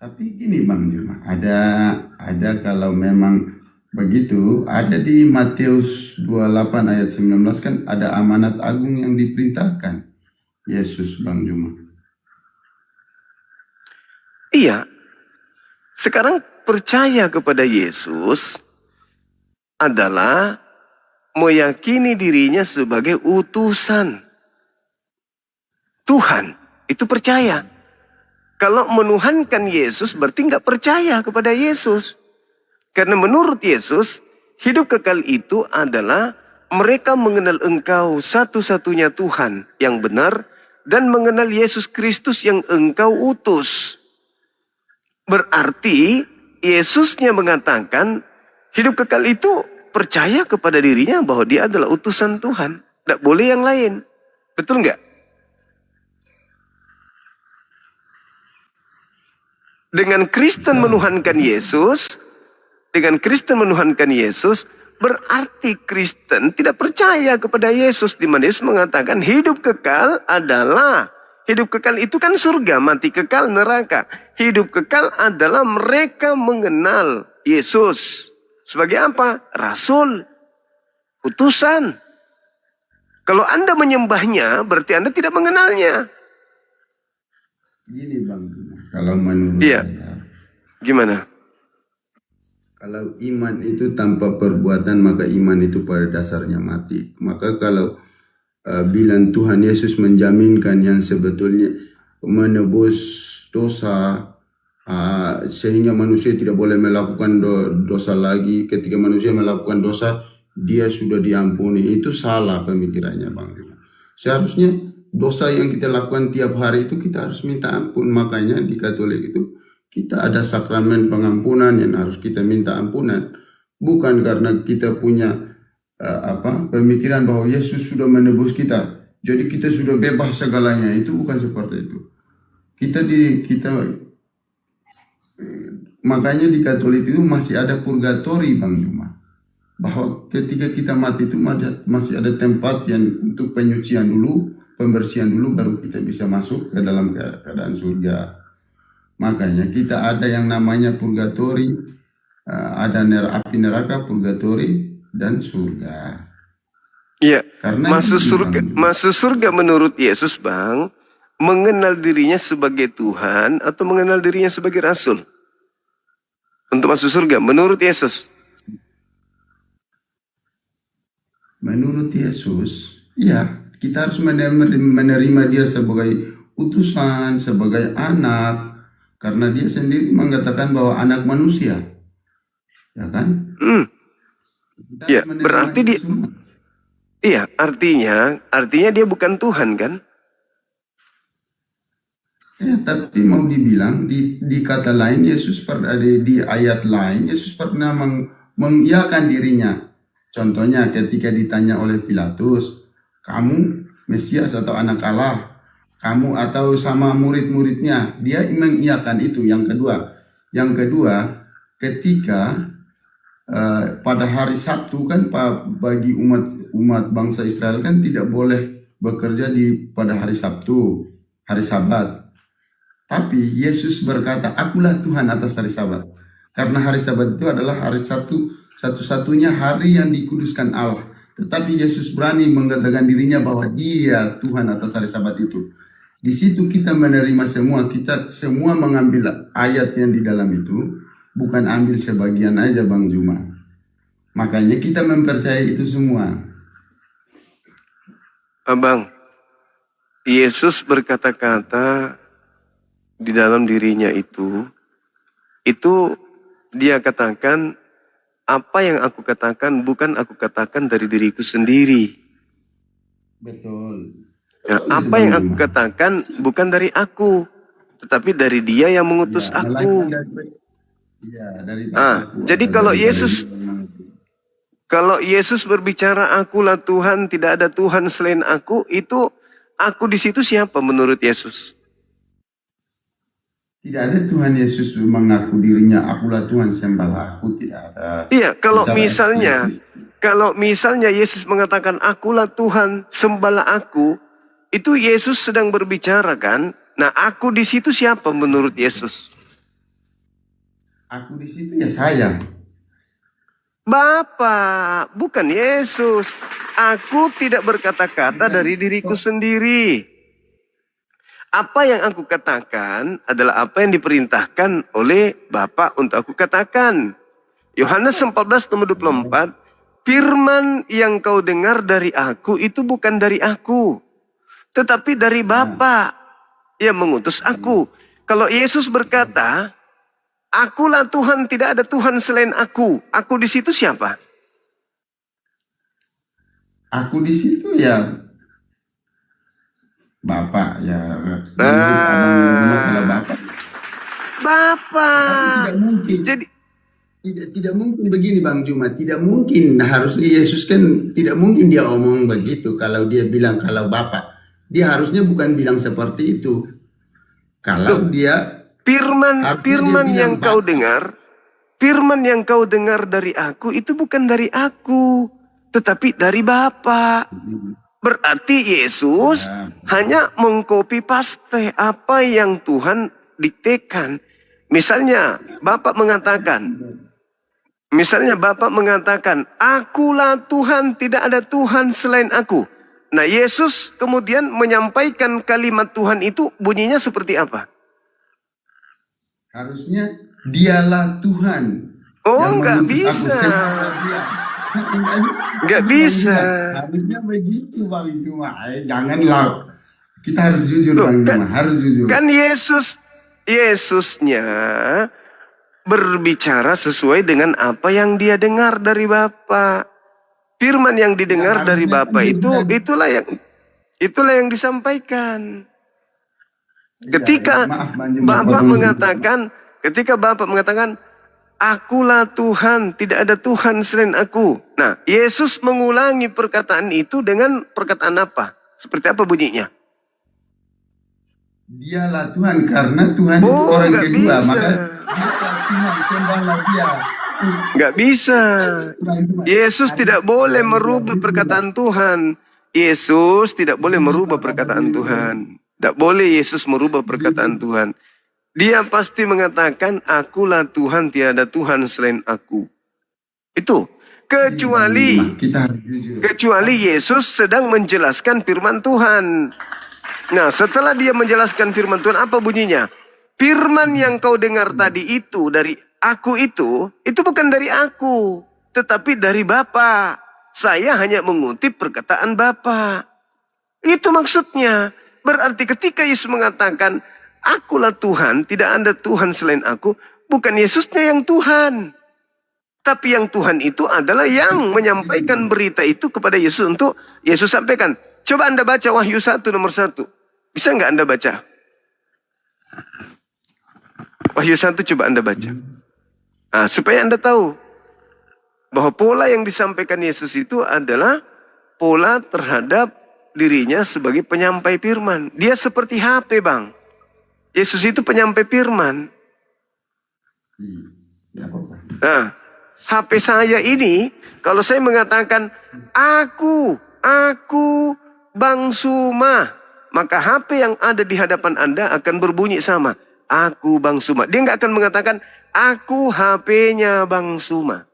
Tapi gini Bang Juma, ada kalau memang begitu, ada di Matius 28 ayat 19 kan ada amanat agung yang diperintahkan Yesus, Bang Juma. Iya. Sekarang percaya kepada Yesus adalah meyakini dirinya sebagai utusan Tuhan. Itu percaya. Kalau menuhankan Yesus berarti nggak percaya kepada Yesus. Karena menurut Yesus, hidup kekal itu adalah mereka mengenal Engkau satu-satunya Tuhan yang benar dan mengenal Yesus Kristus yang Engkau utus. Berarti Yesusnya mengatakan hidup kekal itu percaya kepada dirinya bahwa dia adalah utusan Tuhan. Tidak boleh yang lain. Betul nggak? Dengan Kristen menuhankan Yesus, berarti Kristen tidak percaya kepada Yesus. Di mana Yesus mengatakan hidup kekal adalah, hidup kekal itu kan surga, mati kekal neraka. Hidup kekal adalah mereka mengenal Yesus. Sebagai apa? Rasul, utusan. Kalau Anda menyembahnya, berarti Anda tidak mengenalnya. Gini Bang, kalau menurut saya, gimana? Kalau iman itu tanpa perbuatan, maka iman itu pada dasarnya mati. Maka kalau bilang Tuhan Yesus menjaminkan yang sebetulnya menebus dosa, sehingga manusia tidak boleh melakukan dosa lagi. Ketika manusia melakukan dosa, dia sudah diampuni. Itu salah pemikirannya Bang. Seharusnya dosa yang kita lakukan tiap hari itu kita harus minta ampun. Makanya di Katolik itu kita ada sakramen pengampunan yang harus kita minta ampunan. Bukan karena kita punya pemikiran bahwa Yesus sudah menebus kita, jadi kita sudah bebas segalanya. Itu bukan seperti itu. Makanya di Katolik itu masih ada purgatori Bang Juma. Bahwa ketika kita mati itu masih ada tempat yang untuk penyucian dulu, pembersihan dulu, baru kita bisa masuk ke dalam keadaan surga. Makanya kita ada yang namanya purgatori, ada api neraka, purgatori, dan surga. Iya, masuk surga menurut Yesus Bang, mengenal dirinya sebagai Tuhan atau mengenal dirinya sebagai Rasul. Untuk masuk surga menurut Yesus. Menurut Yesus, ya kita harus menerima dia sebagai utusan, sebagai anak. Karena dia sendiri mengatakan bahwa anak manusia. Ya kan? Ya, berarti dia iya, artinya dia bukan Tuhan kan? Ya, tapi mau dibilang di kata lain Yesus di ayat lain Yesus pernah mengiyakan dirinya. Contohnya ketika ditanya oleh Pilatus, "Kamu Mesias atau anak Allah?" Kamu atau sama murid-muridnya, dia mengiyakan itu. Yang kedua, ketika pada hari Sabtu kan bagi umat bangsa Israel kan tidak boleh bekerja pada hari Sabtu, hari Sabat. Tapi Yesus berkata, "Akulah Tuhan atas hari Sabat." Karena hari Sabat itu adalah hari Sabtu, satu-satunya hari yang dikuduskan Allah. Tetapi Yesus berani mengatakan dirinya bahwa dia Tuhan atas hari Sabat itu. Di situ kita menerima semua, kita semua mengambil ayat yang di dalam itu, bukan ambil sebagian aja Bang Juma. Makanya kita mempercayai itu semua. Abang, Yesus berkata-kata di dalam dirinya itu dia katakan, apa yang aku katakan bukan aku katakan dari diriku sendiri. Betul. Nah, apa yang aku katakan bukan dari aku, tetapi dari dia yang mengutus aku. Jadi kalau Yesus berbicara akulah Tuhan, tidak ada Tuhan selain aku, itu aku di situ siapa menurut Yesus? Tidak ada Tuhan Yesus mengaku dirinya akulah Tuhan, sembahlah aku, tidak ada. Iya, kalau misalnya Yesus mengatakan akulah Tuhan, sembahlah aku, itu Yesus sedang berbicara kan? Nah, aku di situ siapa menurut Yesus? Aku di situ ya saya. Bapa, bukan Yesus. Aku tidak berkata-kata dari diriku sendiri. Apa yang aku katakan adalah apa yang diperintahkan oleh Bapa untuk aku katakan. Yohanes 14:24, firman yang kau dengar dari aku itu bukan dari aku, tetapi dari Bapa yang mengutus aku. Kalau Yesus berkata, Akulah Tuhan, tidak ada Tuhan selain aku. Aku di situ siapa? Aku di situ ya Bapak ya. Kalau Bapak. Tapi tidak mungkin. Jadi tidak mungkin begini Bang Juma. Tidak mungkin. Harusnya Yesus kan tidak mungkin dia omong begitu. Kalau dia bilang kalau Bapak, dia harusnya bukan bilang seperti itu. Kalau dia Firman yang kau dengar, firman yang kau dengar dari aku itu bukan dari aku, tetapi dari Bapa. Berarti Yesus hanya mengcopy paste apa yang Tuhan diktekan. Misalnya Bapak mengatakan, akulah Tuhan, tidak ada Tuhan selain aku. Nah, Yesus kemudian menyampaikan kalimat Tuhan itu bunyinya seperti apa? Harusnya dialah Tuhan. Oh, nggak bisa. Nggak bisa. Harusnya begitu Bang Juma. Janganlah. Kita harus jujur Bang Juma. Harus jujur. Kan Yesusnya berbicara sesuai dengan apa yang dia dengar dari Bapa. Firman yang didengar dari Bapa itulah yang disampaikan. Ketika Bapak mengatakan, akulah Tuhan, tidak ada Tuhan selain aku. Nah, Yesus mengulangi perkataan itu dengan perkataan apa? Seperti apa bunyinya? Dialah Tuhan, karena Tuhan itu orang kedua. Maka dialah Tuhan, sembahlah dia. Nggak bisa. Yesus tidak boleh merubah perkataan Tuhan. Yesus tidak boleh merubah perkataan Tuhan. Tidak boleh Yesus merubah perkataan Tuhan. Dia pasti mengatakan, akulah Tuhan, tiada Tuhan selain aku. Itu. Kecuali Yesus sedang menjelaskan firman Tuhan. Nah, setelah dia menjelaskan firman Tuhan, apa bunyinya? Firman yang kau dengar tadi itu dari aku itu bukan dari aku, tetapi dari Bapa. Saya hanya mengutip perkataan Bapa. Itu maksudnya. Berarti ketika Yesus mengatakan, akulah Tuhan, tidak ada Tuhan selain aku, bukan Yesusnya yang Tuhan. Tapi yang Tuhan itu adalah yang menyampaikan berita itu kepada Yesus untuk Yesus sampaikan. Coba Anda baca Wahyu 1 nomor 1. Bisa nggak Anda baca? Wahyu 1 coba Anda baca. Nah, supaya Anda tahu bahwa pola yang disampaikan Yesus itu adalah pola terhadap dirinya sebagai penyampai firman. Dia seperti HP, Bang. Yesus itu penyampai firman. Nah, HP saya ini, kalau saya mengatakan, aku Bang Suma, maka HP yang ada di hadapan Anda akan berbunyi sama. Aku Bang Suma. Dia nggak akan mengatakan, aku HP-nya Bang Suma.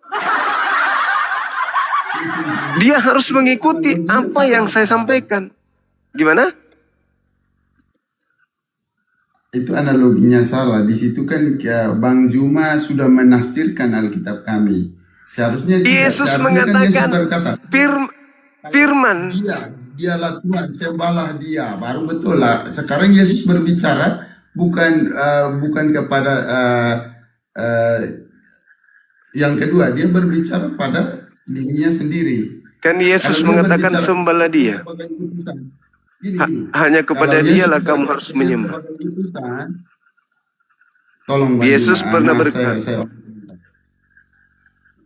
Dia harus mengikuti apa yang saya sampaikan. Gimana? Itu analoginya salah. Di situ kan Bang Juma sudah menafsirkan Alkitab kami. Seharusnya Yesus mengatakan firman. Dialah Tuhan, sembahlah dia. Baru betul lah. Sekarang Yesus berbicara bukan kepada yang kedua. Dia berbicara pada dirinya sendiri. Kan Yesus mengatakan sembahlah dia. Hanya kepada dialah kamu harus menyembah. Tolong Bang Yesus Juma, pernah berkata.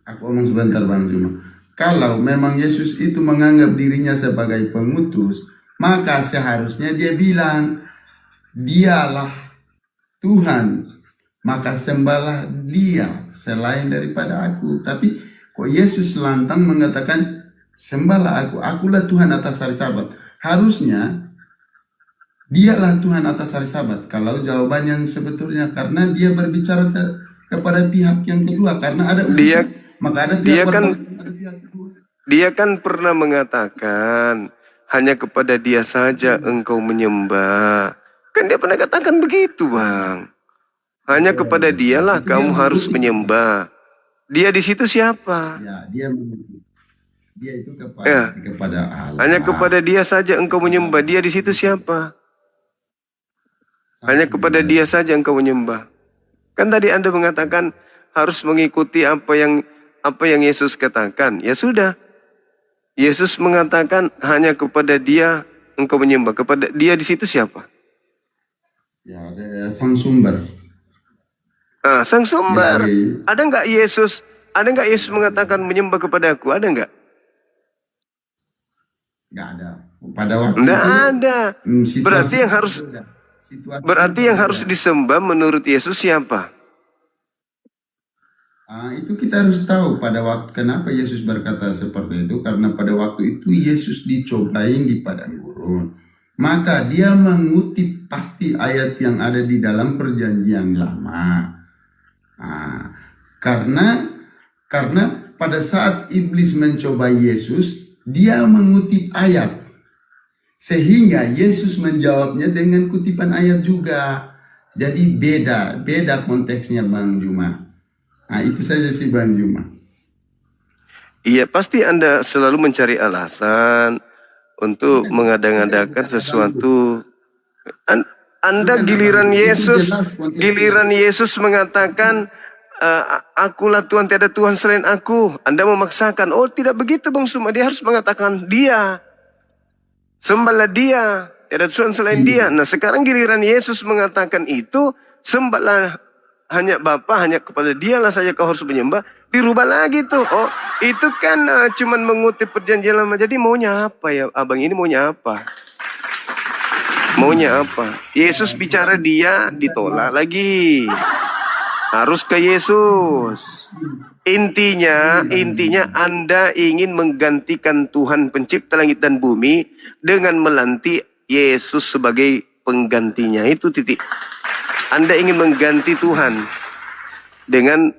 Aku omong sebentar Bang Juma. Kalau memang Yesus itu menganggap dirinya sebagai pengutus, maka seharusnya dia bilang, dialah Tuhan, maka sembahlah dia selain daripada aku. Tapi kok Yesus lantang mengatakan, sembahlah aku, akulah Tuhan atas hari Sabat. Harusnya dialah Tuhan atas hari Sabat. Kalau jawaban yang sebetulnya, karena dia berbicara kepada pihak yang kedua, karena ada utusan, maka ada pihak dia kan pernah mengatakan, hanya kepada dia saja engkau menyembah. Kan dia pernah katakan begitu, Bang. Hanya kepada dialah kamu harus menyembah. Dia di situ siapa? Ya, dia itu kepada Allah. Hanya kepada dia saja engkau menyembah. Dia di situ siapa? Hanya kepada dia saja engkau menyembah. Kan tadi Anda mengatakan harus mengikuti apa yang Yesus katakan. Ya sudah. Yesus mengatakan hanya kepada Dia engkau menyembah. Kepada Dia di situ siapa? Ya, ada sang sumber. Sang sumber. Ya, Ada nggak Yesus mengatakan menyembah kepada Aku? Ada nggak? nggak ada. Pada waktu Nggak itu ada. Berarti yang harus disembah menurut Yesus siapa? Itu kita harus tahu pada waktu kenapa Yesus berkata seperti itu, karena pada waktu itu Yesus dicobain di padang gurun. Maka dia mengutip pasti ayat yang ada di dalam perjanjian lama. Karena pada saat iblis mencoba Yesus, dia mengutip ayat. Sehingga Yesus menjawabnya dengan kutipan ayat juga. Jadi beda konteksnya Bang Juma. Itu saja sih Bang Juma. Iya, pasti Anda selalu mencari alasan untuk mengada-ngadakan sesuatu. Anda giliran Yesus mengatakan, akulah Tuhan, tiada Tuhan selain Aku. Anda memaksakan. Oh, tidak begitu Bang Suma. Dia harus mengatakan Dia. Sembahlah Dia, tiada Tuhan selain Dia. Nah, sekarang giliran Yesus mengatakan itu, sembahlah hanya Bapa, hanya kepada Dialah saja kau harus menyembah. Dirubah lagi tuh. Oh, itu kan cuman mengutip perjanjian lama. Jadi maunya apa ya? Abang ini maunya apa? Maunya apa? Yesus bicara Dia, ditolak lagi. Harus ke Yesus. Intinya Anda ingin menggantikan Tuhan pencipta langit dan bumi dengan melantik Yesus sebagai penggantinya. Itu titik. Anda ingin mengganti Tuhan dengan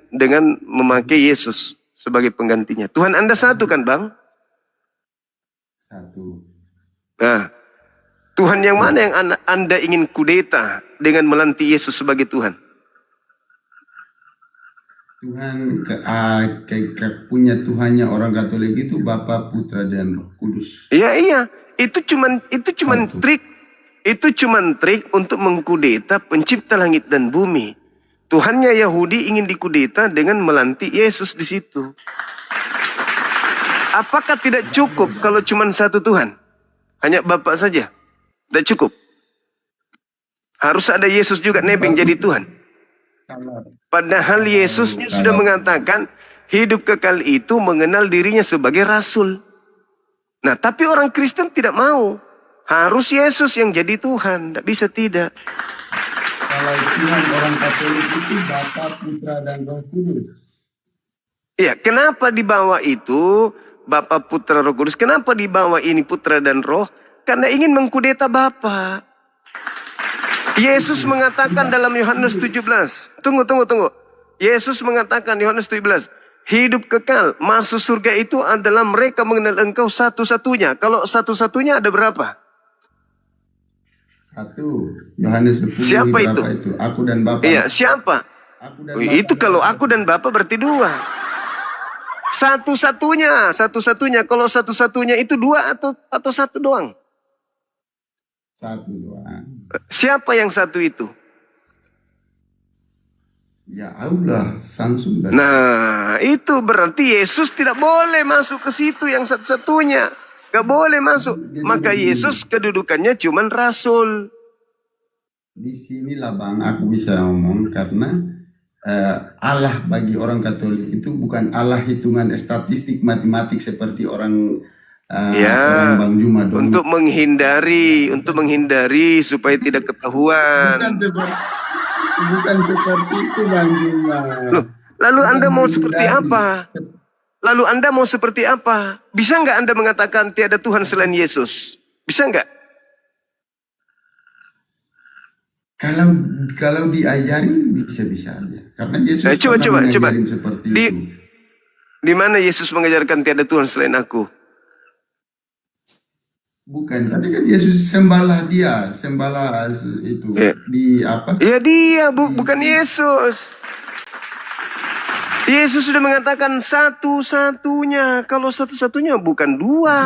memakai Yesus sebagai penggantinya. Tuhan Anda satu kan Bang? Satu. Nah, Tuhan yang mana yang Anda ingin kudeta dengan melantik Yesus sebagai Tuhan? Tuhan punya Tuhannya orang Katolik itu Bapa, Putra dan Roh Kudus. Iya. Itu cuman trik. Itu cuman trik untuk mengkudeta pencipta langit dan bumi. Tuhannya Yahudi ingin dikudeta dengan melantik Yesus di situ. Apakah tidak cukup kalau cuman satu Tuhan? Hanya Bapa saja? Tidak cukup. Harus ada Yesus juga nebeng jadi Tuhan. Padahal Yesusnya sudah mengatakan hidup kekal itu mengenal dirinya sebagai rasul. Nah, tapi orang Kristen tidak mau. Harus Yesus yang jadi Tuhan. Tidak bisa tidak. Kalau Tuhan orang Katolik itu Bapa, Putra dan Roh Kudus. Iya, kenapa di bawah itu Bapa, Putra, Roh Kudus? Kenapa di bawah ini Putra dan Roh? Karena ingin mengkudeta Bapa. Yesus mengatakan dalam Yohanes 17. Tunggu. Yesus mengatakan Yohanes 17. Hidup kekal, masuk surga itu adalah mereka mengenal Engkau satu-satunya. Kalau satu-satunya ada berapa? Satu. Yohanes 10. Siapa itu? Aku dan Bapa. Iya, siapa? Itu kalau aku dan Bapa berarti dua. Satu-satunya. Kalau satu-satunya itu dua atau satu doang? Satu doang. Siapa yang satu itu? Ya Allah, sang sumber. Nah, itu berarti Yesus tidak boleh masuk ke situ yang satu-satunya. Gak boleh masuk. Maka Yesus kedudukannya cuman rasul. Di sinilah Bang, aku bisa ngomong karena Allah bagi orang Katolik itu bukan Allah hitungan statistik matematik seperti orang Bang Juma dong. Untuk menghindari supaya tidak ketahuan. Bukan seperti itu Bang Juma. Loh, lalu Anda mau seperti apa? Bisa nggak Anda mengatakan tiada Tuhan selain Yesus? Bisa nggak? Kalau diajarin bisa-bisa aja. Karena Yesus coba. seperti itu. Di mana Yesus mengajarkan tiada Tuhan selain Aku? Bukan, tadi kan Yesus sembahlah itu di apa? Ya dia, bukan Yesus. Yesus sudah mengatakan satu-satunya. Kalau satu-satunya bukan dua.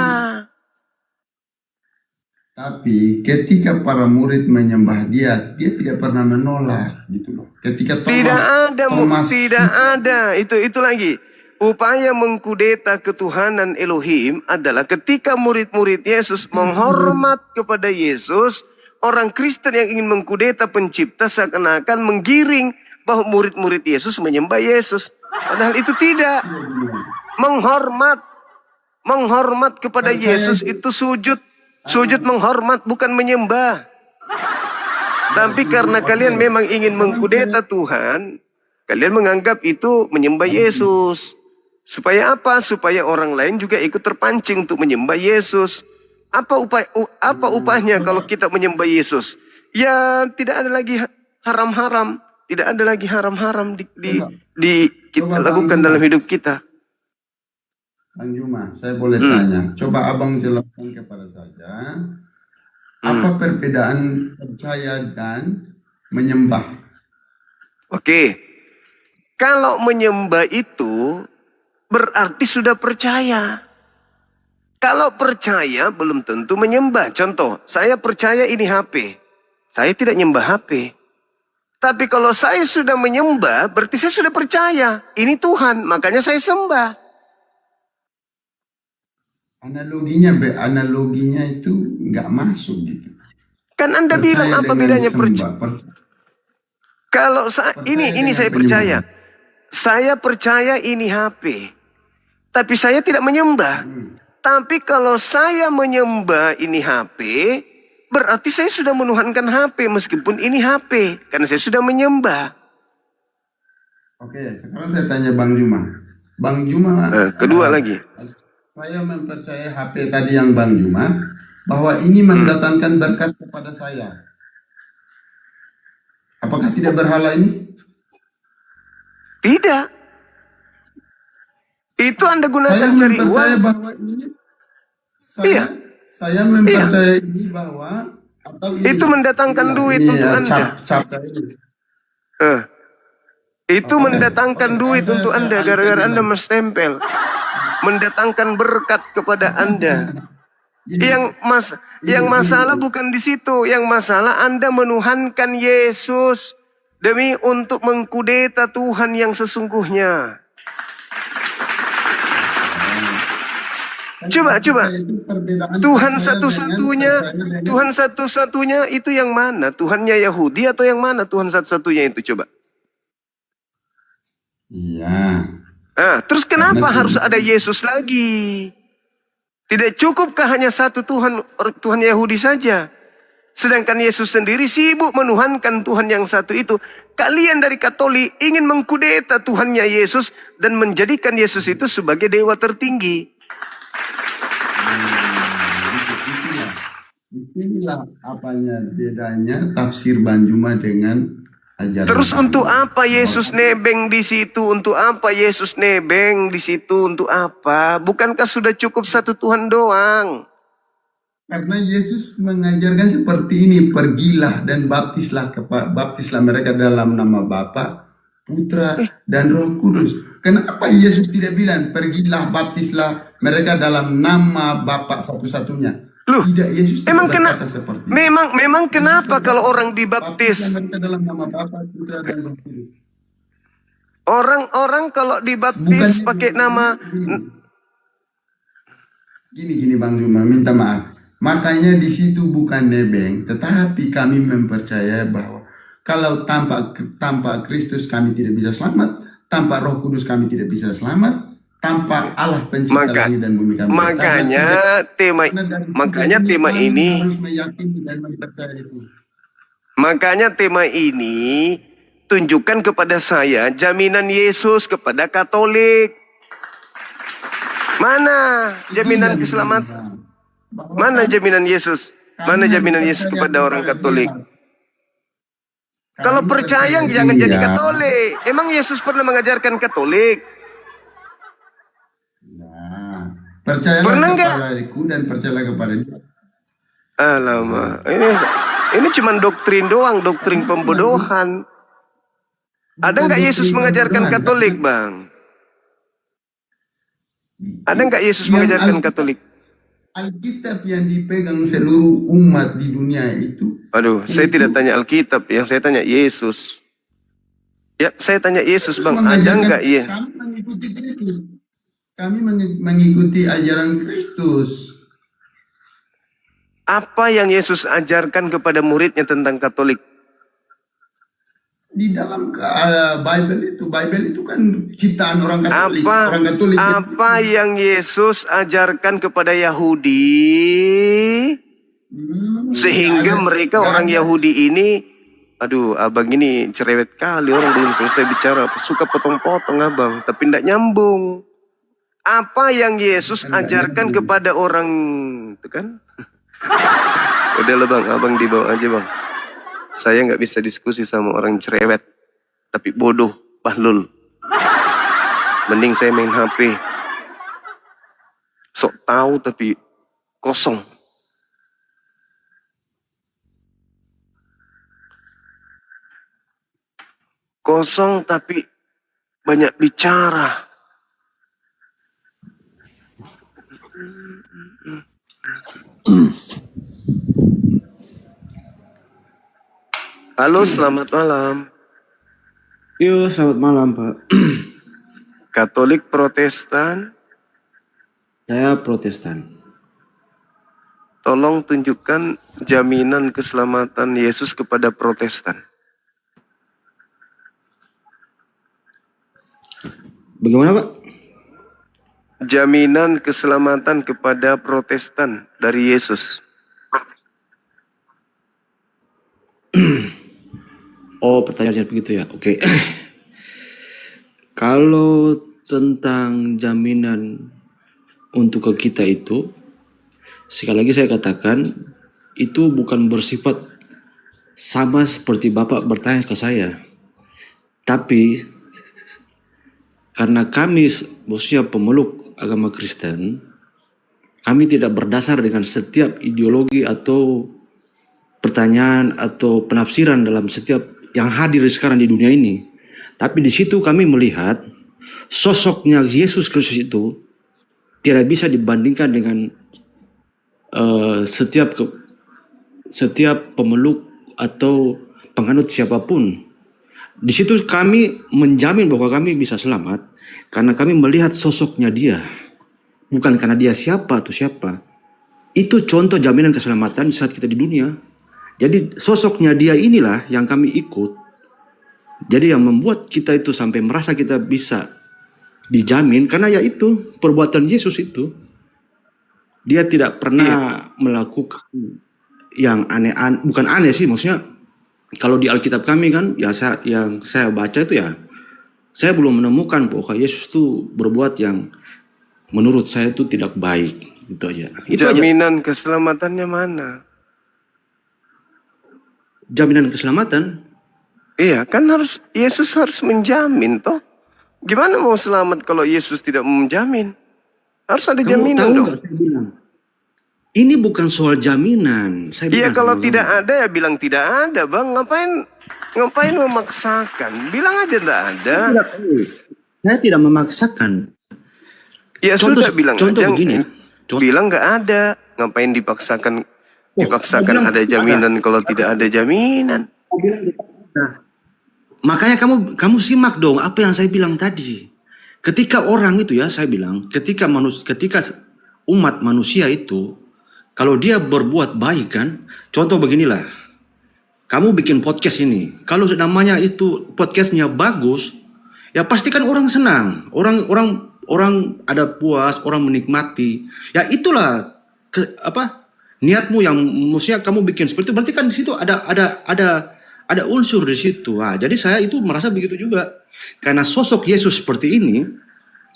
Tapi ketika para murid menyembah dia tidak pernah menolak gitu loh. Ketika Tidak ada. Itu lagi. Upaya mengkudeta ketuhanan Elohim adalah ketika murid-murid Yesus menghormat kepada Yesus, orang Kristen yang ingin mengkudeta pencipta seakan-akan menggiring bahwa murid-murid Yesus menyembah Yesus. Padahal itu tidak. Menghormat kepada Yesus itu sujud. Sujud menghormat, bukan menyembah. Tapi karena kalian memang ingin mengkudeta Tuhan, kalian menganggap itu menyembah Yesus. Supaya apa? Supaya orang lain juga ikut terpancing untuk menyembah Yesus. Apa upahnya kalau kita menyembah Yesus? Ya tidak ada lagi haram-haram. Tidak ada lagi haram-haram kita lakukan dalam hidup kita. Bang Juma, saya boleh tanya. Coba abang jelaskan kepada saya. Apa perbedaan percaya dan menyembah? Oke. Kalau menyembah itu berarti sudah percaya. Kalau percaya belum tentu menyembah. Contoh, saya percaya ini HP. Saya tidak nyembah HP. Tapi kalau saya sudah menyembah, berarti saya sudah percaya. Ini Tuhan, makanya saya sembah. Analoginya itu nggak masuk gitu. Kan Anda bilang apa bedanya percaya? Kalau ini saya percaya. Saya percaya ini HP. Tapi saya tidak menyembah. Tapi kalau saya menyembah ini HP, berarti saya sudah menuhankan HP meskipun ini HP. Karena saya sudah menyembah. Oke, sekarang saya tanya Bang Juma. Bang Juma, kedua lagi. Saya mempercayai HP tadi yang Bang Juma, bahwa ini mendatangkan berkat kepada saya. Apakah tidak berhala ini? Tidak. Itu Anda gunakan cari uang. Bahwa ini, saya mempercayai ini bahwa itu mendatangkan duit untuk Anda. Itu mendatangkan duit untuk Anda gara-gara Anda menstempel. Mendatangkan berkat kepada Anda. Yang masalah bukan di situ. Yang masalah Anda menuhankan Yesus demi untuk mengkudeta Tuhan yang sesungguhnya. Coba. Tuhan satu-satunya itu yang mana? Tuhannya Yahudi atau yang mana Tuhan satu-satunya itu? Coba. Iya. Terus kenapa harus ada Yesus lagi? Tidak cukupkah hanya satu Tuhan Yahudi saja? Sedangkan Yesus sendiri sibuk menuhankan Tuhan yang satu itu. Kalian dari Katolik ingin mengkudeta Tuhannya Yesus dan menjadikan Yesus itu sebagai dewa tertinggi. Inilah bedanya tafsir Bang Juma dengan ajaran. Terus untuk apa Yesus nebeng di situ? Untuk apa Yesus nebeng di situ? Untuk apa? Bukankah sudah cukup satu Tuhan doang? Karena Yesus mengajarkan seperti ini, pergilah dan baptislah mereka dalam nama Bapa, Putra, dan Roh Kudus. Kenapa Yesus tidak bilang pergilah baptislah mereka dalam nama Bapa satu-satunya? Loh, tidak, Yesus memang berkata seperti itu. Memang kenapa kalau orang dibaptis dalam nama Bapa, Putra, dan Roh Kudus? Orang kalau dibaptis pakai nama gini Bang Juma, minta maaf. Makanya di situ bukan nebeng, tetapi kami mempercayai bahwa kalau tanpa Kristus kami tidak bisa selamat, tanpa Roh Kudus kami tidak bisa selamat, tanpa Allah pencipta langit dan bumi kami. Makanya tema ini harus meyakini dan mempercayai itu. Makanya tema ini tunjukkan kepada saya jaminan Yesus kepada Katolik. Mana jaminan keselamatan? Mana jaminan Yesus? Mana jaminan Yesus kepada orang Katolik? Kalau percaya jangan jadi Katolik. Emang Yesus pernah mengajarkan Katolik? Percayalah kepadaku dan percayalah kepada dia. Alamak, ini cuma doktrin doang, doktrin pembodohan. Ada nggak Yesus mengajarkan Katolik, Bang? Ada nggak Yesus mengajarkan Katolik? Alkitab yang dipegang seluruh umat di dunia itu. Aduh, saya tidak tanya Alkitab, yang saya tanya Yesus. Ya, saya tanya Yesus, Bang, ada nggak ya? Kami mengikuti Kristus. Kami mengikuti ajaran Kristus. Apa yang Yesus ajarkan kepada muridnya tentang Katolik? Di dalam Bible itu kan ciptaan orang Katolik. Orang Katolik apa yang Yesus ajarkan kepada Yahudi sehingga mereka orang Yahudi ini, aduh, abang ini cerewet kali, orang belum selesai bicara, suka potong-potong abang, tapi tidak nyambung. Apa yang Yesus ajarkan kepada orang itu kan? Udah lah bang, abang dibawa aja bang. Saya nggak bisa diskusi sama orang cerewet, tapi bodoh, bahlul. Mending saya main HP. Sok tahu tapi kosong. Kosong tapi banyak bicara. Halo, selamat malam. Yo, selamat malam, Pak. Katolik, Protestan? Saya Protestan. Tolong tunjukkan jaminan keselamatan Yesus kepada Protestan. Bagaimana, Pak? Jaminan keselamatan kepada Protestan dari Yesus. Oh, pertanyaan begitu ya. Oke. Kalau tentang jaminan untuk ke kita itu, sekali lagi saya katakan, itu bukan bersifat sama seperti Bapak bertanya ke saya. Tapi, karena kami maksudnya pemeluk agama Kristen, kami tidak berdasar dengan setiap ideologi atau pertanyaan atau penafsiran dalam setiap yang hadir sekarang di dunia ini. Tapi di situ kami melihat sosoknya Yesus Kristus itu tidak bisa dibandingkan dengan setiap pemeluk atau penganut siapapun. Di situ kami menjamin bahwa kami bisa selamat karena kami melihat sosoknya dia, bukan karena dia siapa atau siapa. Itu contoh jaminan keselamatan saat kita di dunia. Jadi sosoknya dia inilah yang kami ikut. Jadi yang membuat kita itu sampai merasa kita bisa dijamin karena ya itu perbuatan Yesus itu. Dia tidak pernah melakukan yang aneh-aneh, bukan aneh sih, maksudnya kalau di Alkitab kami kan ya yang saya baca itu ya saya belum menemukan bahwa Yesus itu berbuat yang menurut saya itu tidak baik, gitu aja. Itu jaminan keselamatannya mana? Jaminan keselamatan? Iya, kan Yesus harus menjamin toh. Gimana mau selamat kalau Yesus tidak menjamin? Harus ada jaminan dong. Saya bilang, ini bukan soal jaminan. Iya, kalau tidak ada ya bilang tidak ada, Bang. Ngapain memaksakan? Bilang aja tidak ada. Saya tidak memaksakan. Ya sudah bilang aja. Begini. Bilang nggak ada. Ngapain dipaksakan ada jaminan kalau tidak ada jaminan. Makanya kamu simak dong apa yang saya bilang tadi. Ketika orang itu ya saya bilang, ketika umat manusia itu kalau dia berbuat baik kan, contoh beginilah. Kamu bikin podcast ini, kalau namanya itu podcastnya bagus, ya pasti kan orang senang, orang ada puas, orang menikmati. Ya itulah niatmu yang maksudnya kamu bikin seperti itu, berarti kan di situ ada unsur di situ. Nah, jadi saya itu merasa begitu juga. Karena sosok Yesus seperti ini,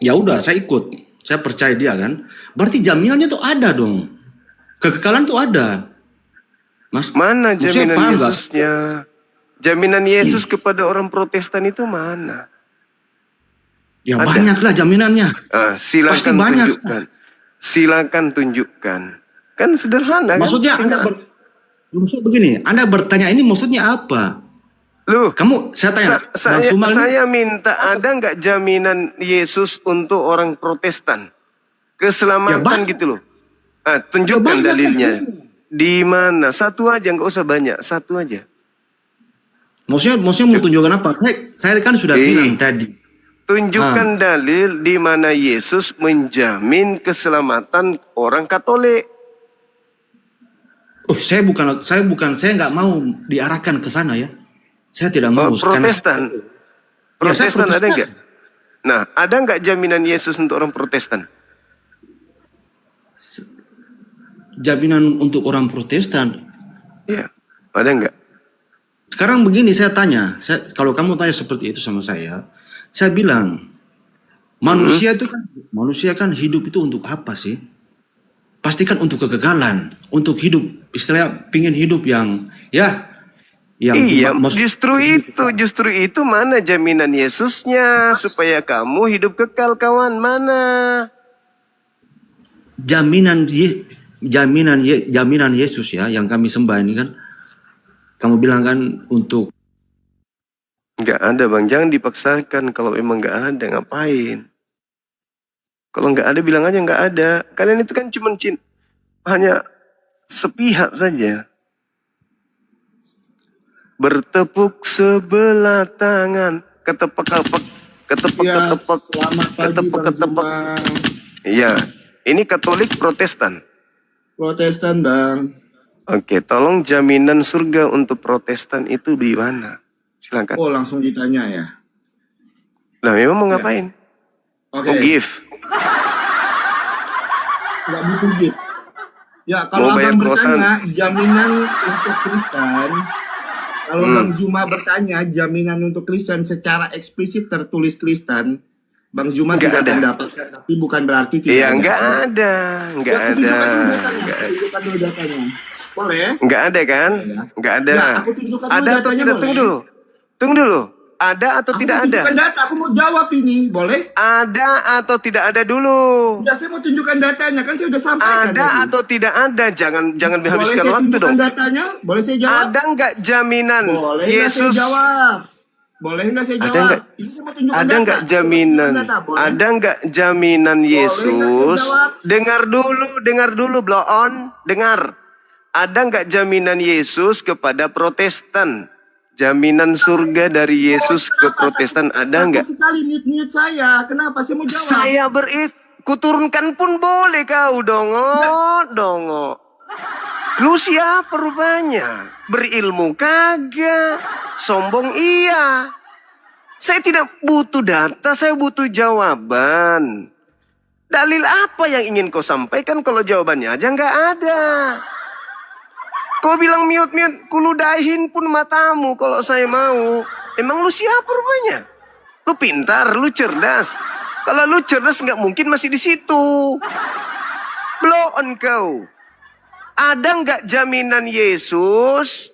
ya udah saya ikut, saya percaya dia kan. Berarti jaminannya tuh ada dong, kekekalan tuh ada. Mas, mana jaminan Yesusnya? Jaminan Yesus kepada orang Protestan itu mana? Ya banyaklah jaminannya. Silakan tunjukkan. Silakan tunjukkan. Kan sederhana. Maksudnya kan? Maksud begini, Anda bertanya ini maksudnya apa? Loh, saya tanya. Saya minta ada nggak jaminan Yesus untuk orang Protestan? Keselamatan gitu loh. Tunjukkan dalilnya. Di mana? Satu aja, nggak usah banyak. Satu aja. Maksudnya mau tunjukkan apa? Saya kan sudah bilang tadi. Tunjukkan dalil di mana Yesus menjamin keselamatan orang Katolik. Saya nggak mau diarahkan ke sana ya. Saya tidak mau. Protestan. Protestan ada nggak? Nah, ada nggak jaminan Yesus untuk orang Protestan? Jaminan untuk orang Protestan? Iya, ada nggak? Sekarang begini saya tanya, kalau kamu tanya seperti itu sama saya bilang manusia kan hidup itu untuk apa sih? Pastikan untuk kegagalan, untuk hidup istilahnya pingin hidup yang justru itu mana jaminan Yesusnya supaya kamu hidup kekal, kawan? Mana jaminan Yesus ya yang kami sembah ini kan? Kamu bilang kan untuk nggak ada, Bang. Jangan dipaksakan. Kalau memang nggak ada, ngapain? Kalau nggak ada, bilang aja nggak ada. Kalian itu kan cuma hanya sepihak saja. Bertepuk sebelah tangan, ketepek. Iya, ini Katolik Protestan. Protestan, Bang. Oke, tolong jaminan surga untuk Protestan itu di mana? Silakan. Oh, langsung ditanya ya. Lah, memang mau ngapain? Oke. Mau give? Nggak butuh give. Ya, kalau Abang bertanya jaminan untuk Kristen, kalau Bang Zuma bertanya jaminan untuk Kristen secara eksplisit tertulis Kristen, Bang Zuma tidak akan dapatkan, tapi bukan berarti tidak. Iya, nggak ada. Tunjukkan dulu datanya. Boleh? Nggak ada kan? Nggak ada. Ya, aku tunjukkan dulu ada atau tidak? Boleh? Tunggu dulu. Ada atau tidak ada? Tunjukkan data, aku mau jawab ini. Boleh? Ada atau tidak ada dulu. Udah, saya mau tunjukkan datanya, kan saya udah sampaikan. Ada tadi. Atau tidak ada? Jangan habiskan waktu dong. Datanya? Boleh saya jawab? Ada nggak jaminan Boleh Yesus? Saya jawab? Boleh nggak saya jawab? Ada nggak jaminan? Ada nggak jaminan Yesus? Dengar dulu, blow on. Dengar. Ada nggak jaminan Yesus kepada Protestan? Jaminan surga dari Yesus ke Protestan ada nggak? Sekali mute saya. Kenapa? Saya mau jawab. Kuturunkan pun boleh kau, dongo. Lu siapa rupanya? Berilmu kagak? Sombong iya. Saya tidak butuh data, saya butuh jawaban. Dalil apa yang ingin kau sampaikan kalau jawabannya aja nggak ada? Kau bilang mute, kuludahin pun matamu kalau saya mau. Emang lu siapa rupanya? Lu pintar, lu cerdas. Kalau lu cerdas nggak mungkin masih di situ. Blow on kau. Ada nggak jaminan Yesus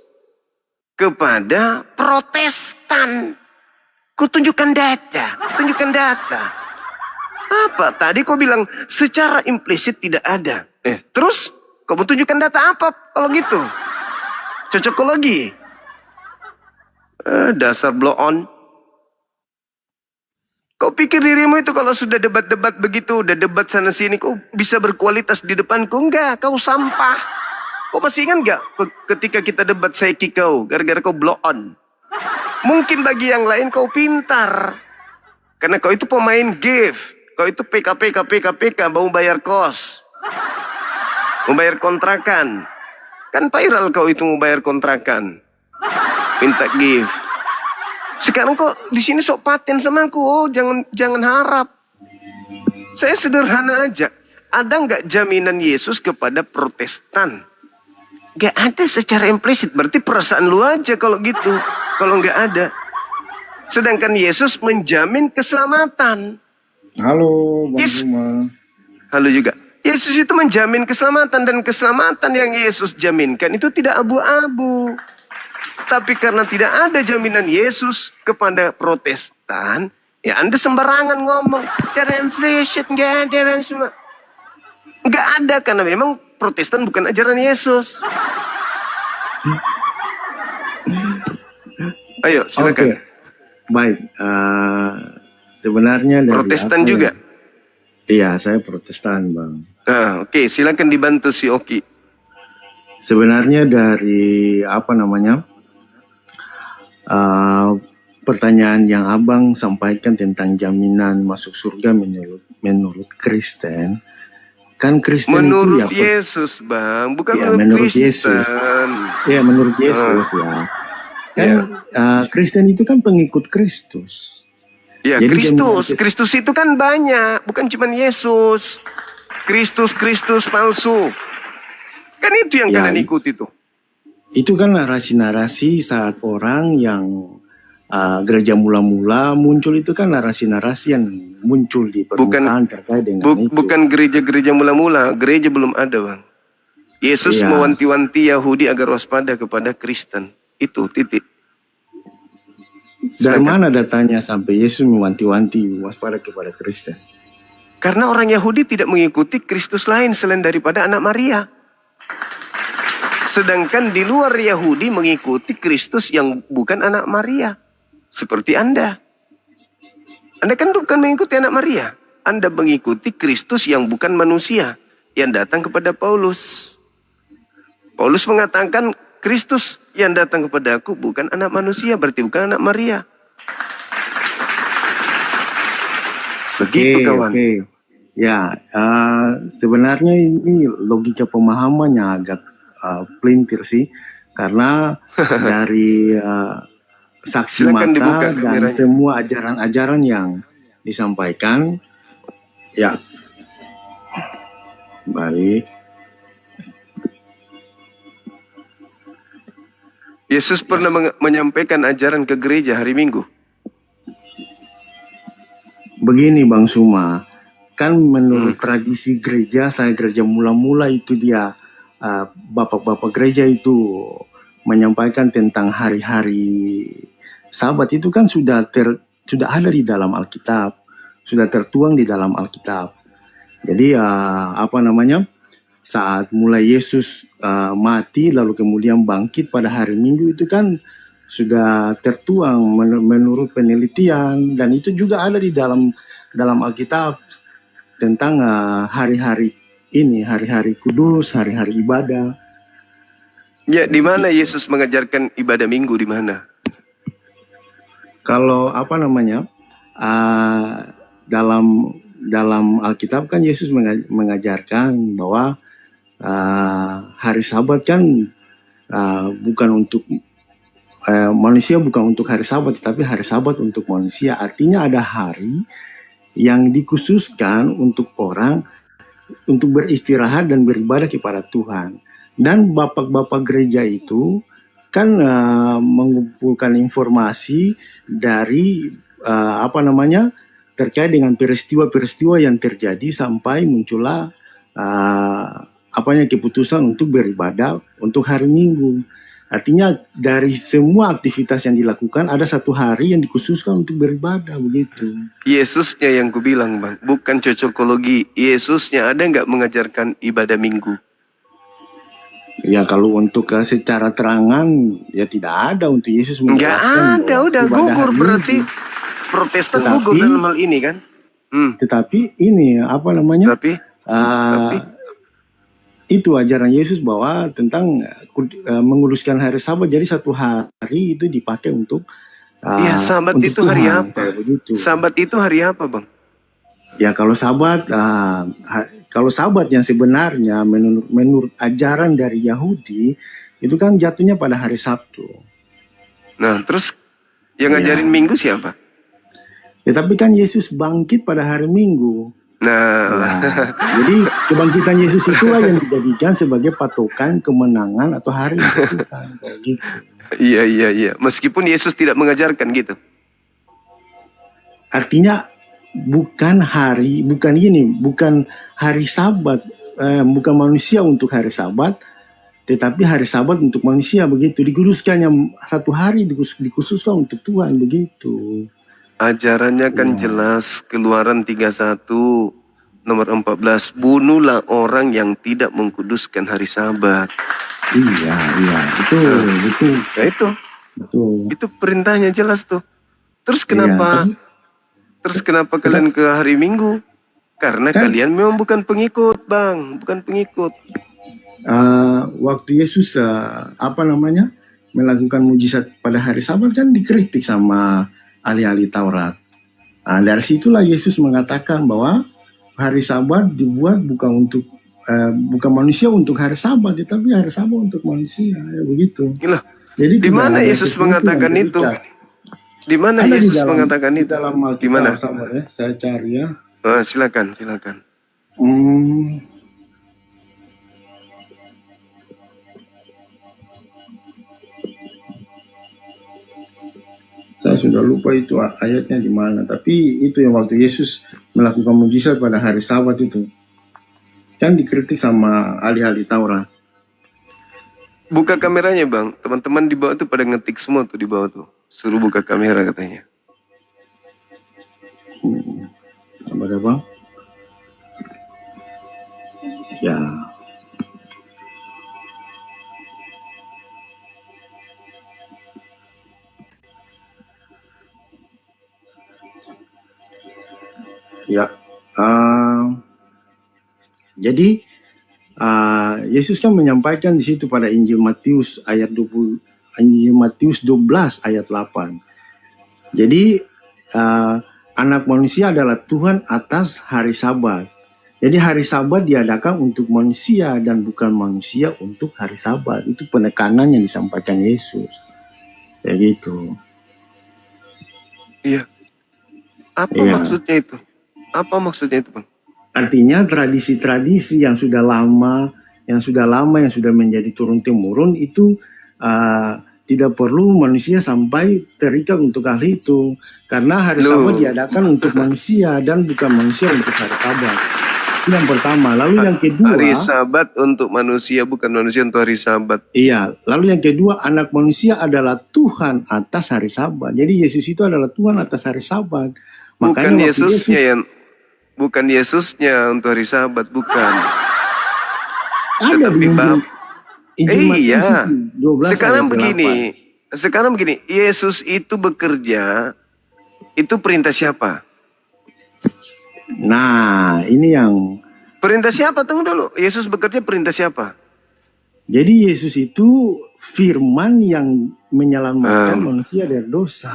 kepada Protestan? Kutunjukkan data. Apa? Tadi kau bilang secara implisit tidak ada. Terus? Kau mau tunjukkan data apa kalau gitu? Cocokologi. Dasar blow on. Kau pikir dirimu itu kalau sudah debat-debat begitu, udah debat sana sini, kau bisa berkualitas di depanku? Enggak, kau sampah. Kau masih ingat nggak ketika kita debat saya kick kau, gara-gara kau blow on? Mungkin bagi yang lain kau pintar. Karena kau itu pemain give. Kau itu PK, mau bayar kos. Membayar kontrakan. Kan viral kau itu mau bayar kontrakan. Minta give. Sekarang kok di sini sok paten sama aku. Oh, jangan harap. Saya sederhana aja. Ada nggak jaminan Yesus kepada Protestan? Nggak ada secara implisit. Berarti perasaan lu aja kalau gitu. Kalau nggak ada. Sedangkan Yesus menjamin keselamatan. Halo, Bang Zuma. Halo juga. Yesus itu menjamin keselamatan, dan keselamatan yang Yesus jaminkan itu tidak abu-abu. Tapi karena tidak ada jaminan Yesus kepada Protestan, ya Anda sembarangan ngomong. Cara inflation nggak ada, Bang Zuma. Nggak ada, karena memang Protestan bukan ajaran Yesus. Ayo, silakan. Baik, sebenarnya dari Protestan juga. Iya, saya Protestan, Bang. Nah, oke, silakan dibantu si Oki. Sebenarnya dari pertanyaan yang Abang sampaikan tentang jaminan masuk surga menurut Kristen, kan Kristen Menurut itu ya Yesus, Bang, bukan ya, menurut menurut Yesus. Kristen. Ya, menurut Yesus ya. Kan Kristen itu kan pengikut Kristus. Ya, Jadi Kristus itu kan banyak, bukan cuma Yesus. Kristus palsu. Kan itu yang Ya, kalian ikuti tuh. itu kan narasi-narasi saat orang yang gereja mula-mula muncul, itu kan narasi-narasi yang muncul di permukaan terkait dengan itu. Bukan gereja-gereja mula-mula, gereja belum ada, Bang. Yesus Iya. mewanti-wanti Yahudi agar waspada kepada Kristen. Itu titik. Dari mana datanya sampai Yesus mewanti-wanti waspada kepada Kristen? Karena orang Yahudi tidak mengikuti Kristus lain selain daripada anak Maria. Sedangkan di luar Yahudi mengikuti Kristus yang bukan anak Maria. Seperti Anda. Anda kan bukan mengikuti anak Maria. Anda mengikuti Kristus yang bukan manusia. Yang datang kepada Paulus. Paulus mengatakan Kristus yang datang kepada aku bukan anak manusia. Berarti bukan anak Maria. Begitu kawan. Ya, sebenarnya ini logika pemahamannya agak pelintir sih. Karena dari saksi Silakan mata dibuka dan kameranya. semua ajaran-ajaran yang disampaikan, ya, baik. Yesus pernah menyampaikan ajaran ke gereja hari Minggu. Begini Bang Suma, kan menurut tradisi gereja, saya gereja mula-mula itu dia, bapak-bapak gereja itu menyampaikan tentang hari-hari Sabat itu kan sudah ada di dalam Alkitab, sudah tertuang di dalam Alkitab. Jadi saat mulai Yesus mati lalu kemudian bangkit pada hari Minggu itu kan sudah tertuang menurut penelitian, dan itu juga ada di dalam Alkitab tentang hari-hari ini, hari-hari kudus, hari-hari ibadah. Ya, di mana Yesus mengajarkan ibadah Minggu, di mana? Kalau dalam Alkitab kan Yesus mengajarkan bahwa hari Sabat kan bukan untuk manusia, bukan untuk hari Sabat, tetapi hari Sabat untuk manusia. Artinya ada hari yang dikhususkan untuk orang untuk beristirahat dan beribadah kepada Tuhan. Dan bapak-bapak gereja itu kan mengumpulkan informasi dari terkait dengan peristiwa-peristiwa yang terjadi sampai muncullah keputusan untuk beribadah untuk hari Minggu. Artinya dari semua aktivitas yang dilakukan ada satu hari yang dikhususkan untuk beribadah, begitu. Yesusnya yang kubilang, Bang, bukan cocokologi. Yesusnya ada nggak mengajarkan ibadah Minggu? Ya kalau untuk secara terangan ya tidak ada untuk Yesus Nggak menjelaskan. ada, udah gugur berarti. Protestan gugur dalam hal ini kan? Tetapi ini itu ajaran Yesus bahwa tentang menguduskan hari Sabat. Jadi satu hari itu dipakai untuk Iya, Sabat untuk itu hari Tuhan, apa? kayak begitu. Sabat itu hari apa, Bang? Ya kalau Sabat yang sebenarnya menurut ajaran dari Yahudi itu kan jatuhnya pada hari Sabtu. Nah, terus yang ngajarin Minggu siapa? Ya, tapi kan Yesus bangkit pada hari Minggu. Nah, Jadi kebangkitan Yesus itulah yang dijadikan sebagai patokan kemenangan atau hari Tuhan, kayak gitu. iya. Meskipun Yesus tidak mengajarkan gitu. Artinya bukan hari Sabat, bukan manusia untuk hari Sabat, tetapi hari Sabat untuk manusia, begitu. Dikuduskannya satu hari dikhususkan untuk Tuhan, begitu. Ajarannya kan jelas, Keluaran 31 nomor 14, bunuhlah orang yang tidak mengkuduskan hari Sabat. Iya, betul. Nah itu, Betul. itu perintahnya jelas tuh. Terus kenapa kalian ke hari Minggu? Karena Kan kalian memang bukan pengikut, Bang. Bukan pengikut. waktu Yesus melakukan mujizat pada hari Sabat kan dikritik sama ahli-ahli Taurat. Dari situlah Yesus mengatakan bahwa hari Sabat dibuat bukan manusia untuk hari Sabat, tetapi hari Sabat untuk manusia, ya begitu. Gila. Jadi Di tidak mana ada Yesus sesuatu yang mengatakan itu? terikat. Di mana Ada di Yesus dalam mengatakan di itu? dalam Di mana? Alkitab, sabar ya, saya cari ya. Silakan, silakan. Hmm, saya sudah lupa itu ayatnya di mana, tapi itu yang waktu Yesus melakukan mujizat pada hari Sabat itu kan dikritik sama ahli-ahli Taurat. Buka kameranya, Bang. Teman-teman di bawah tuh pada ngetik semua tuh di bawah tuh. Suruh buka kamera katanya. Apa ada bang? Ya. Ya. Jadi Yesus kan menyampaikan di situ pada Injil Matius ayat 20, Injil Matius 12 ayat 8. Jadi anak manusia adalah Tuhan atas hari Sabat. Jadi hari Sabat diadakan untuk manusia dan bukan manusia untuk hari Sabat. Itu penekanan yang disampaikan Yesus. Kayak gitu. Iya. Apa Iya. maksudnya itu? Apa maksudnya itu, Bang? Artinya tradisi-tradisi yang sudah lama, yang sudah menjadi turun-temurun itu tidak perlu manusia sampai terikat untuk hal itu. Karena hari Sabat diadakan untuk manusia dan bukan manusia untuk hari Sabat. Itu yang pertama. Lalu yang kedua, Hari Sabat untuk manusia, bukan manusia untuk hari Sabat. iya. Lalu yang kedua, anak manusia adalah Tuhan atas hari Sabat. Jadi Yesus itu adalah Tuhan atas hari Sabat. Bukan Makanya waktu Yesusnya yang bukan Yesusnya untuk hari Sabat, bukan. ada di Injil Matius Iya. itu, 12 Sekarang ayat 8. begini, Yesus itu bekerja, itu perintah siapa? Nah, ini yang Perintah siapa? Tunggu dulu. Yesus bekerja perintah siapa? jadi Yesus itu firman yang menyelamatkan manusia dari dosa.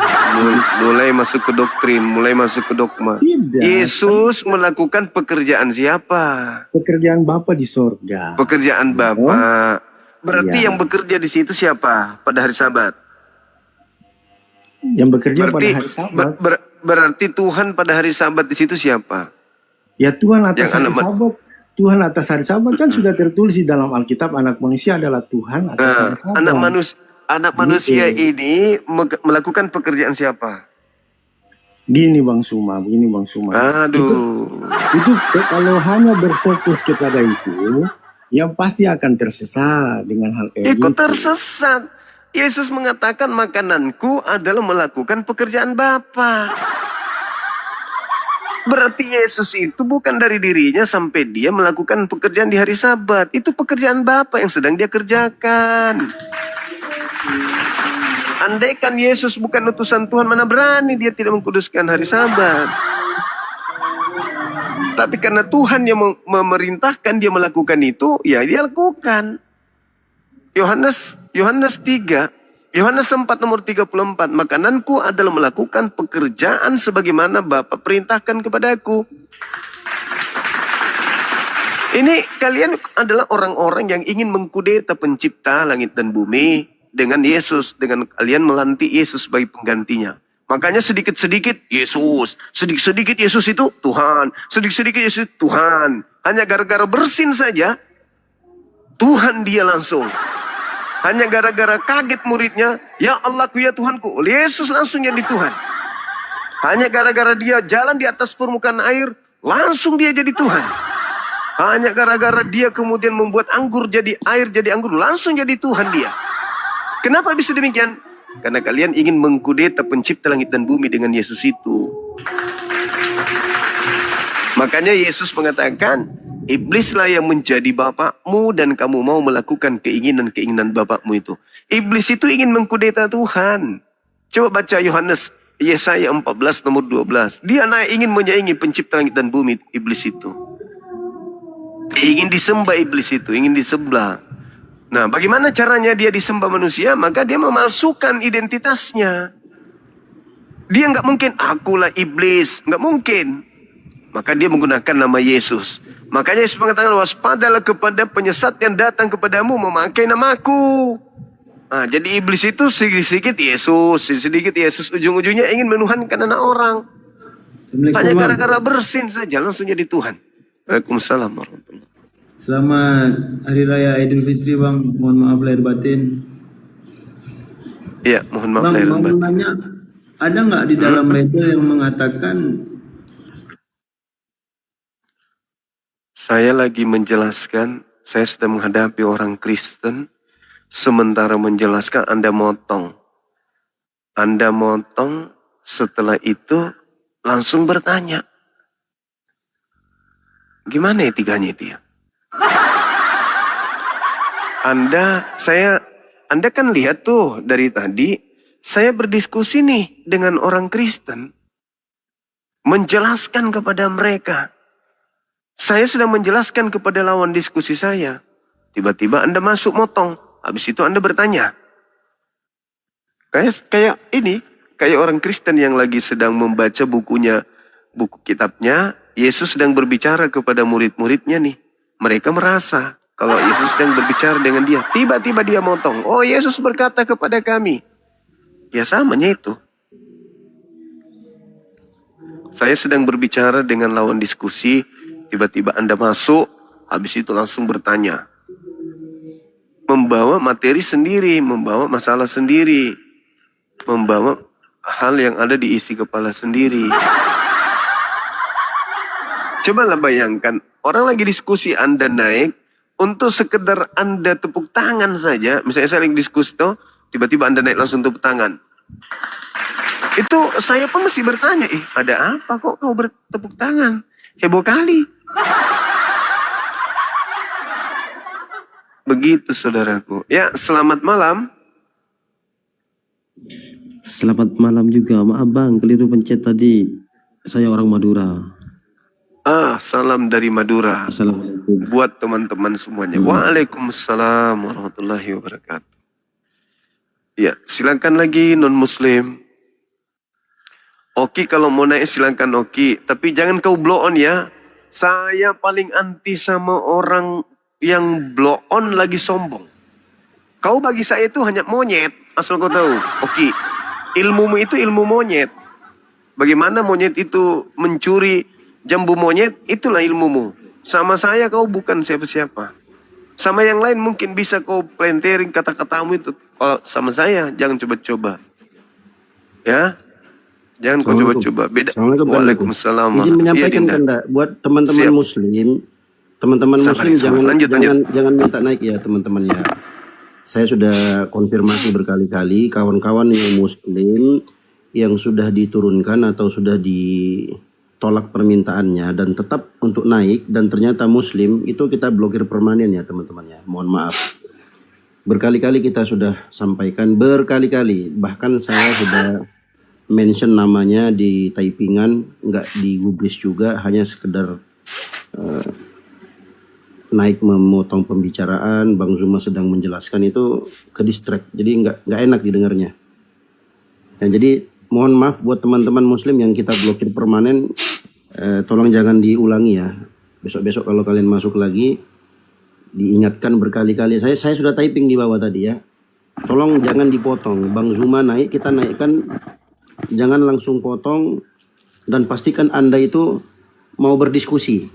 Mulai masuk ke doktrin, mulai masuk ke dogma. Tidak. Yesus melakukan pekerjaan siapa? Pekerjaan Bapa di sorga. Pekerjaan Bapa. Berarti Iya. yang bekerja di situ siapa pada hari Sabat? Yang bekerja Berarti pada hari Sabat. berarti Tuhan pada hari Sabat di situ siapa? Ya Tuhan atas Yang hari anak Sabat. Tuhan atas hari Sabat kan sudah tertulis di dalam Alkitab, anak manusia adalah Tuhan atas hari Sabat. Anak manusia ini melakukan pekerjaan siapa? Begini Bang Suma. Itu kalau hanya berfokus kepada itu, yang pasti akan tersesat dengan hal kayak Ikut gitu. tersesat. Yesus mengatakan makananku adalah melakukan pekerjaan Bapa. Berarti Yesus itu bukan dari dirinya sampai dia melakukan pekerjaan di hari Sabat. Itu pekerjaan Bapa yang sedang dia kerjakan. Andaikan Yesus bukan utusan Tuhan, mana berani dia tidak mengkuduskan hari Sabat. Tapi karena Tuhan yang memerintahkan dia melakukan itu, ya dia lakukan. Yohanes 4 nomor 34, makananku adalah melakukan pekerjaan sebagaimana Bapa perintahkan kepadaku. Ini kalian adalah orang-orang yang ingin mengkudeta pencipta langit dan bumi dengan Yesus, dengan kalian melantik Yesus sebagai penggantinya. Makanya sedikit-sedikit Yesus, sedikit-sedikit Yesus itu Tuhan, sedikit-sedikit Yesus itu Tuhan. Hanya gara-gara bersin saja, Tuhan dia langsung. Hanya gara-gara kaget muridnya, ya Allahku ya Tuhanku, Yesus langsung jadi Tuhan. Hanya gara-gara dia jalan di atas permukaan air, langsung dia jadi Tuhan. Hanya gara-gara dia kemudian membuat anggur jadi air, jadi anggur, langsung jadi Tuhan dia. Kenapa bisa demikian? Karena kalian ingin mengkudeta pencipta langit dan bumi dengan Yesus itu. Makanya Yesus mengatakan, iblislah yang menjadi bapakmu dan kamu mau melakukan keinginan-keinginan bapakmu itu. Iblis itu ingin mengkudeta Tuhan. Coba baca Yohanes Yesaya 14 nomor 12. Dia ingin menyaingi pencipta langit dan bumi, iblis itu. Ingin disembah iblis itu, ingin disembah. Nah, bagaimana caranya dia disembah manusia? Maka dia memalsukan identitasnya. Dia nggak mungkin, akulah iblis. Nggak mungkin. Maka dia menggunakan nama Yesus. Makanya Yesus mengatakan, waspadalah kepada penyesat yang datang kepadamu memakai namaku. Nah, jadi iblis itu sedikit sedikit Yesus. Ujung-ujungnya ingin menuhankan anak orang. Hanya gara-gara bersin saja langsung jadi Tuhan. Waalaikumsalam warahmatullahi wabarakatuh. Selamat Hari Raya Idul Fitri Bang. Mohon maaf lahir batin. Iya, mohon maaf Bang, lahir mau batin. nanya, ada nggak di dalam Bible yang mengatakan Saya lagi menjelaskan, saya sedang menghadapi orang Kristen, sementara menjelaskan Anda motong. Anda motong, setelah itu langsung bertanya. Gimana etikanya itu ya? Anda kan lihat tuh dari tadi, saya berdiskusi nih dengan orang Kristen. Menjelaskan kepada mereka. Saya sedang menjelaskan kepada lawan diskusi saya. Tiba-tiba Anda masuk motong. Habis itu Anda bertanya. Kayak orang Kristen yang lagi sedang membaca buku kitabnya. Yesus sedang berbicara kepada murid-muridnya nih. Mereka merasa kalau Yesus sedang berbicara dengan dia. Tiba-tiba dia motong. Oh, Yesus berkata kepada kami. Ya samanya itu. Saya sedang berbicara dengan lawan diskusi. Tiba-tiba Anda masuk, habis itu langsung bertanya. Membawa materi sendiri, membawa masalah sendiri. Membawa hal yang ada di isi kepala sendiri. Cobalah bayangkan, orang lagi diskusi Anda naik, untuk sekedar Anda tepuk tangan saja. Misalnya saya lagi diskusi tuh, tiba-tiba Anda naik langsung tepuk tangan. Itu saya pun masih bertanya, ada apa kok kau bertepuk tangan? Heboh kali. Begitu saudaraku. Ya, selamat malam. Selamat malam juga. Maaf Bang, keliru pencet tadi. Saya orang Madura. Salam dari Madura. Assalamualaikum. Buat teman-teman semuanya. Waalaikumsalam warahmatullahi wabarakatuh. Ya, silakan lagi non-muslim. Oki kalau mau naik silakan Oki. Tapi jangan kau blow on ya. Saya paling anti sama orang yang blow on lagi sombong. Kau bagi saya itu hanya monyet. Asal kau tahu. Oki. Ilmumu itu ilmu monyet. Bagaimana monyet itu mencuri jambu monyet, itulah ilmumu. Sama saya kau bukan siapa-siapa. Sama yang lain mungkin bisa kau planterin kata-katamu itu. Kalau sama saya, jangan coba-coba. Ya, jangan kau coba-coba. Beda. Waalaikumsalam. Izin menyampaikan Kanda, buat teman-teman Muslim, jangan minta naik ya teman-teman ya. Saya sudah konfirmasi berkali-kali kawan-kawan yang Muslim yang sudah diturunkan atau sudah ditolak permintaannya dan tetap untuk naik dan ternyata Muslim, itu kita blokir permanen ya teman-teman ya. Mohon maaf. Berkali-kali kita sudah sampaikan, berkali-kali. Bahkan saya sudah mention namanya di typingan, nggak digubris juga, hanya sekedar naik memotong pembicaraan. Bang Zuma sedang menjelaskan itu ke distract, jadi nggak enak didengarnya. Dan jadi mohon maaf buat teman-teman Muslim yang kita blokir permanen, tolong jangan diulangi ya. Besok-besok kalau kalian masuk lagi, diingatkan berkali-kali. Saya sudah typing di bawah tadi ya. Tolong jangan dipotong. Bang Zuma naik, kita naikkan, jangan langsung potong dan pastikan Anda itu mau berdiskusi.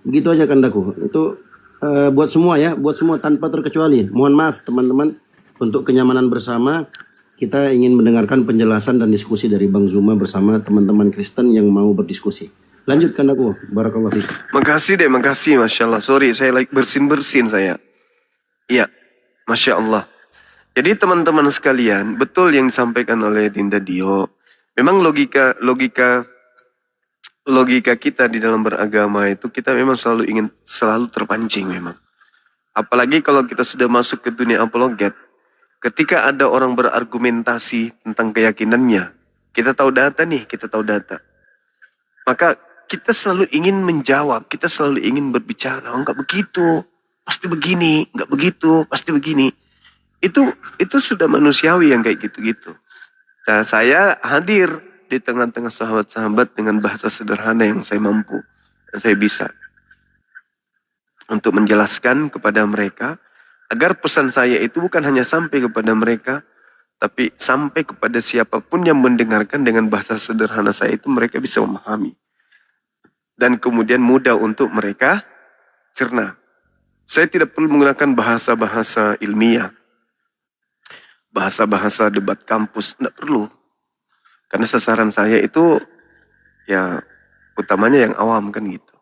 Begitu aja Kandaku. Itu buat semua ya, buat semua tanpa terkecuali. Mohon maaf teman-teman, untuk kenyamanan bersama kita ingin mendengarkan penjelasan dan diskusi dari Bang Zuma bersama teman-teman Kristen yang mau berdiskusi. Lanjutkan aku, barakallahu fiik. Makasih deh, makasih, masya Allah. Sorry, saya like bersin saya. Iya, masya Allah. Jadi teman-teman sekalian, betul yang disampaikan oleh Dinda Dio. Memang logika kita di dalam beragama itu kita memang selalu terpancing memang. Apalagi kalau kita sudah masuk ke dunia apologet, ketika ada orang berargumentasi tentang keyakinannya, Kita tahu data nih, kita tahu data. Maka kita selalu ingin menjawab, kita selalu ingin berbicara. Oh, enggak begitu, pasti begini. Enggak begitu, pasti begini. Itu sudah manusiawi yang kayak gitu-gitu. Nah, saya hadir di tengah-tengah sahabat-sahabat dengan bahasa sederhana yang saya mampu, yang saya bisa. Untuk menjelaskan kepada mereka, agar pesan saya itu bukan hanya sampai kepada mereka, tapi sampai kepada siapapun yang mendengarkan dengan bahasa sederhana saya itu mereka bisa memahami. Dan kemudian mudah untuk mereka cerna. Saya tidak perlu menggunakan bahasa-bahasa ilmiah. Bahasa-bahasa debat kampus, tidak perlu. Karena sasaran saya itu ya utamanya yang awam kan gitu.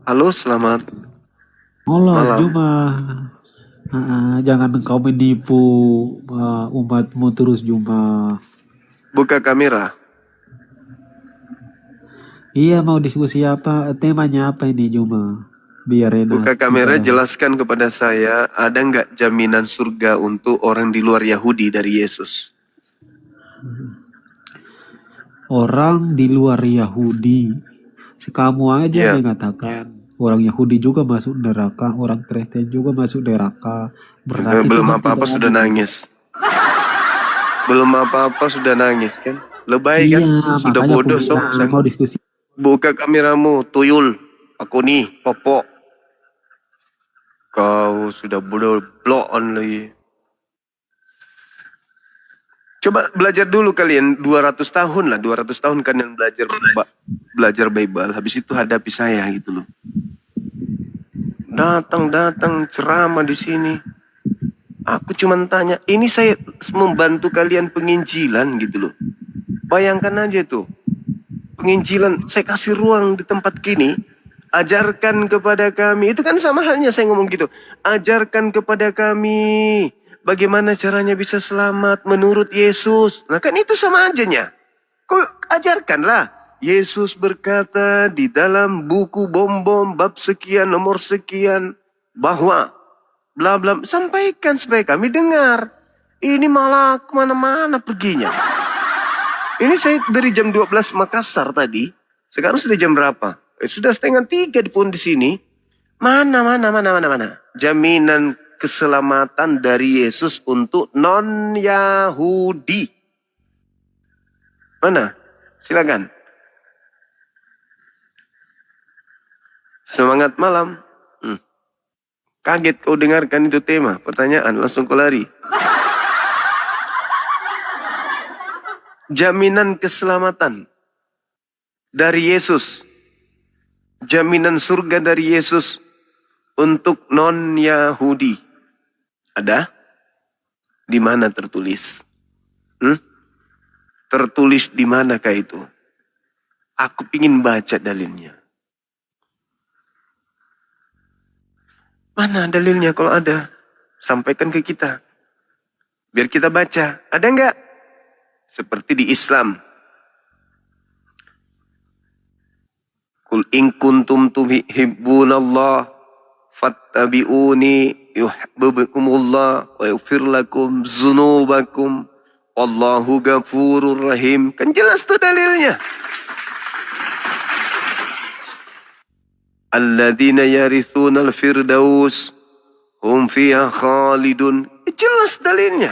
Halo, selamat malam. Juma. Jangan engkau menipu umatmu terus, Juma. Buka kamera. Iya, mau diskusi apa? Temanya apa ini, Juma? Biar enak. Buka kamera, jelaskan kepada saya, ada nggak jaminan surga untuk orang di luar Yahudi dari Yesus? Orang di luar Yahudi. Kamu aja yang mengatakan. Orang Yahudi juga masuk neraka, orang Kristen juga masuk neraka. Berarti belum apa-apa sudah nangis. Belum apa-apa sudah nangis kan? Lebay kan? Sudah bodoh sok. Mau diskusi. Buka kameramu, tuyul. Aku nih, popok. Kau sudah bodoh, blow on lagi. Coba belajar dulu kalian, 200 tahun lah, 200 tahun kalian belajar Bible. Habis itu hadapi saya gitu loh. Datang ceramah di sini. Aku cuma tanya, ini saya membantu kalian penginjilan gitu loh. Bayangkan aja tuh, penginjilan saya kasih ruang di tempat gini. Ajarkan kepada kami, itu kan sama halnya saya ngomong gitu. Ajarkan kepada kami bagaimana caranya bisa selamat menurut Yesus. Nah kan itu sama ajanya. Kau ajarkanlah. Yesus berkata di dalam buku bom-bom bab sekian nomor sekian bahwa bla bla, sampaikan supaya kami dengar. Ini malah kemana-mana perginya. Ini saya dari jam 12 Makassar tadi. Sekarang sudah jam berapa? Sudah 2:30 di pun di sini. Mana. Jaminan keselamatan dari Yesus untuk non-Yahudi. Mana? Silakan. Semangat malam. Kaget kau dengarkan itu tema. Pertanyaan, langsung kau lari. Jaminan keselamatan dari Yesus. Jaminan surga dari Yesus untuk non-Yahudi. Ada? Di mana tertulis? Tertulis di manakah itu? Aku ingin baca dalilnya. Mana dalilnya kalau ada? Sampaikan ke kita. Biar kita baca. Ada enggak? Seperti di Islam. Qul in kuntum tuhibbunallah fattabi'uni yuhibbukumullah wa yaghfir lakum dzunubakum wallahu ghafurur rahim. Kan jelas tuh dalilnya. Alladzina yarithunal firdaus hum fiha khalidun. Jelas dalilnya.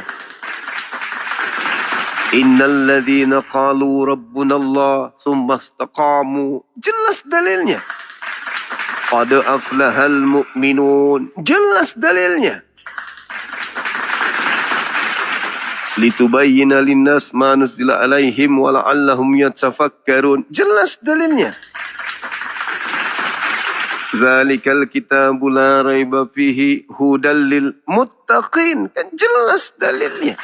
Innal ladzina qalu rabbunallah tsumma istaqamu. Jelas dalilnya. Qad aflahal mu'minun. Jelas dalilnya. Litubayyina linnas ma nuzila alaihim wa la'allahum yatafakkarun. Jelas dalilnya. Dzalikal kitabu la raiba fihi hudal lil muttaqin. Kan jelas dalilnya.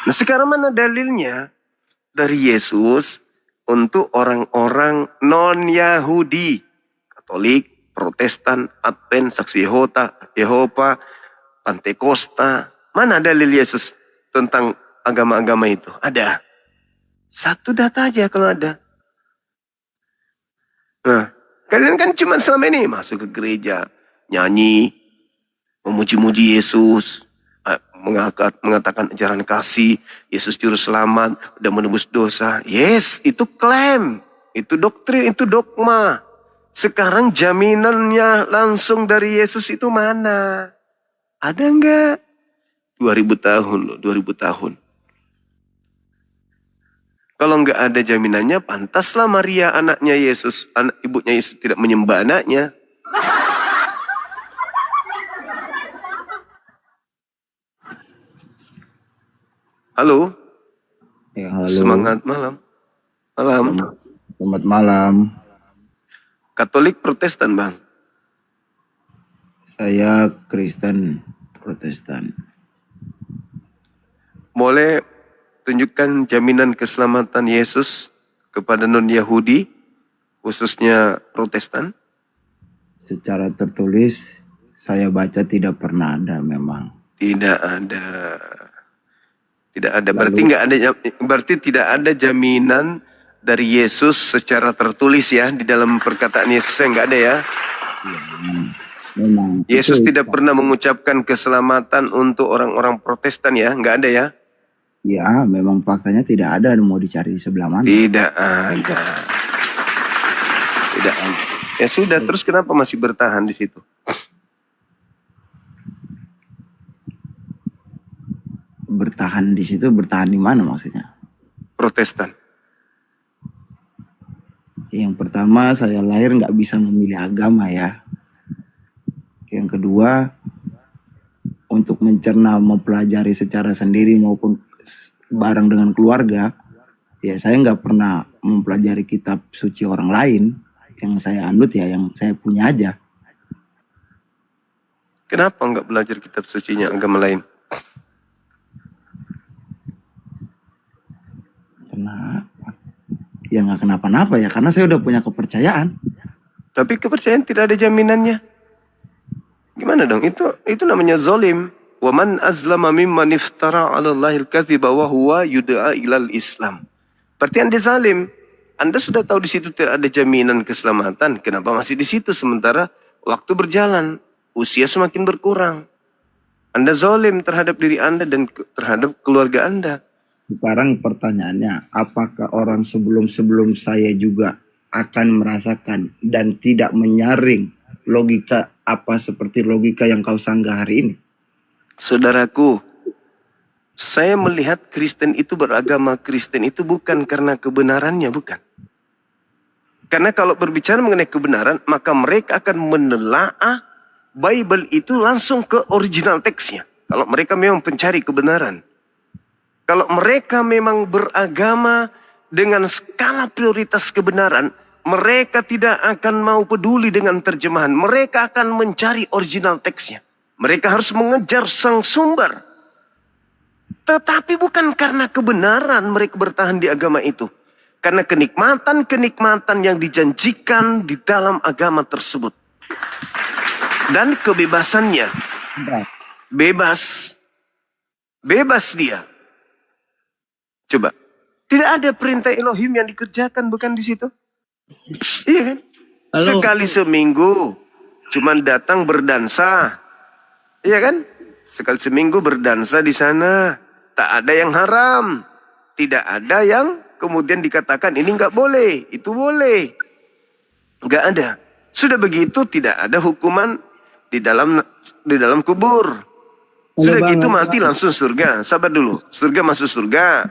Nah sekarang mana dalilnya dari Yesus untuk orang-orang non-Yahudi, Katolik, Protestan, Advent, Saksi Yehova, Pantekosta. Mana dalil Yesus tentang agama-agama itu? Ada. Satu data aja kalau ada. Nah, kalian kan cuma selama ini masuk ke gereja, nyanyi, memuji-muji Yesus, mengatakan ajaran kasih, Yesus juru selamat, udah menebus dosa. Yes, itu klaim, itu doktrin, itu dogma. Sekarang jaminannya langsung dari Yesus itu mana? Ada enggak? 2000 tahun loh, 2000 tahun. Kalau enggak ada jaminannya, pantaslah Maria anaknya Yesus, ibunya Yesus tidak menyembah anaknya. Halo? Ya, halo. Semangat malam. Malam. Selamat malam. Katolik Protestan, Bang? Saya Kristen Protestan. Boleh tunjukkan jaminan keselamatan Yesus kepada non-Yahudi, khususnya Protestan? Secara tertulis, saya baca tidak pernah ada memang. Tidak ada. Tidak ada. Berarti tidak ada jaminan dari Yesus secara tertulis ya di dalam perkataan Yesus nggak ada ya. Memang. Yesus itu, tidak pernah mengucapkan keselamatan untuk orang-orang Protestan ya, nggak ada ya. Ya, memang faktanya tidak ada, mau dicari di sebelah mana. Tidak ada. Tidak ada. Ya sudah, terus kenapa masih bertahan di situ? Bertahan di situ, bertahan di mana maksudnya? Protestan. Yang pertama, saya lahir nggak bisa memilih agama ya. Yang kedua, untuk mencerna, mempelajari secara sendiri maupun bareng dengan keluarga, ya saya nggak pernah mempelajari kitab suci orang lain. Yang saya anut ya, yang saya punya aja. Kenapa nggak belajar kitab sucinya agama lain? Kenapa? Ya nggak kenapa-napa ya, karena saya udah punya kepercayaan. Tapi kepercayaan tidak ada jaminannya. Gimana dong? Itu namanya zolim. Wa man azlama mimman iftara 'ala Allahil kadhiba wa huwa yud'a ilal Islam. Berarti Anda zalim. Anda sudah tahu di situ tidak ada jaminan keselamatan. Kenapa masih di situ sementara waktu berjalan, usia semakin berkurang? Anda zalim terhadap diri Anda dan terhadap keluarga Anda. Sekarang pertanyaannya, apakah orang sebelum-sebelum saya juga akan merasakan dan tidak menyaring logika apa seperti logika yang kau sanggah hari ini? Saudaraku, saya melihat Kristen itu beragama Kristen itu bukan karena kebenarannya, bukan. Karena kalau berbicara mengenai kebenaran, maka mereka akan menelaah Bible itu langsung ke original teksnya. Kalau mereka memang pencari kebenaran. Kalau mereka memang beragama dengan skala prioritas kebenaran, mereka tidak akan mau peduli dengan terjemahan. Mereka akan mencari original teksnya. Mereka harus mengejar sang sumber. Tetapi bukan karena kebenaran mereka bertahan di agama itu. Karena kenikmatan-kenikmatan yang dijanjikan di dalam agama tersebut. Dan kebebasannya. Bebas. Bebas dia. Coba. Tidak ada perintah Elohim yang dikerjakan, bukan di situ? Iya kan? Halo. Sekali seminggu. Cuman datang berdansa. Iya kan? Sekali seminggu berdansa di sana. Tak ada yang haram. Tidak ada yang kemudian dikatakan ini nggak boleh, itu boleh. Nggak ada. Sudah begitu tidak ada hukuman di dalam kubur. Sudah gitu mati langsung surga. Sabar dulu. Surga masuk surga.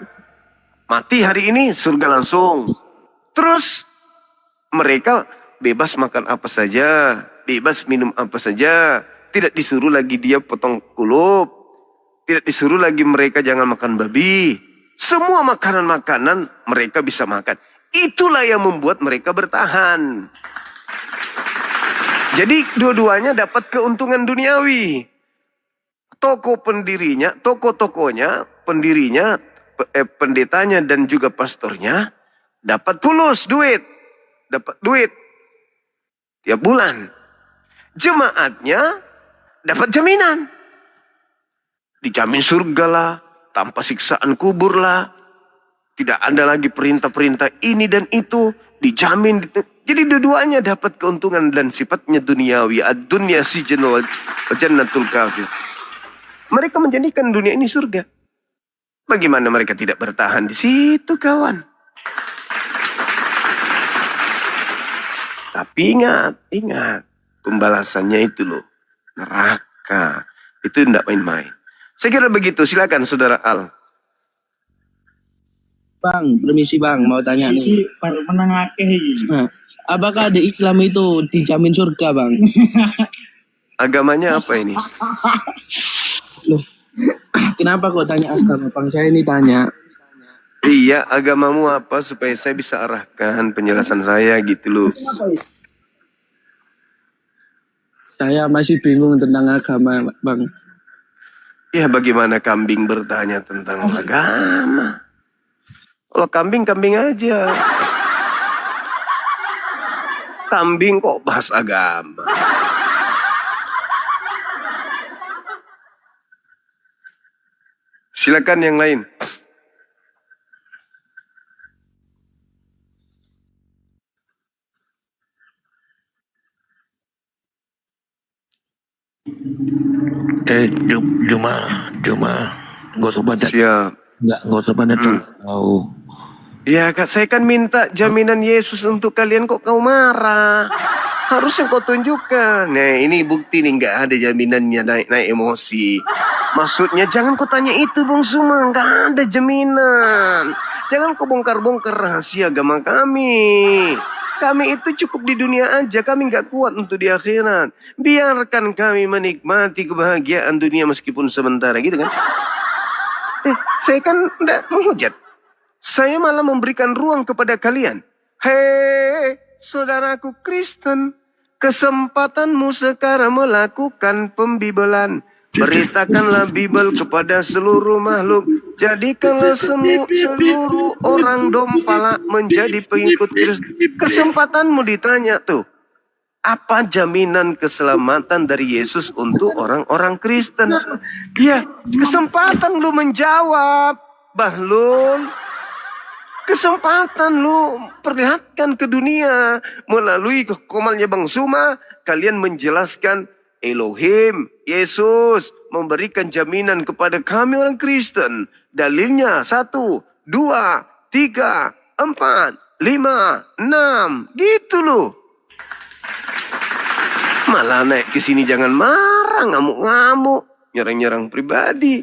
Mati hari ini surga langsung. Terus mereka bebas makan apa saja, bebas minum apa saja. Tidak disuruh lagi dia potong kulup. Tidak disuruh lagi mereka jangan makan babi. Semua makanan-makanan mereka bisa makan. Itulah yang membuat mereka bertahan. Jadi dua-duanya dapat keuntungan duniawi. Toko-tokonya, pendirinya, pendetanya dan juga pastornya dapat fulus duit. Dapat duit tiap bulan. Jemaatnya dapat jaminan. Dijamin surga lah, tanpa siksaan kubur lah. Tidak ada lagi perintah-perintah ini dan itu. Dijamin. Jadi dua-duanya dapat keuntungan dan sifatnya duniawi. Ad-dunya sijnu wa jannatul kafir. Mereka menjadikan dunia ini surga. Bagaimana mereka tidak bertahan di situ, kawan? Tapi ingat, pembalasannya itu loh, neraka. Itu tidak main-main. Saya kira begitu. Silakan Saudara Al. Bang, permisi Bang, mau tanya nih. Nah, apakah ada Islam itu dijamin surga, Bang? Agamanya apa ini? Loh, kenapa kok tanya agama, Bang? Saya ini tanya. Iya, agamamu apa supaya saya bisa arahkan penjelasan saya gitu loh. Saya masih bingung tentang agama, Bang. Ya, bagaimana kambing bertanya tentang agama? Kalau kambing aja. Kambing kok bahas agama. Silakan yang lain. Juma, nggak usah banyak. Siap. Nggak usah banyak tahu. Ya Kak, saya kan minta jaminan Yesus untuk kalian, kok kau marah? Harusnya kau tunjukkan. Nah ini bukti nih, nggak ada jaminannya, naik emosi. Maksudnya jangan kau tanya itu Bung Suma, nggak ada jaminan. Jangan kau bongkar-bongkar rahasia agama kami. Kami itu cukup di dunia aja, kami nggak kuat untuk di akhirat. Biarkan kami menikmati kebahagiaan dunia meskipun sementara, gitu kan? Saya kan tidak menghujat. Saya malah memberikan ruang kepada kalian. Hei, saudaraku Kristen, kesempatanmu sekarang melakukan pembibelan. Beritakanlah Bible kepada seluruh makhluk. Jadikanlah seluruh orang dompala menjadi pengikut Kristus. Kesempatanmu ditanya tuh. Apa jaminan keselamatan dari Yesus untuk orang-orang Kristen? Ya, kesempatan lu menjawab, Bahlul. Kesempatan lu perlihatkan ke dunia. Melalui komalnya Bang Suma, kalian menjelaskan Elohim, Yesus, memberikan jaminan kepada kami orang Kristen. Dalilnya 1, 2, 3, 4, 5, 6. Gitu loh. Malah naik ke sini jangan marah, ngamuk-ngamuk, nyerang-nyerang pribadi.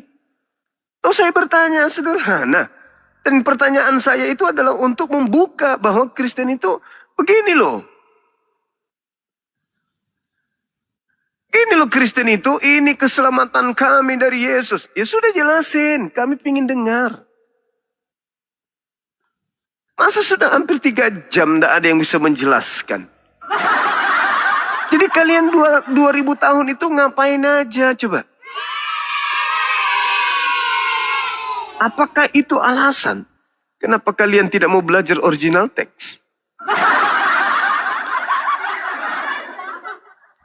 Oh, saya bertanya sederhana. Dan pertanyaan saya itu adalah untuk membuka bahwa Kristen itu begini loh. Ini loh Kristen itu, ini keselamatan kami dari Yesus. Ya sudah jelasin, kami ingin dengar. Masa sudah hampir 3 jam tidak ada yang bisa menjelaskan. Jadi kalian 2000 tahun itu ngapain aja coba? Apakah itu alasan kenapa kalian tidak mau belajar original teks?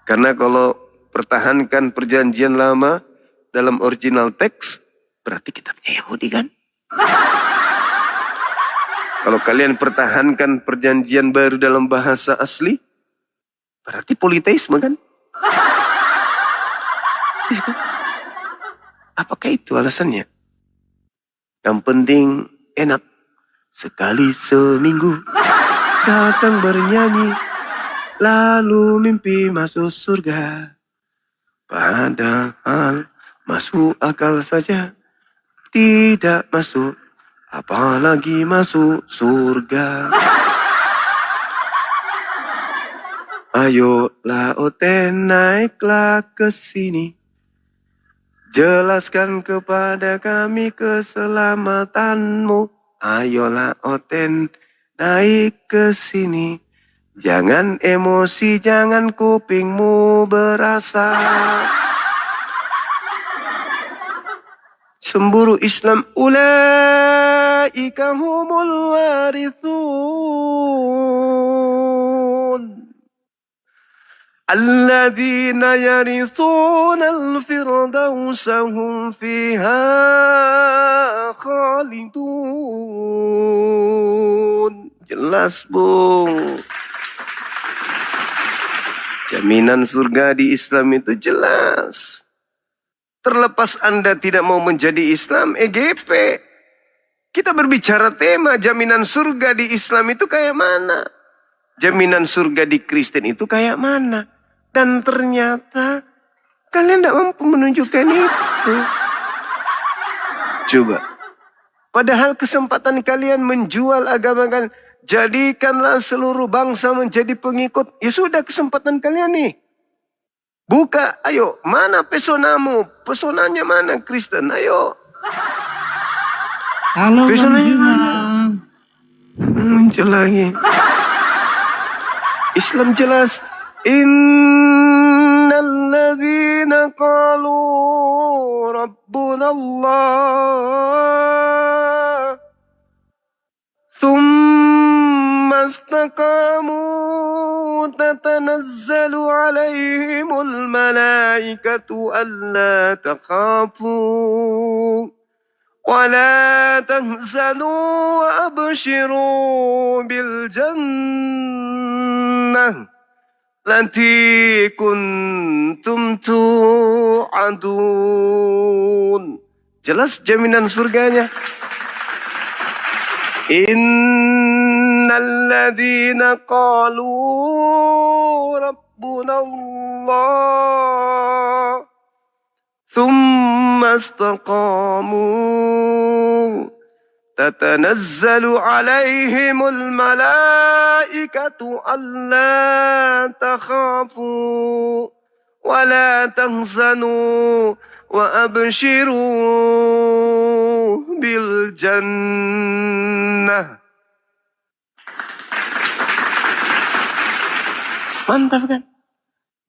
Karena kalau pertahankan perjanjian lama dalam original teks, berarti kitabnya Yahudi kan? Kalau kalian pertahankan perjanjian baru dalam bahasa asli, berarti politeisme kan? Ya kan? Apakah itu alasannya? Yang penting enak. Sekali seminggu datang bernyanyi, lalu mimpi masuk surga. Padahal masuk akal saja, tidak masuk, apalagi masuk surga. Ayolah Oten, naiklah ke sini. Jelaskan kepada kami keselamatanmu. Ayolah Oten, naik ke sini. Jangan emosi, jangan kupingmu berasa. Semburu Islam, ulaika humul warithun. الذين يرثون الفردوس هم فيها خالدون. Jelas Bung. Jaminan surga di Islam itu jelas. Terlepas Anda tidak mau menjadi Islam, EGP. Kita berbicara tema jaminan surga di Islam itu kayak mana? Jaminan surga di Kristen itu kayak mana? Dan ternyata kalian tidak mampu menunjukkan itu. Coba. Padahal kesempatan kalian menjual agama kalian. Jadikanlah seluruh bangsa menjadi pengikut. Ya sudah kesempatan kalian nih. Buka, ayo, mana pesonamu? Pesonanya mana Kristen? Ayo. Halo Pesonanya mana? Muncul lagi. Islam jelas. Innalladzina qalu Rabbuna Allah Thumma istaqamu تتنزل عليهم الملائكة ألا تخافوا ولا تحزنوا وأبشروا بالجنة التي كنتم توعدون. Jelas jaminan surganya. Innalladzina qalu Rabbuna Allah Thumma istaqamu Tatanazzalu alaihimul malaikatu alla takhafu Wa la tahzanu Wa abshiru bil jannah. Mantap kan?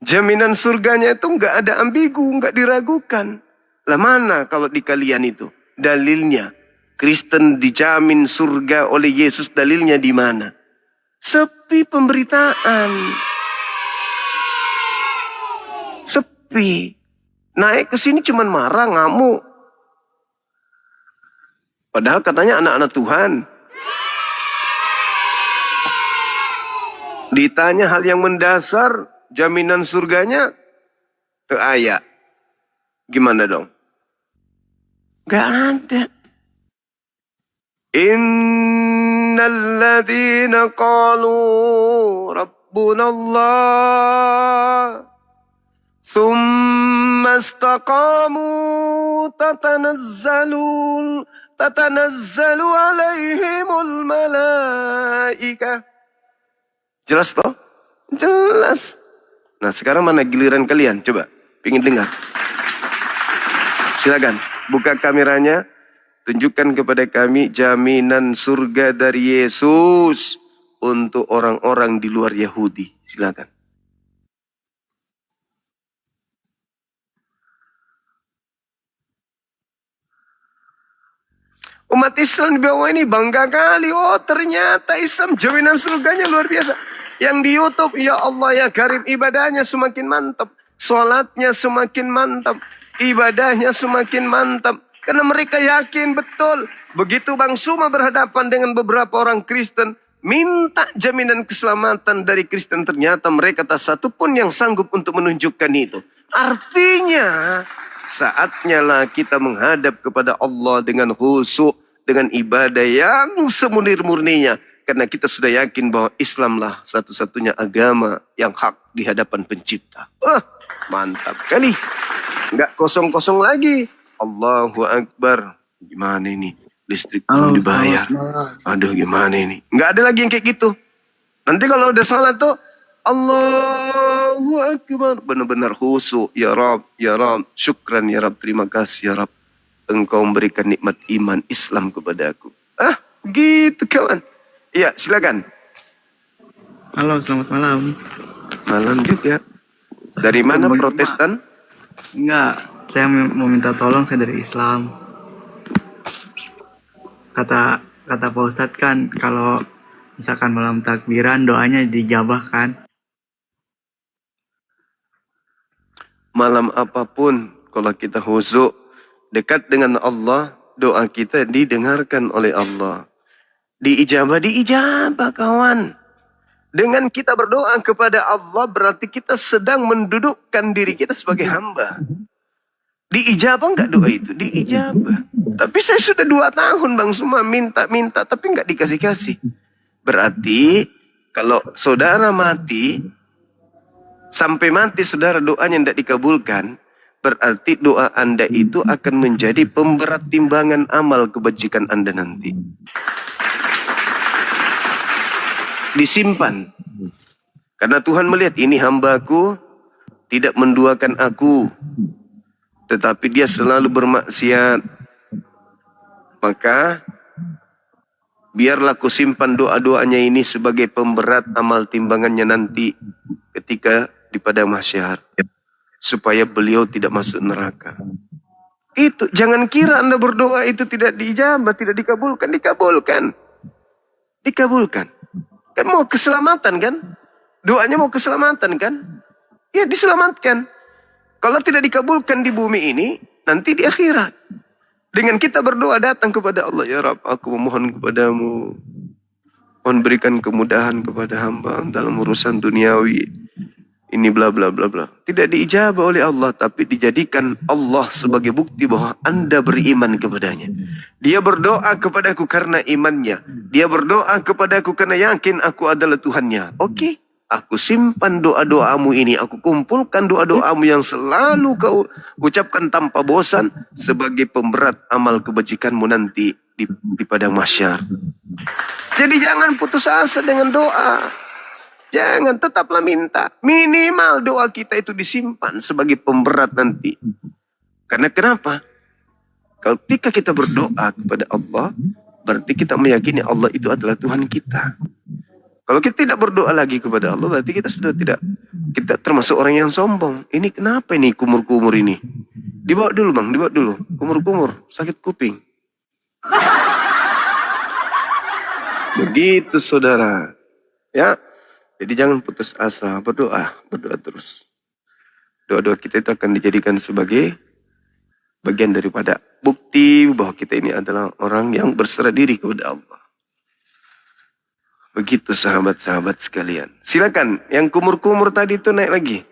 Jaminan surganya itu nggak ada ambigu, nggak diragukan. Lah mana kalau di kalian itu? Dalilnya. Kristen dijamin surga oleh Yesus, dalilnya di mana? Sepi pemberitaan. Sepi. Naik ke sini cuman marah, ngamuk. Padahal katanya anak-anak Tuhan. Ditanya hal yang mendasar, jaminan surganya, ke ayat. Gimana dong? Gak ada. Innalladzina qalu Rabbuna Allah Thumma istaqamu tatanazzalu alaihimul malaikah. Jelas toh? Jelas. Nah sekarang mana giliran kalian? Coba, pengen dengar. Silakan, buka kameranya. Tunjukkan kepada kami jaminan surga dari Yesus untuk orang-orang di luar Yahudi. Silakan. Umat Islam di bawah ini bangga kali. Oh ternyata Islam jaminan surganya luar biasa. Yang di YouTube, ya Allah ya Karim, ibadahnya semakin mantap. Sholatnya semakin mantap. Ibadahnya semakin mantap. Karena mereka yakin betul. Begitu Bang Suma berhadapan dengan beberapa orang Kristen. Minta jaminan keselamatan dari Kristen. Ternyata mereka tak satu pun yang sanggup untuk menunjukkan itu. Artinya saatnya lah kita menghadap kepada Allah dengan khusyuk. Dengan ibadah yang semurni-murninya. Karena kita sudah yakin bahwa Islamlah satu-satunya agama yang hak di hadapan pencipta. Mantap kali. Nggak kosong-kosong lagi. Allahu Akbar. Gimana ini? Listrik belum dibayar. Aduh gimana ini? Nggak ada lagi yang kayak gitu. Nanti kalau udah salat tuh Allahu Akbar. Benar-benar khusyuk. Ya Rab, ya Rab. Syukran ya Rab. Terima kasih ya Rab. Engkau memberikan nikmat iman Islam kepadaku. Gitu kawan. Iya silakan. Halo, selamat malam. Malam juga. Dari mana Protestan? Enggak, saya mau minta tolong, saya dari Islam. Kata Pak Ustadz kan kalau misalkan malam takbiran doanya dijabah kan? Malam apapun kalau kita khusyuk dekat dengan Allah, doa kita didengarkan oleh Allah. Diijabah kawan. Dengan kita berdoa kepada Allah berarti kita sedang mendudukkan diri kita sebagai hamba. Diijabah enggak doa itu? Diijabah. Tapi saya sudah 2 tahun Bang Suma minta-minta tapi enggak dikasih-kasih. Berarti kalau saudara mati, sampai mati saudara doanya tidak dikabulkan, berarti doa Anda itu akan menjadi pemberat timbangan amal kebajikan Anda nanti. Disimpan. Karena Tuhan melihat ini hambaku tidak menduakan aku, tetapi dia selalu bermaksiat. Maka biarlah ku simpan doa-doanya ini sebagai pemberat amal timbangannya nanti ketika di padang mahsyar, supaya beliau tidak masuk neraka. Itu jangan kira Anda berdoa itu tidak diijabah, tidak dikabulkan. Dikabulkan. Kan mau keselamatan kan? Doanya mau keselamatan kan? Ya diselamatkan. Kalau tidak dikabulkan di bumi ini, nanti di akhirat. Dengan kita berdoa datang kepada Allah, ya Rabb, aku memohon kepadamu, mohon berikan kemudahan kepada hamba dalam urusan duniawi. Ini bla bla bla bla. Tidak diijabah oleh Allah, tapi dijadikan Allah sebagai bukti bahwa Anda beriman kepadanya. Dia berdoa kepadaku karena imannya. Dia berdoa kepadaku karena yakin aku adalah Tuhannya. Oke, aku simpan doa-doamu ini. Aku kumpulkan doa-doamu yang selalu kau ucapkan tanpa bosan sebagai pemberat amal kebajikanmu nanti di padang mahsyar. Jadi jangan putus asa dengan doa. Jangan, tetaplah minta. Minimal doa kita itu disimpan sebagai pemberat nanti. Karena kenapa? Ketika kita berdoa kepada Allah, berarti kita meyakini Allah itu adalah Tuhan kita. Kalau kita tidak berdoa lagi kepada Allah, berarti kita sudah tidak, kita termasuk orang yang sombong. Ini kenapa ini kumur-kumur ini? Dibawa dulu Bang, dibawa dulu. Kumur-kumur, sakit kuping. Begitu saudara. Ya. Jadi jangan putus asa, berdoa terus. Doa-doa kita itu akan dijadikan sebagai bagian daripada bukti bahwa kita ini adalah orang yang berserah diri kepada Allah. Begitu sahabat-sahabat sekalian. Silakan, yang kumur-kumur tadi itu naik lagi.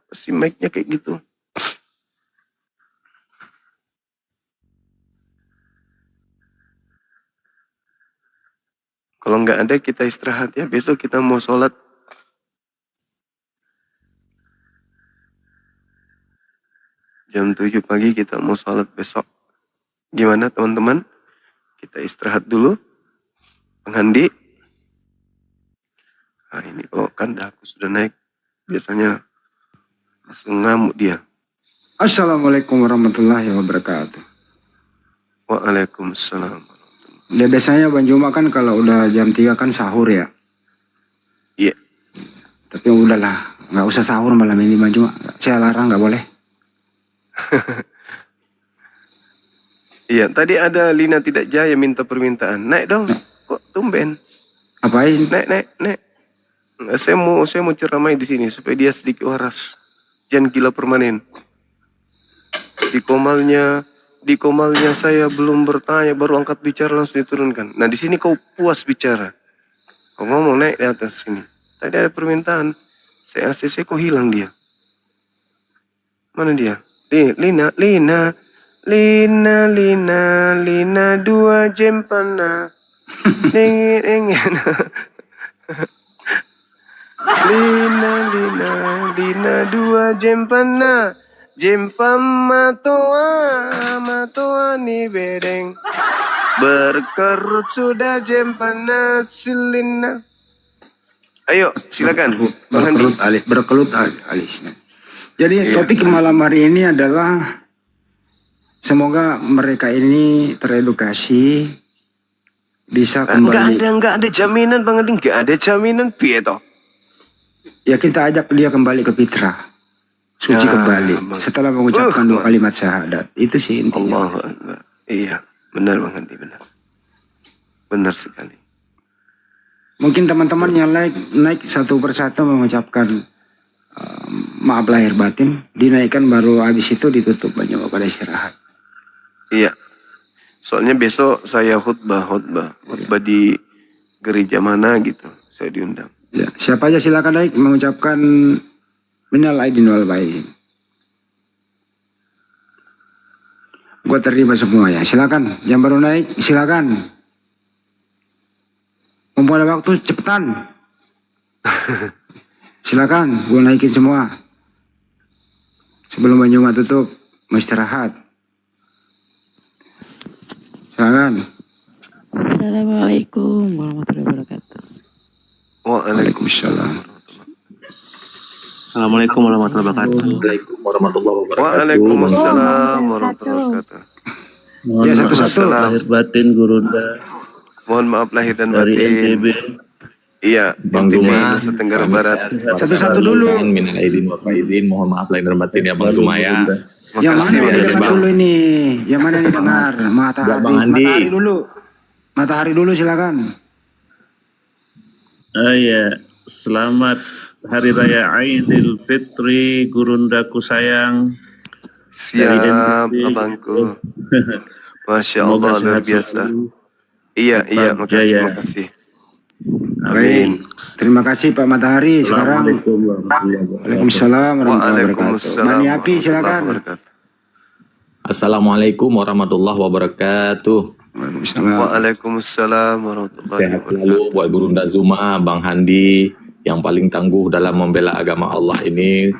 Pasti mic-nya kayak gitu. Kalau nggak ada kita istirahat ya, besok kita mau sholat. Jam 7 pagi kita mau sholat besok. Gimana teman-teman? Kita istirahat dulu. Bang Handi. Nah ini kalau kandaku sudah naik, biasanya langsung ngamuk dia. Assalamualaikum warahmatullahi wabarakatuh. Waalaikumsalam. Ya biasanya Bang Juma kan kalau udah jam 3 kan sahur ya. Iya. Tapi udahlah, nggak usah sahur malam ini Bang Juma. Saya larang, nggak boleh. Iya, tadi ada Lina Tidak Jaya minta permintaan. Naik dong. Kok tumben? Apain? Naik. Saya mau ceramai di sini supaya dia sedikit waras. Jangan gila permanen. Di komalnya saya belum bertanya, baru angkat bicara langsung diturunkan. Nah di sini kau puas bicara. Kau ngomong naik di atas sini. Tadi ada permintaan. Saya ACC kok hilang dia. Mana dia? Lina 2 jempana. Dingin. Lina 2 jempana. Jempam matoa ni bedeng. Berkerut sudah jempana silina. Ayo silakan Bang Handi. Berkelut alisnya. Jadi topik malam hari ini adalah semoga mereka ini teredukasi, bisa kembali. Enggak ada jaminan Bang Handi, enggak ada jaminan piye toh? Ya kita ajak dia kembali ke fitrah. Suci kembali setelah mengucapkan 2 kalimat syahadat. Itu sih intinya. Allah. Iya, benar Bang Handi, benar sekali. Mungkin teman-teman yang naik satu persatu mengucapkan maaf lahir batin, dinaikkan baru habis itu ditutup banyak pada istirahat. Iya. Soalnya besok saya khutbah di gereja mana gitu, saya diundang. Ya, siapa aja silakan naik mengucapkan minal aidin wal faizin. Gua terima semua ya. Silakan. Yang baru naik silakan. Mumpung ada waktu cepetan. Silakan, gua naikin semua. Sebelum Bang Juma tutup, mau istirahat. Silakan. Assalamualaikum warahmatullahi wabarakatuh. Waalaikumsalam. Assalamualaikum warahmatullahi wabarakatuh. Waalaikumsalam warahmatullahi wabarakatuh. Mohon Ya, maaf satu-satu. lahir batin Gurunda Mohon maaf lahir dan dari batin. NTB. Iya, Bang NTB, Zuma, Nusa Tenggara kami Barat. Satu-satu dulu. Minal aidin wal faizin, mohon maaf lahir dan batin ya Bang Zuma ya. Yang mana Makasih, nih makasih, dengar Bang. dulu ini? Yang mana nih dengar? Matahari. Bang Andi. Matahari dulu. Matahari dulu silakan. Ya, selamat Hari Raya Idul Fitri Gurundaku sayang. Dari Siap, NTB. abangku. Masya Semoga Allah, luar sehat biasa. selalu. Iya, iya, Tetap makasih, jaya. makasih. Baik. Terima kasih Pak Matahari. Sekarang Assalamualaikum warahmatullahi wabarakatuh. Waalaikumsalam warahmatullahi wabarakatuh. Waalaikumsalam Mani Api warahmatullahi silakan. wabarakatuh. Assalamualaikum warahmatullahi wabarakatuh. Waalaikumsalam warahmatullahi Sehat wabarakatuh. selalu buat Gurunda Zuma, Bang Handi yang paling tangguh dalam membela agama Allah ini.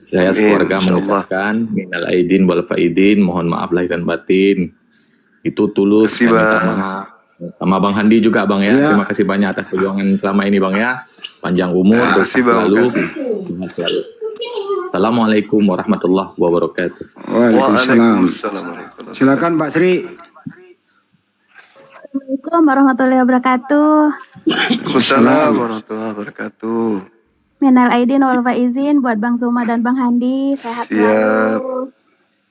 Saya sekeluarga Insya Allah. mengucapkan minal aidin wal faizin, mohon maaf lahir dan batin. Itu tulus, Terima kasih, saya minta Bang. maaf. Sama Bang Handi juga Bang ya. Iya. Terima kasih banyak atas perjuangan selama ini Bang ya. Panjang umur, Terima berkah kasih, Bang. selalu. Makasih. Sehat selalu. Assalamualaikum warahmatullahi wabarakatuh. Waalaikumsalam. Waalaikumsalam warahmatullahi Silakan Pak Sri. Assalamualaikum warahmatullahi wabarakatuh. Waalaikumsalam warahmatullahi wabarakatuh. Minal aidin wal faizin buat Bang Zuma dan Bang Handi. Sehat Siap. selalu.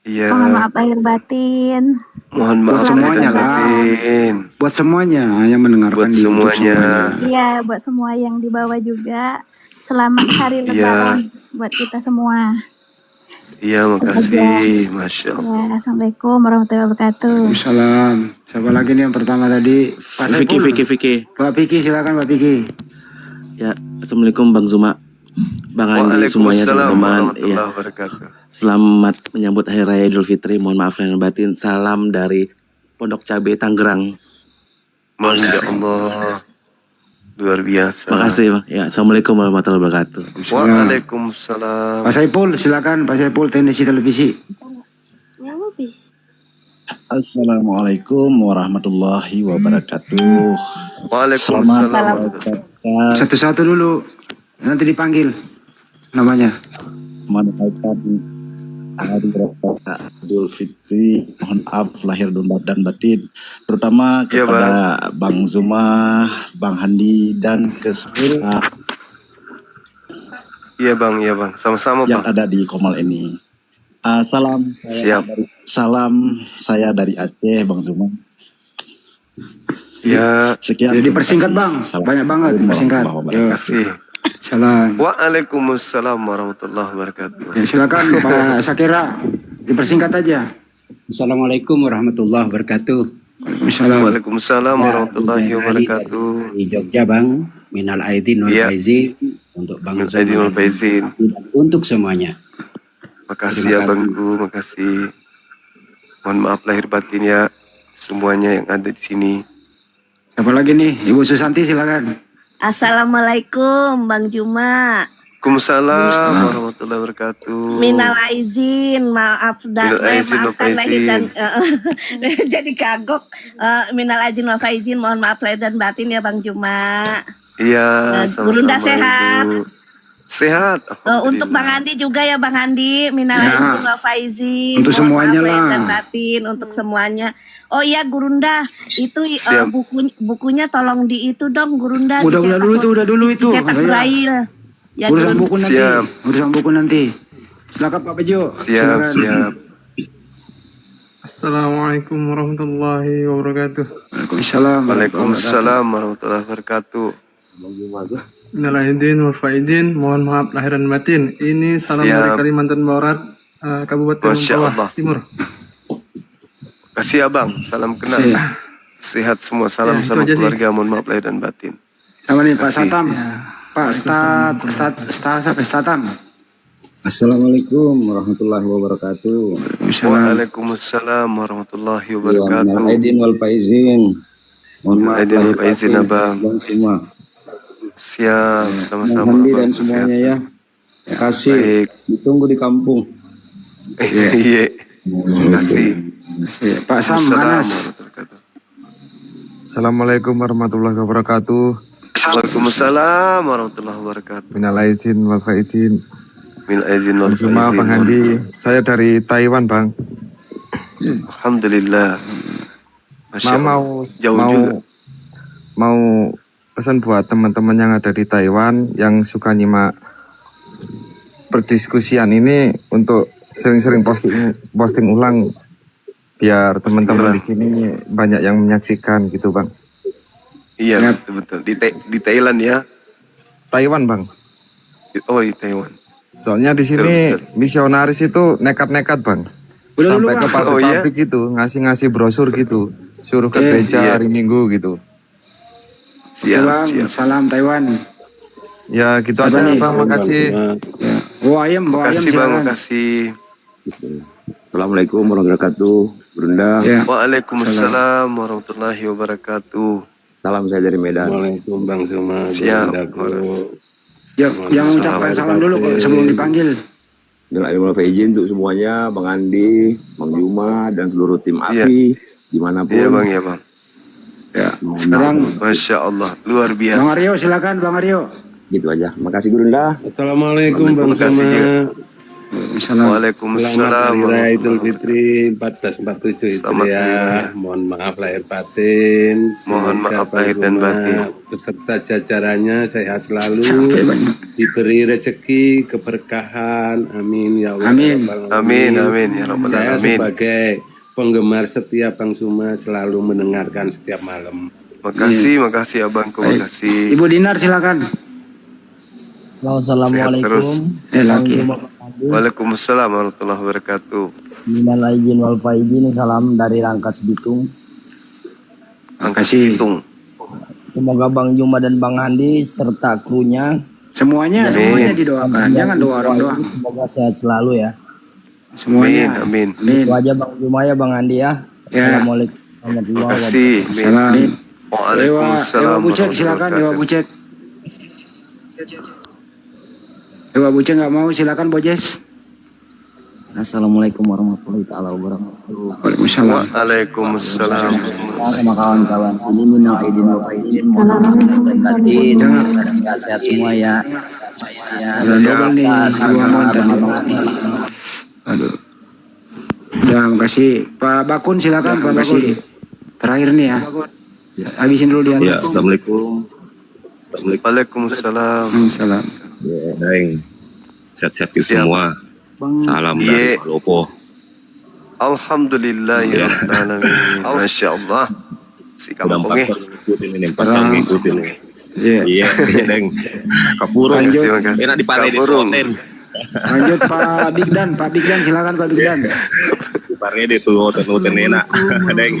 Iya. Mohon maaf lahir batin. Mohon Buat maaf semuanya lahir dan lah. batin. Buat semuanya yang mendengarkan Buat di YouTube semuanya. Iya, buat semua yang di bawah juga. Selamat hari Iya. lebaran buat kita semua. Iya, makasih. Masya Allah. Ya, Assalamualaikum warahmatullahi wabarakatuh. Waalaikumsalam. Siapa lagi nih yang pertama tadi? Pak Vicky, Saiful. Vicky. Pak Piki silakan Pak Piki. Ya, Assalamualaikum Bang Zuma. Bang Andi semuanya Waalaikumsalam teman-teman. warahmatullahi Ya, wabarakatuh. selamat menyambut Hari Raya Idul Fitri. Mohon maaf lahir dan batin. Salam dari Pondok Cabe Tangerang. Masya Allah. Luar biasa. Makasih Bang. Ya, Assalamualaikum warahmatullahi wabarakatuh. Waalaikumsalam. Pak Saiful silakan Pak Saiful teknisi televisi. Assalamualaikum warahmatullahi wabarakatuh. Waalaikumsalam. Satu-satu dulu. Nanti dipanggil namanya. Menaikkan hari raya Idul Fitri, mohon maaf lahir dan batin, terutama Iya, kepada Bang Zuma, Bang Handi dan keseluruhan Iya bang, iya bang. Sama-sama yang bang. ada di Komal ini. Siap. Salam saya dari Aceh, Bang Zuma. Ya. Sekian. Jadi persingkat bang. Banyak banget persingkat. Terima kasih. Salam. Waalaikumsalam warahmatullahi wabarakatuh. Ya, silakan Pak Sakira. Dipersingkat aja. Assalamualaikum warahmatullahi wabarakatuh. Waalaikumsalam warahmatullahi wabarakatuh. Di Jogja Bang, minal aidin wal Iya. faizin untuk Bang Minal aidin wal faizin. dan untuk semuanya. Makasih Terima ya bangku, makasih. Mohon maaf lahir batin ya semuanya yang ada di sini. Siapa lagi nih? Ibu Susanti silakan. Assalamualaikum Bang Juma. Waalaikumsalam warahmatullahi wabarakatuh. Minal aizin, maaf dan Minal aizin, maafkan wal lahir dan faizin. jadi kagok. Minal aizin wal faizin, mohon maaf lahir dan batin ya Bang Juma. Iya, Gurunda sama-sama sehat. Ibu. Sehat. Untuk Bang Andi juga ya Bang Andi, minal Ya. aizin wal faizin. Untuk mohon semuanya maaf lahir lah. dan batin untuk semuanya. Oh iya Gurunda, itu Siap. bukunya tolong di itu dong Gurunda. Udah dicetak- dulu itu, udah dulu itu. Dicetak Udah, ya. braille. Ya Urusan Gurunda. buku nanti. Siap. Urusan buku nanti. Silakan Pak Bejo. Siap, Silakan. siap. Assalamualaikum warahmatullahi wabarakatuh. Waalaikumsalam. Waalaikumsalam warahmatullahi wabarakatuh. Minal aidin wal faizin, mohon maaf lahir dan batin. Ini salam Siap. dari Kalimantan Barat, Kabupaten Masya Bawah Allah. Timur. Kasih abang, salam kenal. Siap. Sehat semua, salam Ya, itu sama aja sih. keluarga, mohon maaf lahir dan batin. Sama nih Pak Kasih. Satam. Ya. Pak Statam. Assalamualaikum warahmatullahi wabarakatuh. Waalaikumsalam warahmatullahi wabarakatuh. Minal aidin wal faizin. Mohon maaf Aidin wal faizin, lahir Abang. batin semua. Siap, Bang sama-sama. Handi Abang. dan semuanya ya. Terima kasih. Baik. Ditunggu di kampung. Iya. Terima kasih. Pak Sam Manas. Assalamualaikum warahmatullahi wabarakatuh. Waalaikumsalam warahmatullahi wabarakatuh. Minal aidin wal faizin. Minal aidin wal Cuma faizin. Bang Handi, saya dari Taiwan, Bang. Alhamdulillah. Masya Allah. Jauh juga. Mau pesan buat teman-teman yang ada di Taiwan yang suka nyimak perdiskusian ini untuk sering-sering posting ulang biar teman-teman di sini banyak yang menyaksikan gitu, Bang. Iya, betul. Di Thailand ya. Taiwan, Bang. Oh, di Taiwan. Soalnya di sini misionaris itu nekat-nekat, Bang. Sampai ke pabrik gitu, ngasih brosur gitu, suruh ke gereja hari Minggu gitu. Siap. Salam Taiwan. Ya gitu aja, Bang. Makasih. Makasih, Bang. Makasih. Assalamualaikum warahmatullahi wabarakatuh. Brunda. Waalaikumsalam warahmatullahi wabarakatuh. Salam saya dari Medan. Waalaikumsalam Bang Zuma. Siap. Yang mengucapkan salam dulu kok sebelum dipanggil. Minal aidin wal faizin untuk semuanya, Bang Andi, Bang Juma, dan seluruh tim AFI dimanapun. Iya, Bang. Ya, Bang. Ya, sekarang Masya Allah, luar biasa. Bang Aryo, silakan Bang Aryo. Gitu aja. Makasih Brunda. Assalamualaikum Bang Zuma. Waalaikumsalam. Selamat Hari Raya Idul Fitri 1447 Hijriah. Mohon maaf lahir batin. Mohon maaf lahir dan batin. Beserta jajarannya sehat selalu. Diberi rezeki, keberkahan. Amin ya Allah. Amin ya Rabbal Saya alamin. sebagai penggemar setia Bang Zuma selalu mendengarkan setiap malam. Makasih abangku, makasih. Ibu Dinar silakan. Assalamualaikum. Waalaikumsalam warahmatullahi wabarakatuh. Minal aidin wal faizin, salam dari Rangkas Bitung. Rangkas Bitung. Semoga Bang Juma dan Bang Handi serta krunya semuanya didoakan. Jangan doa orang doang. Semoga sehat selalu ya. Semuanya. Amin. Itu aja Bang Juma ya, Bang Handi ya. Assalamualaikum warahmatullahi wabarakatuh. Salam. Waalaikumsalam. Dewa Bucek silakan, Dewa Bucek. Dewa Bucek nggak mau, silakan Bojes. Assalamualaikum warahmatullahi wabarakatuh. Waalaikumsalam. Sama kawan-kawan sini minal aidin wal faizin, mohon batin, sehat-sehat semua ya. Double nih, aduh. Udah, makasih. Pak Bakun silakan, Pak Bakun. Terakhir nih ya. Habisin dulu dia. Ya, Assalamualaikum. Waalaikumsalam. Salam. Ya, Neng. Sehat-sehat semua. Salam dari Pak Lopo. Alhamdulillah ya Rabbil alamin. Masya Allah. Si kampungnya. Ngikutin ini, Pak ngikutin. Iya, Neng. Kapurung. Enak dipalai di konten. Lanjut Pak Bigdan silakan Pak Bigdan. Parnya deh tuh hotel enak. Neng.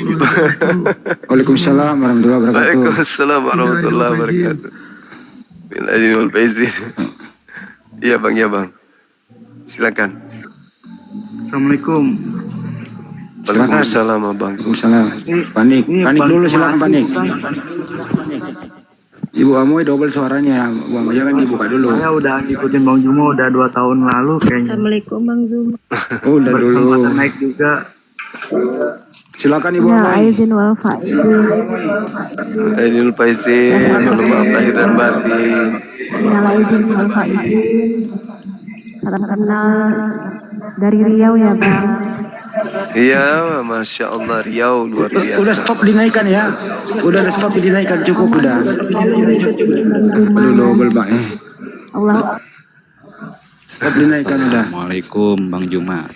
Waalaikumsalam warahmatullahi wabarakatuh. Waalaikumsalam warahmatullahi wabarakatuh. Minal aidin wal faizin. Iya Bang, ya Bang. Silakan. Assalamualaikum. Waalaikumsalam Abang. Waalaikumsalam. Panik dulu silakan panik. Ibu Amoy double suaranya, Bang. Jangan dibuka dulu. Saya udah ngikutin Bang Juma udah 2 tahun lalu kayaknya. Assalamualaikum Bang Zuma. Oh, udah dulu. Kesempatan naik juga. Silakan Ibu Minal Amoy. aidin wal faizin. Aidin wal faizin, mohon maaf lahir dan batin. Minal aidin wal faizin. Salam kenal dari Riau ya Bang. Iya, Masya Allah, Riau luar biasa. Udah stop dinaikkan ya. Udah stop dinaikkan, cukup udah. Aduh, double Bang. Allah. Stop dinaikkan udah. Assalamualaikum Bang Juma.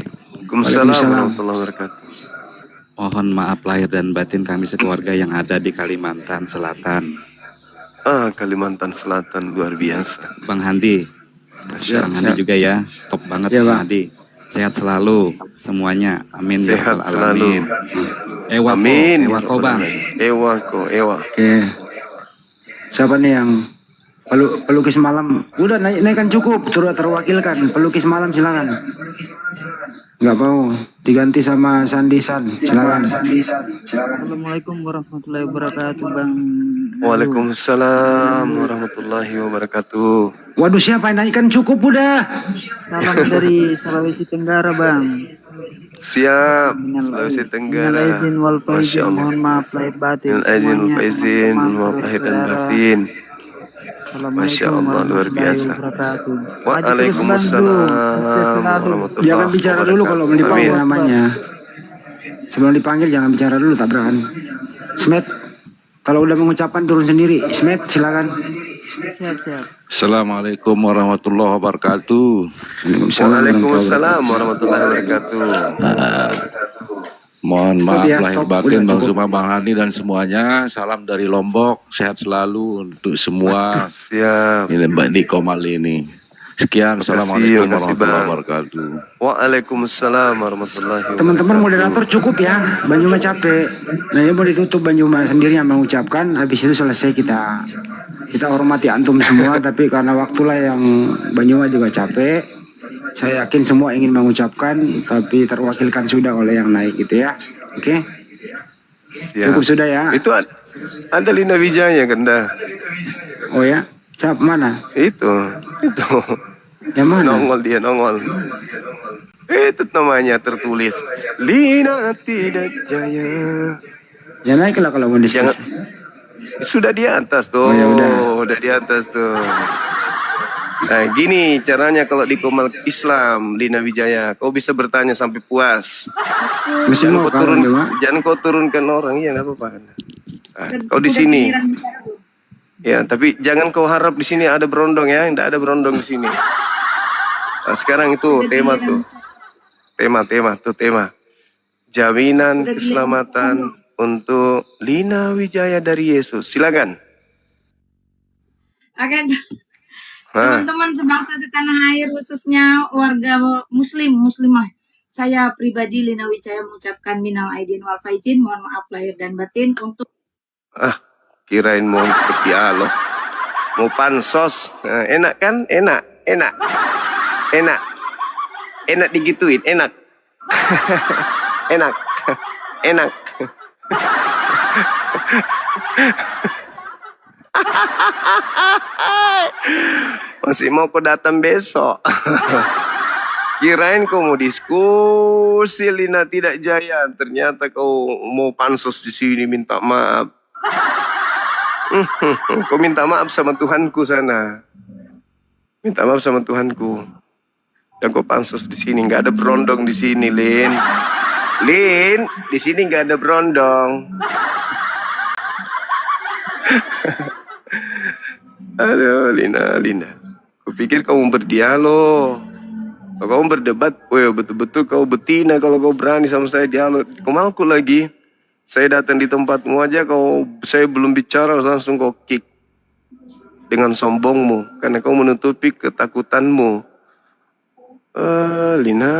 Waalaikumsalam warahmatullahi wabarakatuh. Mohon maaf lahir dan batin kami sekeluarga yang ada di Kalimantan Selatan. Kalimantan Selatan luar biasa. Bang Handi. Bang Handi juga ya. Top banget Ya, Bang Bang. Handi. Sehat selalu semuanya. Amin ya Sehat rabbal alamin. selalu. Amin. Ewako Bang. Ewa. Oke. Siapa nih yang Pelukis malam. Udah naikkan cukup, terwakilkan. Pelukis malam silakan. Nggak mau, diganti sama Sandisan. Silakan. Assalamualaikum warahmatullahi wabarakatuh, Bang. Waalaikumsalam warahmatullahi wabarakatuh. Waduh, siapa yang naikkan cukup udah? Salam dari Sulawesi Tenggara, Bang. Siap, Sulawesi Tenggara. Izin wal Masya faizin, Allah. mohon maaf lahir batin Izin wal semuanya, faizin, teman-teman, mohon maaf lahir dan saudara. batin. Masya Assalamualaikum Allah, luar warahmatullahi biasa. wabarakatuh. Waalaikumsalam Sukses selalu. warahmatullahi Jangan bicara dulu kalau wabarakatuh. dipanggil Amin. namanya. Sebelum dipanggil jangan bicara dulu, tabrakan. Smet, kalau udah mengucapkan turun sendiri. Smet, silakan. Siap. Assalamualaikum warahmatullahi wabarakatuh. Waalaikumsalam warahmatullahi wabarakatuh. Mohon Stop maaf ya, lahir stop. batin Udah Bang cukup. Zuma, Bang Hani dan semuanya. Salam dari Lombok, sehat selalu untuk semua. Siap. Ini Mbak di Komal ini. Sekian, makasih, Assalamualaikum warahmatullahi Bang. wabarakatuh. Waalaikumsalam warahmatullahi wabarakatuh. Teman-teman moderator cukup ya. Banjuma capek. Nah ini mau ditutup Banjuma sendiri yang mengucapkan. Habis itu selesai kita hormati antum semua. Tapi karena waktulah yang Banjuma juga capek. Saya yakin semua ingin mengucapkan. Tapi terwakilkan sudah oleh yang naik gitu ya. Oke. Siap. Cukup sudah ya. Itu ada Lina Wijaya kan dah. Oh ya. Siapa mana? Itu. Yang mana? Nongol dia, nongol. Itu namanya tertulis. Lina tidak jaya. Ya naiklah kalau mau diskusi. Sudah di atas tuh. Oh, ya udah. Di atas tuh. Nah gini caranya kalau di Komal Islam Lina Wijaya, kau bisa bertanya sampai puas. Mesti mau kawan juga. Jangan kau turunkan orang, iya nggak apa-apa. Nah, kau di sini. Ya, tapi jangan kau harap di sini ada berondong ya, tidak ada berondong di sini. Nah, sekarang itu tema tuh. Tema. Jaminan keselamatan untuk Lina Wijaya dari Yesus. Silakan. Oke, teman-teman sebangsa setanah air, khususnya warga muslimah. Saya pribadi Lina Wijaya mengucapkan minal aidin wal faizin, mohon maaf lahir dan batin untuk Kirain mau seperti Allah. Mau pansos. Nah, enak kan? Enak. Enak digituin, enak. enak. Masih mau kau datang besok. Kirain kau mau diskusi Lina tidak jaya, ternyata kau mau pansos di sini minta maaf. Kau minta maaf sama Tuhanku sana. Minta maaf sama Tuhanku. Dan kau pansos di sini, nggak ada berondong di sini, Lin. Di sini nggak ada berondong. Aduh, Lina. Kupikir kau mau berdialog. Kalau kau berdebat, betul-betul kau betina kalau kau berani sama saya dialog. Komalku lagi. Saya datang di tempatmu aja, saya belum bicara langsung kau kick dengan sombongmu, karena kau menutupi ketakutanmu. Lina.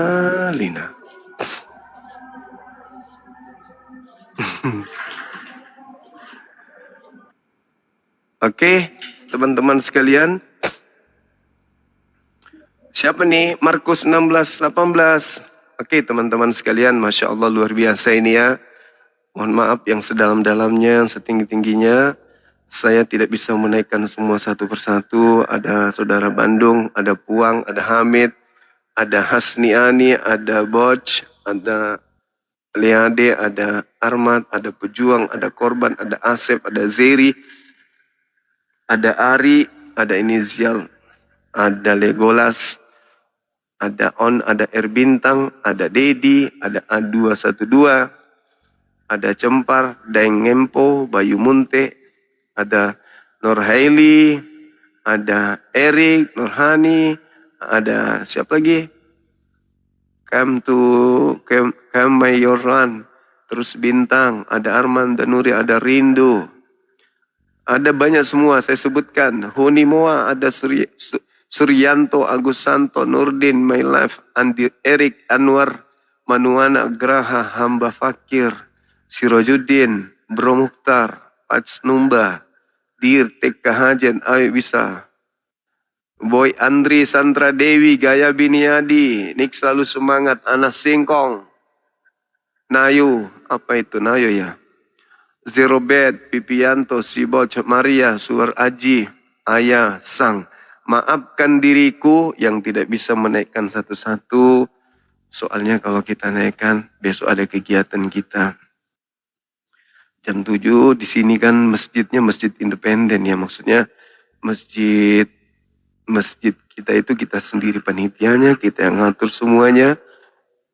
Oke, teman-teman sekalian. Siapa nih? Markus 16:18. Oke, teman-teman sekalian, Masya Allah luar biasa ini ya. Mohon maaf yang sedalam-dalamnya, yang setinggi-tingginya. Saya tidak bisa menaikkan semua satu persatu. Ada saudara Bandung, ada Puang, ada Hamid, ada Hasniani, ada Boch, ada Leade, ada Armad, ada Pejuang, ada Korban, ada Asep, ada Zeri, ada Ari, ada Inisial, ada Legolas, ada On, ada Erbintang, ada Dedi, ada A212, ada Cempar, Daeng Ngempo, Bayu Munte, ada Nurhaili, ada Erik, Nurhani, ada siapa lagi? Mayoran, terus Bintang, ada Arman Danuri, ada Rindu. Ada banyak semua saya sebutkan. Huni Moa, ada Suryanto, Agus Santo, Nurdin, My Life, Andi, Erik, Anwar, Manuana, Graha, Hamba Fakir, Sirojudin, Bro Mukhtar, Pats Numba, Dir Tek Kahajen, ayo bisa. Boy Andri Sandra Dewi Gaya Biniadi, Nik selalu semangat. Anas Singkong, Nayu, apa itu Nayu ya? Zero Bed, Pipianto, Siboc, Maria, Suar Aji, Ayah, Sang. Maafkan diriku yang tidak bisa menaikkan satu-satu. Soalnya kalau kita naikkan, besok ada kegiatan kita. Jam 7 di sini kan masjidnya masjid independen ya. Maksudnya masjid kita itu kita sendiri panitianya, kita yang ngatur semuanya.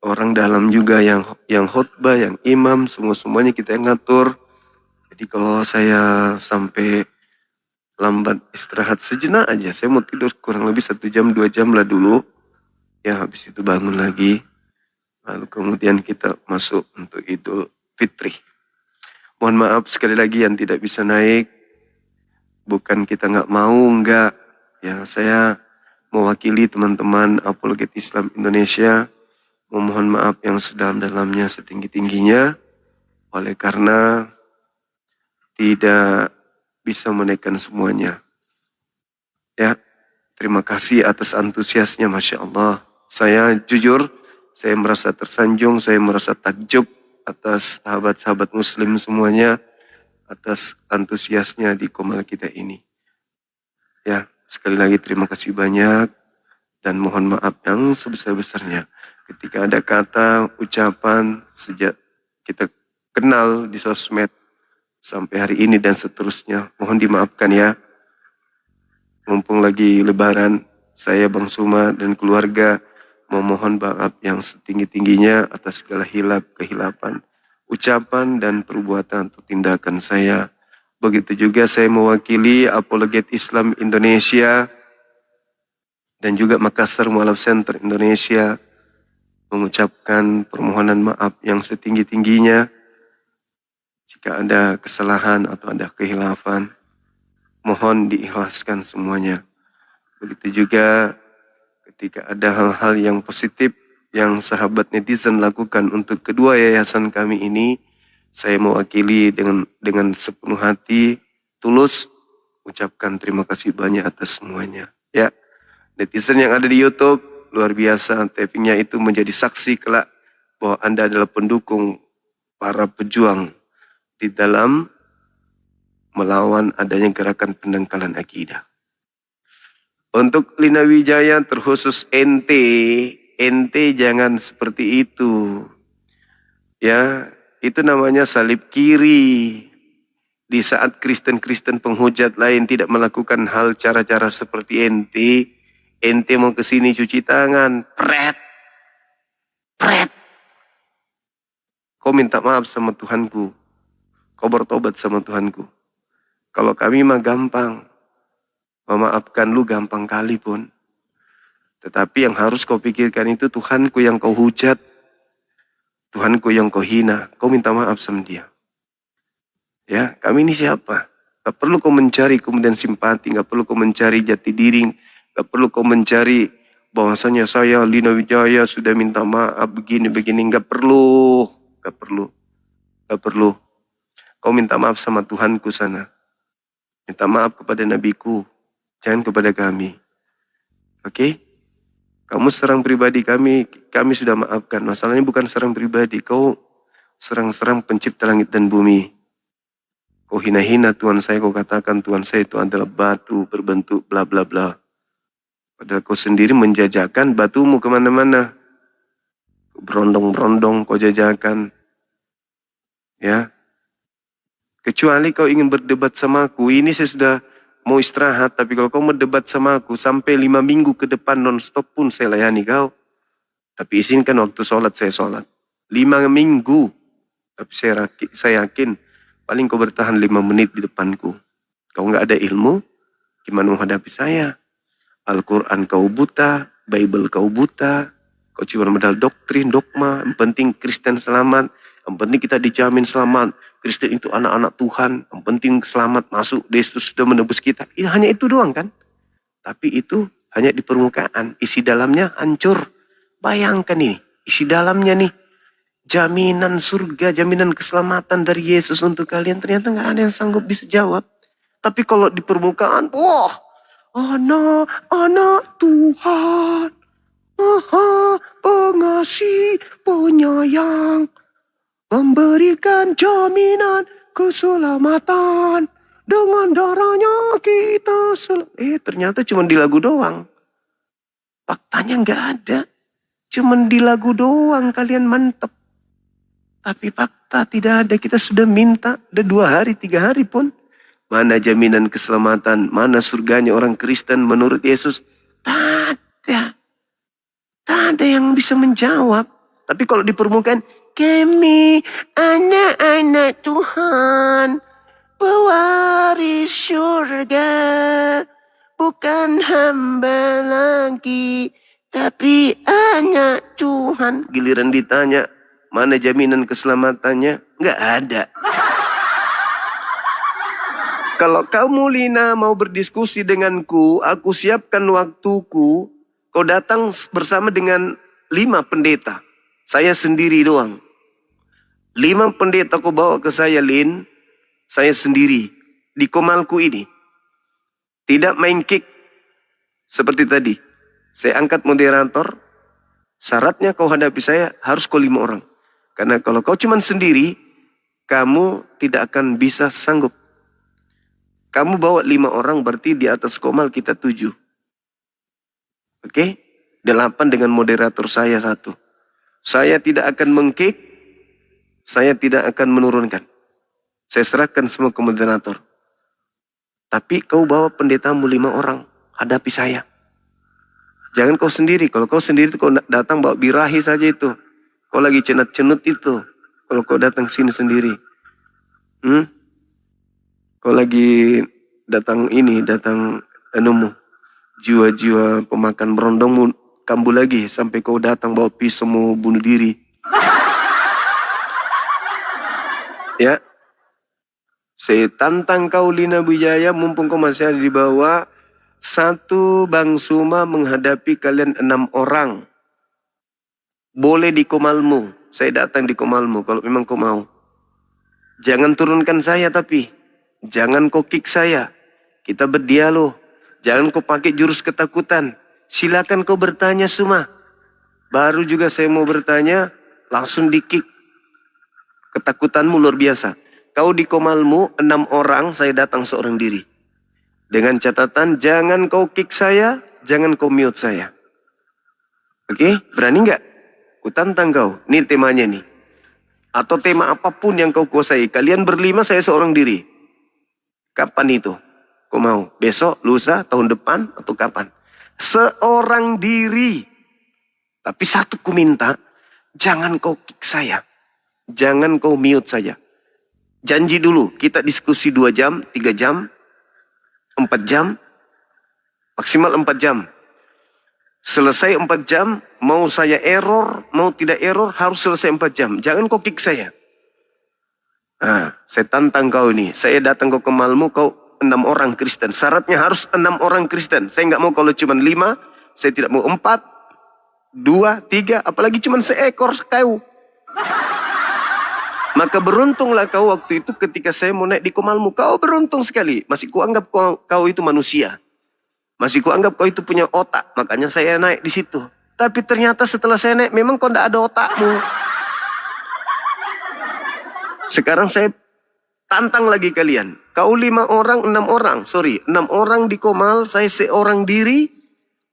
Orang dalam juga yang khutbah, yang imam, semuanya kita yang ngatur. Jadi kalau saya sampai lambat istirahat sejenak aja, saya mau tidur kurang lebih 1 jam 2 jam lah dulu. Ya habis itu bangun lagi. Lalu kemudian kita masuk untuk Idul Fitri. Mohon maaf sekali lagi yang tidak bisa naik. Bukan kita nggak mau, enggak. Ya saya mewakili teman-teman Apologet Islam Indonesia. Memohon maaf yang sedalam-dalamnya, setinggi-tingginya. Oleh karena tidak bisa menaikkan semuanya. Ya, terima kasih atas antusiasnya, Masya Allah. Saya jujur, saya merasa tersanjung, saya merasa takjub atas sahabat-sahabat muslim semuanya, atas antusiasnya di Komal kita ini. Ya, sekali lagi terima kasih banyak, dan mohon maaf yang sebesar-besarnya. Ketika ada kata, ucapan, sejak kita kenal di sosmed, sampai hari ini dan seterusnya, mohon dimaafkan ya. Mumpung lagi lebaran, saya Bang Suma dan keluarga memohon maaf yang setinggi-tingginya atas segala kehilapan, ucapan dan perbuatan atau tindakan saya. Begitu juga saya mewakili Apologet Islam Indonesia dan juga Makassar Mualaf Center Indonesia mengucapkan permohonan maaf yang setinggi-tingginya. Jika ada kesalahan atau ada kehilafan, mohon diikhlaskan semuanya. Begitu juga ketika ada hal-hal yang positif yang sahabat netizen lakukan untuk kedua yayasan kami ini, saya mewakili dengan sepenuh hati, tulus, ucapkan terima kasih banyak atas semuanya. Ya, netizen yang ada di YouTube, luar biasa, tappingnya itu menjadi saksi kelak bahwa Anda adalah pendukung para pejuang di dalam melawan adanya gerakan pendangkalan akidah. Untuk Lina Wijaya terkhusus ente jangan seperti itu. Ya, itu namanya salib kiri. Di saat Kristen-Kristen penghujat lain tidak melakukan hal cara-cara seperti ente mau ke sini cuci tangan, pret. Kau minta maaf sama Tuhanku. Kau bertobat sama Tuhanku. Kalau kami mah gampang. Memaafkan lu gampang kali pun. Tetapi yang harus kau pikirkan itu Tuhanku yang kau hujat. Tuhanku yang kau hina. Kau minta maaf sama dia. Ya, kami ini siapa? Gak perlu kau mencari kemudian simpati. Gak perlu kau mencari jati diri. Gak perlu kau mencari bahwasanya saya Lina Wijaya sudah minta maaf begini-begini. Gak perlu. Kau minta maaf sama Tuhanku sana. Minta maaf kepada nabiku. Jangan kepada kami. Oke? Kamu serang pribadi kami sudah maafkan. Masalahnya bukan serang pribadi. Kau serang pencipta langit dan bumi. Kau hina-hina Tuhan saya. Kau katakan Tuhan saya itu adalah batu berbentuk bla bla bla. Padahal kau sendiri menjajakan batumu kemana-mana. Berondong-berondong kau jajakan. Ya. Kecuali kau ingin berdebat sama aku, ini saya sudah mau istirahat, tapi kalau kau berdebat sama aku, sampai 5 minggu ke depan non-stop pun saya layani kau. Tapi izinkan waktu sholat, saya sholat. 5 minggu. Tapi saya yakin, paling kau bertahan 5 menit di depanku. Kau nggak ada ilmu, gimana menghadapi saya? Al-Quran kau buta, Bible kau buta, kau cuma modal doktrin, dogma, yang penting Kristen selamat, yang penting kita dijamin selamat. Kristen itu anak-anak Tuhan, yang penting selamat masuk, Yesus sudah menebus kita. Hanya itu doang kan? Tapi itu hanya di permukaan, isi dalamnya hancur. Bayangkan ini, isi dalamnya nih, jaminan surga, jaminan keselamatan dari Yesus untuk kalian, ternyata nggak ada yang sanggup bisa jawab. Tapi kalau di permukaan, wah, anak Tuhan, Maha Pengasih Penyayang, memberikan jaminan keselamatan, dengan darahnya kita ternyata cuma di lagu doang. Faktanya nggak ada. Cuman di lagu doang kalian mantep. Tapi fakta tidak ada. Kita sudah minta. Udah 2 hari, 3 hari pun. Mana jaminan keselamatan? Mana surganya orang Kristen menurut Yesus? Tak ada. Tak ada yang bisa menjawab. Tapi kalau di permukaan, kami anak-anak Tuhan, pewaris surga, bukan hamba lagi, tapi anak Tuhan. Giliran ditanya, mana jaminan keselamatannya? Nggak ada. Kalau kamu Lina mau berdiskusi denganku, aku siapkan waktuku, kau datang bersama dengan 5 pendeta. Saya sendiri doang. 5 pendeta kau bawa ke saya, Lin. Saya sendiri. Di komalku ini. Tidak main kick. Seperti tadi. Saya angkat moderator. Syaratnya kau hadapi saya harus kau 5 orang. Karena kalau kau cuman sendiri, kamu tidak akan bisa sanggup. Kamu bawa 5 orang berarti di atas komal kita 7. Oke? 8 dengan moderator saya 1. Saya tidak akan mengkick. Saya tidak akan menurunkan. Saya serahkan semua ke moderator. Tapi kau bawa pendetamu 5 orang. Hadapi saya. Jangan kau sendiri. Kalau kau sendiri kau datang bawa birahi saja itu. Kau lagi cenut-cenut itu. Kalau kau datang sini sendiri. Kau lagi datang anumu. Jiwa-jiwa pemakan berondongmu kambuh lagi. Sampai kau datang bawa pisau mau bunuh diri. Ya. Saya tantang kau Lina Wijaya, mumpung kau masih ada di bawah. 1 Bang Suma menghadapi kalian 6 orang. Boleh di komalmu. Saya datang di komalmu kalau memang kau mau. Jangan turunkan saya tapi. Jangan kau kick saya. Kita berdialog. Jangan kau pakai jurus ketakutan. Silakan kau bertanya Suma. Baru juga saya mau bertanya, langsung di kick. Ketakutanmu luar biasa. Kau di komalmu 6 orang, saya datang seorang diri. Dengan catatan, jangan kau kick saya, jangan kau mute saya. Oke, berani nggak? Ku tantang kau, ini temanya nih. Atau tema apapun yang kau kuasai. Kalian berlima, saya seorang diri. Kapan itu? Kau mau? Besok, lusa, tahun depan, atau kapan? Seorang diri. Tapi satu ku minta, jangan kau kick saya. Jangan kau mute saya. Janji dulu, kita diskusi 2 jam, 3 jam, 4 jam, maksimal 4 jam. Selesai 4 jam, mau saya error, mau tidak error, harus selesai 4 jam. Jangan kau kick saya. Nah, saya tantang kau ini. Saya datang ke komalmu, kau 6 orang Kristen. Syaratnya harus 6 orang Kristen. Saya nggak mau kalau cuma 5, saya tidak mau 4, 2, 3, apalagi cuma seekor kau. Maka beruntunglah kau waktu itu ketika saya mau naik di komalmu. Kau beruntung sekali. Masih kuanggap kau itu manusia. Masih kuanggap kau itu punya otak. Makanya saya naik di situ. Tapi ternyata setelah saya naik memang kau tidak ada otakmu. Sekarang saya tantang lagi kalian. Kau 5 orang, 6 orang. 6 orang di komal, saya seorang diri.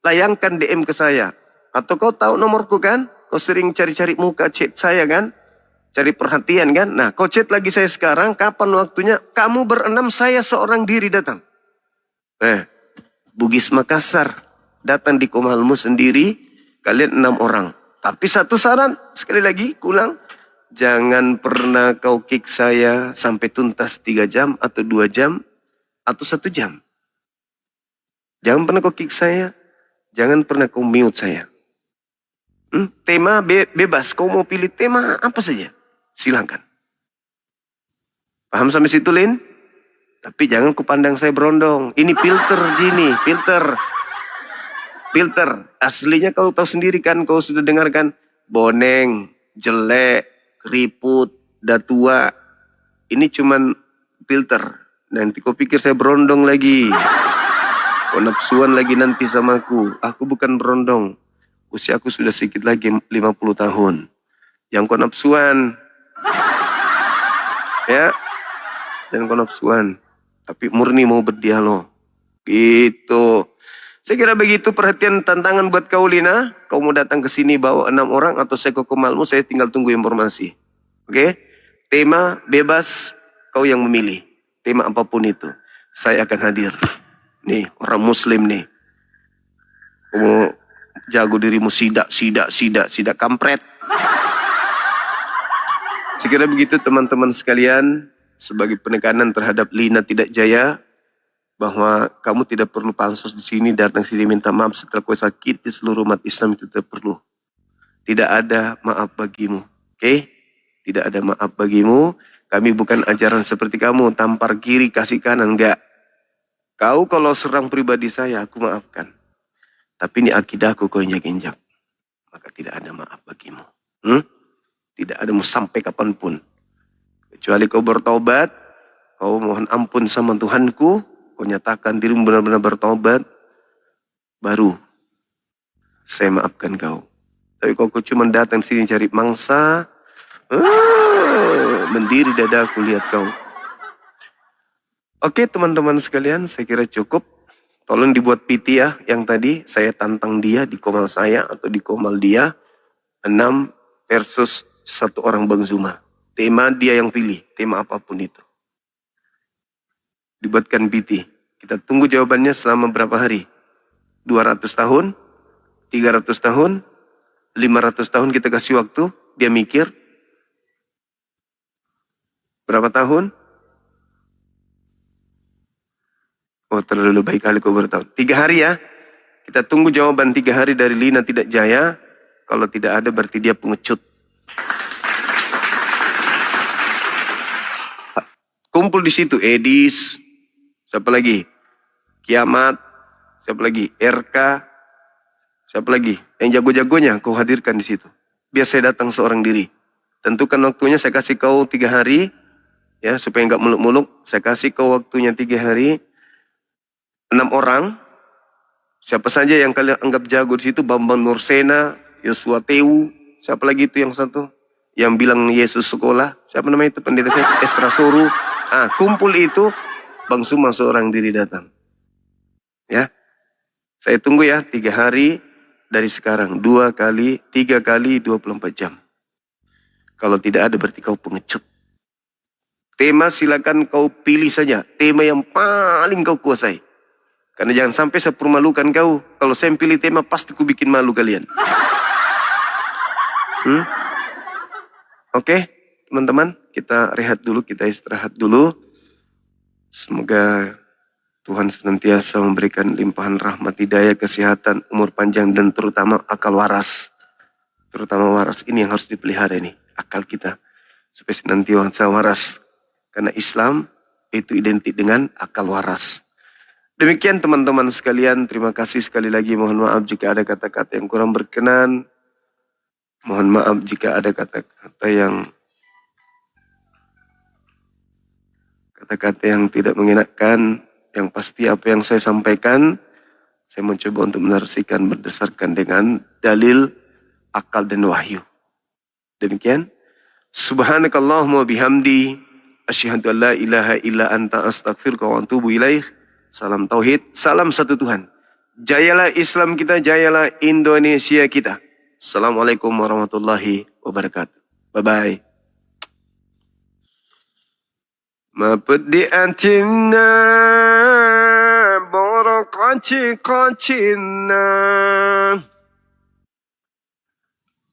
Layangkan DM ke saya. Atau kau tahu nomorku kan? Kau sering cari-cari muka chat saya kan? Cari perhatian kan? Nah, kau chat lagi saya sekarang, kapan waktunya? Kamu berenam, saya seorang diri datang. Bugis Makassar, datang di komalmu sendiri, kalian 6 orang. Tapi satu saran, sekali lagi, kulang. Jangan pernah kau kick saya sampai tuntas 3 jam, atau 2 jam, atau 1 jam. Jangan pernah kau kick saya, jangan pernah kau mute saya. Tema bebas, kau mau pilih tema apa saja. Silahkan. Paham sampai situ, Lin? Tapi jangan kupandang saya berondong. Ini filter gini, filter. Aslinya kau tahu sendiri kan, kau sudah dengarkan. Boneng, jelek, keriput, dah tua. Ini cuman filter. Nanti kau pikir saya berondong lagi. Kau nafsuan lagi nanti sama aku. Aku bukan berondong. Usia aku sudah sedikit lagi 50 tahun. Yang kau nafsuan. Ya. Dan kau nafsuan. Tapi murni mau berdialog. Gitu. Saya kira begitu perhatian tantangan buat kau Lina. Kau mau datang ke sini bawa 6 orang atau saya ke Kemalmu, saya tinggal tunggu informasi. Oke? Tema bebas, kau yang memilih. Tema apapun itu. Saya akan hadir. Nih, orang muslim nih. Kamu jago dirimu sidak kampret. Sekira begitu teman-teman sekalian, sebagai penekanan terhadap Lina tidak jaya, bahwa kamu tidak perlu pansos di sini, datang sini minta maaf setelah kau sakiti seluruh umat Islam, itu tidak perlu. Tidak ada maaf bagimu. Oke? Tidak ada maaf bagimu. Kami bukan ajaran seperti kamu, tampar kiri, kasih kanan, enggak. Kau kalau serang pribadi saya, aku maafkan. Tapi ini akidahku kau injak-injak. Maka tidak ada maaf bagimu. Tidak ada mau sampai kapanpun. Kecuali kau bertobat, kau mohon ampun sama Tuhanku, kau nyatakan dirimu benar-benar bertobat, baru saya maafkan kau. Tapi kau cuma datang sini cari mangsa, mendiri dadaku lihat kau. Oke teman-teman sekalian, saya kira cukup. Tolong dibuat PT ya, yang tadi saya tantang dia di komal saya atau di komal dia. 6 versus 1 orang Bang Zuma. Tema dia yang pilih, tema apapun itu. Dibuatkan PT. Kita tunggu jawabannya selama berapa hari? 200 tahun? 300 tahun? 500 tahun kita kasih waktu, dia mikir. Berapa tahun? Oh terlalu baik kali kau bertahun. 3 hari ya. Kita tunggu jawaban 3 hari dari Lina tidak jaya. Kalau tidak ada berarti dia pengecut. Kumpul di situ Edis. Siapa lagi? Kiamat. Siapa lagi? RK. Siapa lagi? Yang jago-jagonya kau hadirkan di situ. Biar saya datang seorang diri. Tentukan waktunya, saya kasih kau 3 hari. Ya, supaya enggak muluk-muluk. Saya kasih kau waktunya 3 hari. 6 orang, siapa saja yang kalian anggap jago di situ, Bambang Nursena, Yosua Tewu, siapa lagi itu yang satu, yang bilang Yesus sekolah, siapa namanya itu pendeta saya, Estra Soru. Kumpul itu, Bang Zuma seorang diri datang. Ya, saya tunggu ya 3 hari dari sekarang, 2 kali, 3 kali 24 jam. Kalau tidak ada berarti kau pengecut. Tema silakan kau pilih saja, tema yang paling kau kuasai. Karena jangan sampai saya permalukan kau. Kalau saya pilih tema pasti ku bikin malu kalian. Oke, teman-teman, kita rehat dulu, kita istirahat dulu. Semoga Tuhan senantiasa memberikan limpahan rahmat, hidayah, kesehatan, umur panjang, dan terutama akal waras. Terutama waras, ini yang harus dipelihara ini, akal kita. Supaya senantiasa waras. Karena Islam itu identik dengan akal waras. Demikian teman-teman sekalian, terima kasih sekali lagi. Mohon maaf jika ada kata-kata yang kurang berkenan. Mohon maaf jika ada kata-kata yang tidak mengenakan. Yang pasti apa yang saya sampaikan, saya mencoba untuk menarasikan berdasarkan dengan dalil, akal dan wahyu. Demikian. Subhanakallahumma bihamdi, asyhadu an la ilaha illa anta astaghfiruka wa atubu ilaih. Salam tauhid, salam satu Tuhan. Jayalah Islam kita, jayalah Indonesia kita. Assalamualaikum warahmatullahi wabarakatuh. Bye-bye. Mapedi antina borok-kancina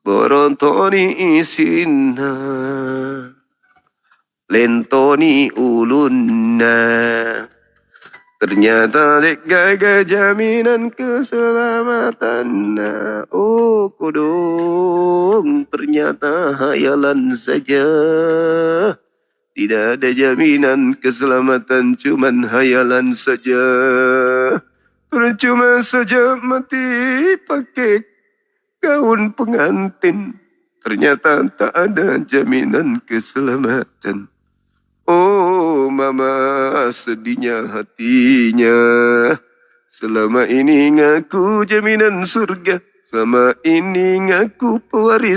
borontoni isina lentoni ulunna. Ternyata dek gagal jaminan keselamatan. Oh kodong, ternyata hayalan saja. Tidak ada jaminan keselamatan, cuman hayalan saja. Percuma saja mati pakai gaun pengantin. Ternyata tak ada jaminan keselamatan. Oh betapa sedihnya hatinya. Selama ini ngaku jaminan surga, selama ini ngaku pewaris